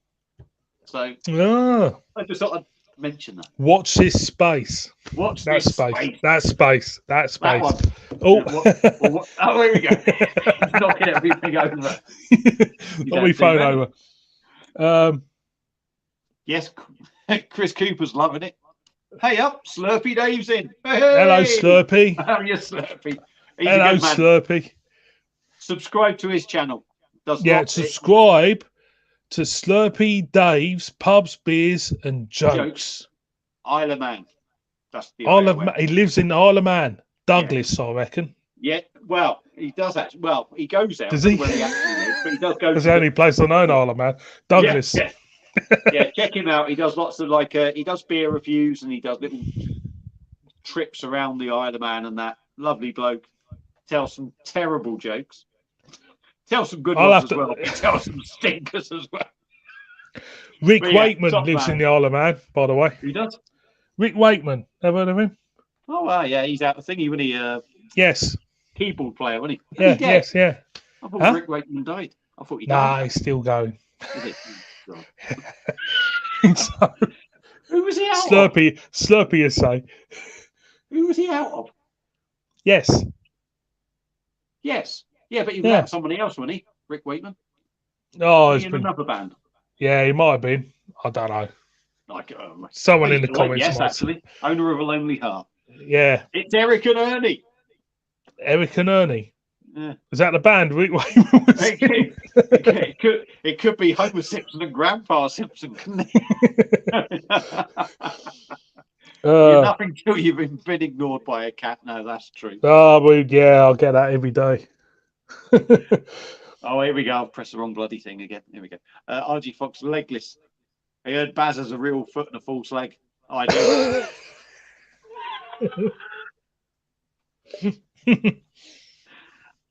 So I just thought I'd mention that. Watch this space. Watch that space. That space. That space. That oh, oh, here we go. Knocking everything over. Not my phone over. Yes, Chris Cooper's loving it. Hey up, Slurpee Dave's in. Hey. Hello, Slurpee. How are you, Slurpee? Hello, Slurpee. Subscribe to his channel. Subscribe to Slurpee Dave's Pubs, Beers and Jokes. Isle of Man. That's the Isle of Man. He lives in Isle of Man. Douglas, I reckon. Yeah, well, he does actually. Well, he goes out. Does he? Where he actually lives, but he does go. That's the only place I know in Isle of Man. Douglas. Yeah, yeah, check him out. He does lots of he does beer reviews and he does little trips around the Isle of Man and that. Lovely bloke. Tells some terrible jokes. Tells some good ones as well. He tells some stinkers as well. Rick Wakeman lives in the Isle of Man, by the way. Who does? Rick Wakeman. Ever heard of him? Oh, wow, yeah, he's out the thingy, wasn't he? Yes. Keyboard player, wasn't he? Yeah, yes, yeah. I thought Rick Wakeman died. I thought he died. Nah, he's still going. Is it? So, who was he out Slurpee, you say. Who was he out of? Yes. Yes. Yeah, but he was out of somebody else, wasn't he? Rick Wakeman? Oh, he's in another band. Yeah, he might have been. I don't know. Like someone in the comments. Yes, actually. Owner of a Lonely Heart. Yeah. It's Eric and Ernie. Eric and Ernie. Yeah. Is that the band Rick Wakeman was in? It could be Homer Simpson and Grandpa Simpson, couldn't it? You're nothing till you've been ignored by a cat. No, that's true. Oh, well, yeah, I'll get that every day. Oh, here we go. I'll press the wrong bloody thing again. Here we go. RG Fox, legless. I heard Baz has a real foot and a false leg. I do.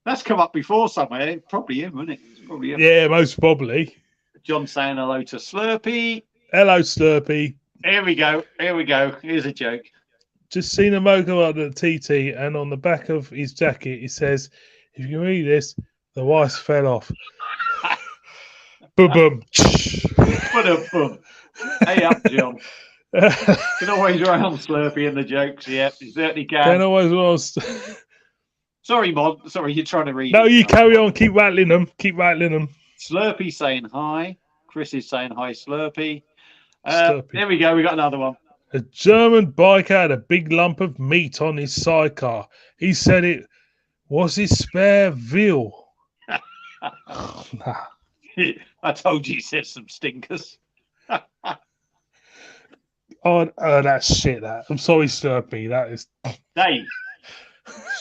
That's come up before somewhere. It's probably him, isn't it? It's probably him. Yeah, most probably. John saying hello to Slurpee. Hello, Slurpee. Here we go. Here's a joke. Just seen a mogo at the TT, and on the back of his jacket, it says, if you read this, the wires fell off. Boom, boom. Boom. Hey up, John. Can always round Slurpee and the jokes. Yeah, you certainly can. Can always was. Sorry, Mod. Sorry, you're trying to read. No, you carry on. Keep rattling them. Slurpee saying hi. Chris is saying hi, Slurpee. There we go. We got another one. A German biker had a big lump of meat on his sidecar. He said it was his spare veal. Nah. I told you he said some stinkers. Oh, that's shit. I'm sorry, Slurpee. That is. Dave.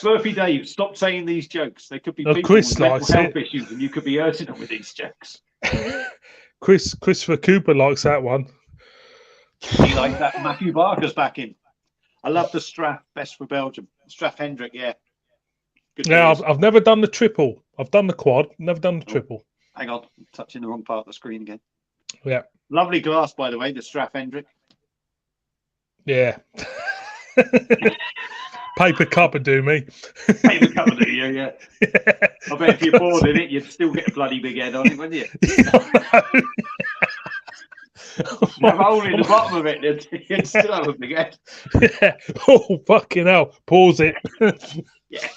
Slurpee Dave, stop saying these jokes. There could be people Chris with mental health issues and you could be hurting them with these jokes. Christopher Cooper likes that one. He likes that. Matthew Barker's back in. I love the Straff, best for Belgium. Straff Hendrick, yeah. Good I've never done the triple. I've done the quad, never done the triple. Hang on, I'm touching the wrong part of the screen again. Yeah. Lovely glass, by the way, the Straff Hendrick. Yeah. Paper cup would do me. Paper cup would do you, yeah. I bet if you're bored in it, you'd still get a bloody big head on it, wouldn't you? You have a hole in the bottom of it, you'd still have a big head. Yeah. Oh, fucking hell. Pause it. Yeah.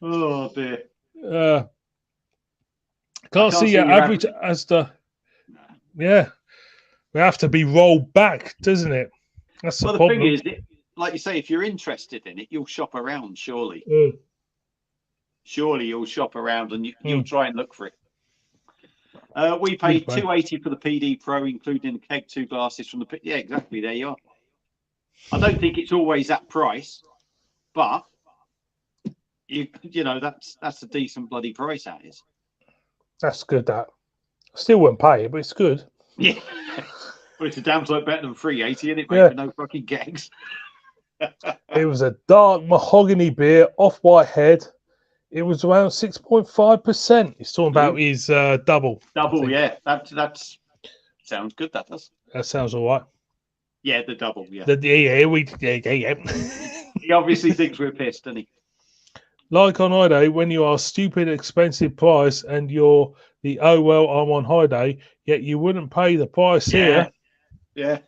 Oh, dear. Can't see your average as the... Yeah. We have to be rolled back, doesn't it? That's the problem. Thing is, like you say, if you're interested in it, you'll shop around, surely. Surely you'll shop around and you'll try and look for it. We paid $2.80 for the PD Pro, including the keg 2 glasses from the... Yeah, exactly. There you are. I don't think it's always that price, but you know that's a decent bloody price. That is. That's good. That I still wouldn't pay it, but it's good. Yeah. Well, it's a damn sight better than $3.80, isn't it, mate? Yeah. For no fucking gags. It was a dark mahogany beer, off-white head. It was around 6.5%. He's talking about his double. Double, yeah. That's sounds good. That does. That sounds all right. Yeah, the double. Yeah. Yeah. He obviously thinks we're pissed, doesn't he? Like on high day, when you are stupid expensive price and you're the oh well I'm on high day, yet you wouldn't pay the price here. Yeah.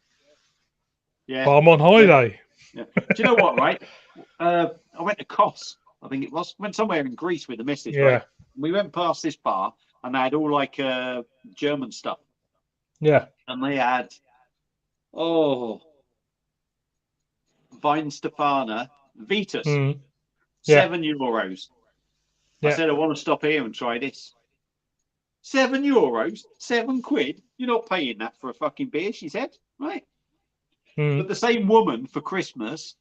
But I'm on high day. Yeah. Do you know what? Right. I went to Kos. I think it was. Went somewhere in Greece with the missus. Yeah. Right? We went past this bar and they had all like German stuff. Yeah. And they had Weinstefana Vitus. €7. I said, I want to stop here and try this. €7? £7? You're not paying that for a fucking beer, she said. Right. But the same woman for Christmas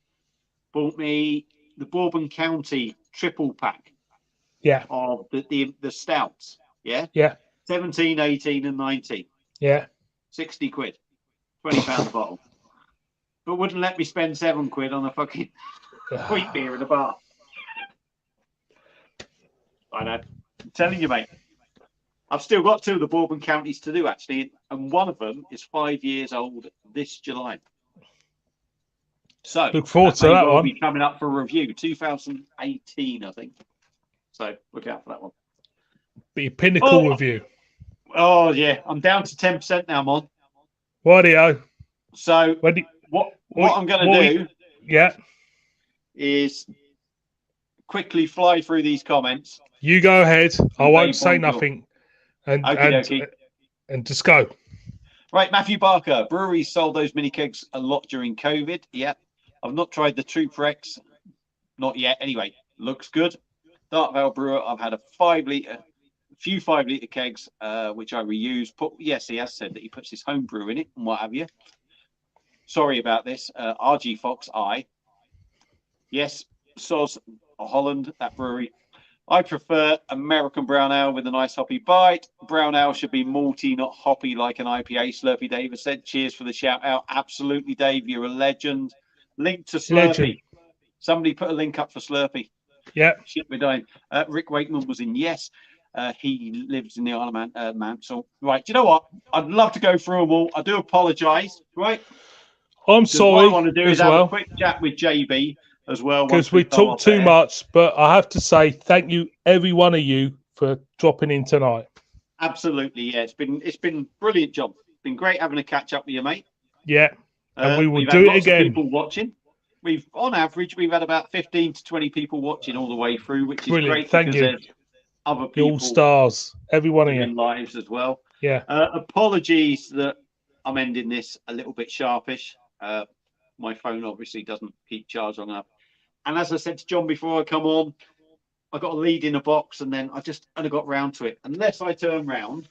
bought me the Bourbon County triple pack Yeah. of the stouts. Yeah. Yeah. 17, 18, and 19. Yeah. 60 quid. £20 a bottle. But wouldn't let me spend £7 on a fucking wheat beer in a bar. I know. I'm telling you, mate. I've still got 2 of the Bourbon counties to do, actually, and one of them is 5 years old this July. So look forward to that one. Be coming up for review, 2018, I think. So look out for that one. Be a pinnacle review. Oh yeah, I'm down to 10% now, Mon. Rightio. So what I'm going to do, is quickly fly through these comments. You go ahead. I won't say nothing, and just go. Right, Matthew Barker. Breweries sold those mini kegs a lot during COVID. Yep. I've not tried the Trooper X. Not yet. Anyway, looks good. Dark Vale Brewer. I've had a few 5 litre kegs, which I reuse. Yes, he has said that he puts his home brew in it and what have you. Sorry about this. RG Fox I. Yes, Soz Holland, that brewery. I prefer American brown ale with a nice hoppy bite. Brown ale should be malty, not hoppy like an IPA. Slurpy Dave has said. Cheers for the shout out. Absolutely, Dave. You're a legend. Link to Slurpee. Legend. Somebody put a link up for Slurpee. Yeah. Shit, we're dying. Rick Wakeman was in. Yes. He lives in the Isle of Man. So, right. Do you know what? I'd love to go through them all. I do apologise. Right. I'm sorry. What I want to do is have a quick chat with JB as well. Because we talk too much, but I have to say thank you, every one of you, for dropping in tonight. Absolutely, yeah. It's been brilliant job. It's been great having a catch up with you, mate. Yeah, and we will do it again. People watching. On average, we've had about 15 to 20 people watching all the way through, which is brilliant. Great. Thank you. Other people, all stars, every one of you, in lives as well. Yeah. Apologies that I'm ending this a little bit sharpish. My phone obviously doesn't keep charged long enough. And as I said to John before I come on, I got a lead in a box and then I just only got round to it. Unless I turn round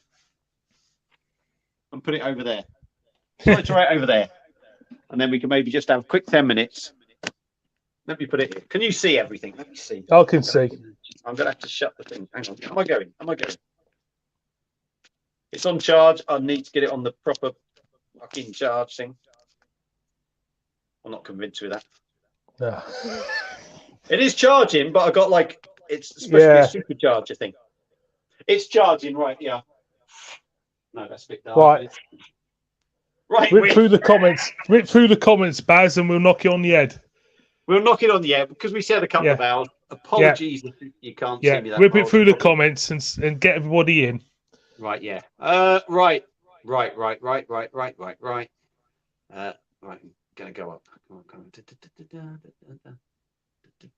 and put it over there. So I try it over there. And then we can maybe just have a quick 10 minutes. Let me put it here. Can you see everything? Let me see. I can see. I'm going to have to shut the thing. Hang on. Am I going? It's on charge. I need to get it on the proper fucking charge thing. I'm not convinced with that. No. It is charging, but I got it's supposed to be a supercharger thing. It's charging, right? Yeah. No, that's a bit dark. Right. Rip through the comments, Baz, and we'll knock it on the head. We'll knock it on the head because we said a couple of hours. Apologies if you can't see me. Rip it through the comments and get everybody in. Right. Yeah. Right. Right. I'm gonna go up.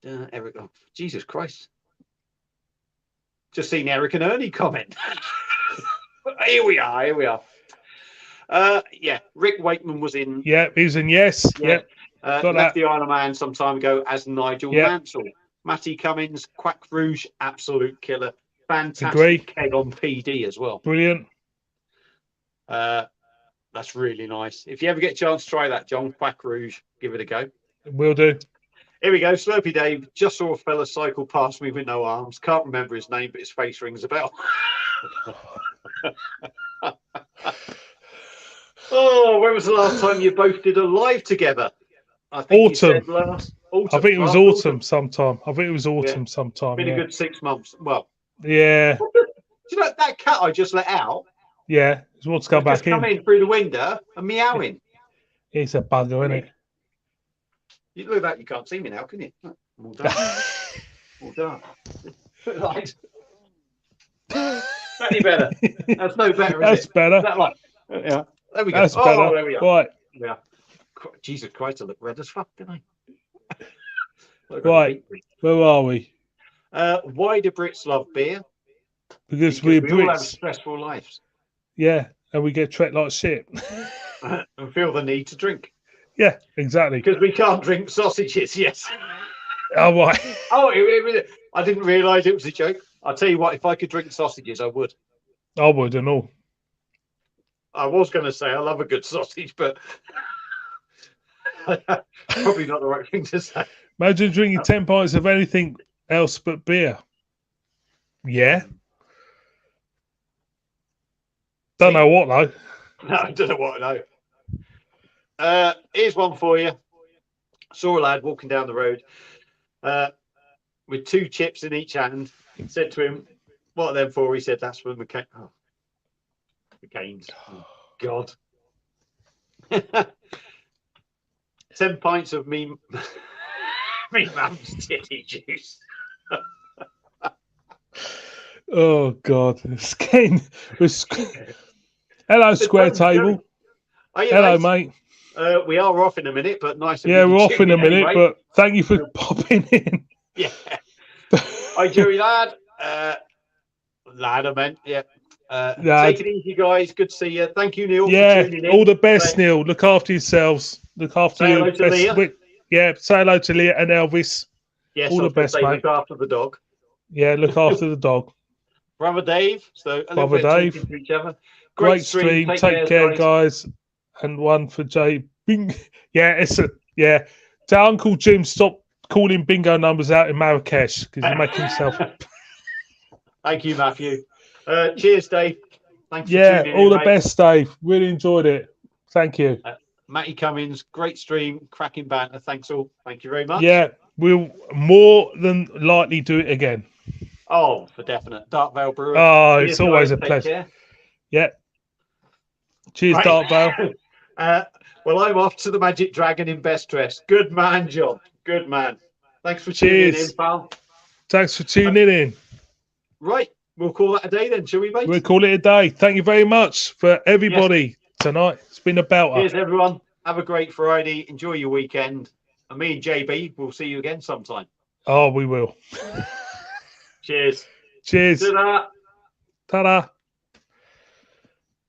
Eric, oh, Jesus Christ! Just seen Eric and Ernie comment. Here we are. Yeah, Rick Wakeman was in. Yeah, he was in. Yes. Yeah. Left the Isle of Man some time ago as Nigel Mansell. Matty Cummins, Quack Rouge, absolute killer. Fantastic keg on PD as well. Brilliant. That's really nice. If you ever get a chance to try that, John, Quack Rouge, give it a go. Will do. Here we go. Slurpy Dave. Just saw a fella cycle past me with no arms. Can't remember his name, but his face rings a bell. Oh, when was the last time you both did a live together? I think autumn. Autumn. I think it was autumn sometime. Sometime. Been a good 6 months. Well. Yeah. Do you know that cat I just let out? Yeah. He wants to come back in. Come in through the window and meowing. It's a bugger, isn't it? You look like you can't see me now, can you? All done. All done. Right. Any better? That's no better. That's better. Is that like? Yeah. There we go. That's better. There we are. Right. Yeah. Jesus Christ, I look red as fuck, didn't I? Right. Where are we? Why do Brits love beer? Because we're Brits. All have stressful lives. Yeah, and we get treated like shit. And feel the need to drink. Yeah, exactly. Because we can't drink sausages, yes. Oh, right. I didn't realise it was a joke. I'll tell you what, if I could drink sausages, I would. I would and all. I was going to say I love a good sausage, but Probably not the right thing to say. Imagine drinking 10 pints of anything else but beer. Yeah. Don't know what though. No, I don't know what I know. Here's one for you. Saw a lad walking down the road with 2 chips in each hand. Said to him, "What are them for?" He said, "That's for McCain." Oh, McCain's. Oh, God. 10 pints of me mum's titty juice. Oh God. Skin. Hello, Square Table. Hello, mate. We are off in a minute, but nice. Yeah, we're off in a minute, but thank you for popping in. Yeah. Hi, Jerry lad. Lad, I meant. Yeah. Take it easy, guys. Good to see you. Thank you, Neil. Yeah, for tuning in. all the best, Neil. Look after yourselves. Look after your best. Yeah, say hello to Leah and Elvis. Yes, all the best, mate. Look after the dog. Yeah, look after the dog. Brother Dave. So a Brother Dave. To each other. Great stream. Take care, guys. And one for Jay. Bing. Yeah, Tell Uncle Jim stop calling bingo numbers out in Marrakesh because he's making himself. Thank you, Matthew. Cheers, Dave. Thanks for tuning in, all the best, Dave. Really enjoyed it. Thank you. Matty Cummins, great stream, cracking banter. Thanks all. Thank you very much. Yeah, we'll more than likely do it again. Oh, for definite. Dark Vale Brewer. Oh, it's always a pleasure. Care. Yeah. Cheers, right. Dark Vale. Well, I'm off to the Magic Dragon in Best Dress. Good man, John. Good man. Thanks for tuning in, pal. Thanks for tuning in. Right. We'll call that a day then, shall we, mate? We'll call it a day. Thank you very much for everybody tonight. It's been a belter. Cheers, everyone. Have a great Friday. Enjoy your weekend. And me and JB will see you again sometime. Oh, we will. Cheers. Cheers. Ta-da. Ta-da.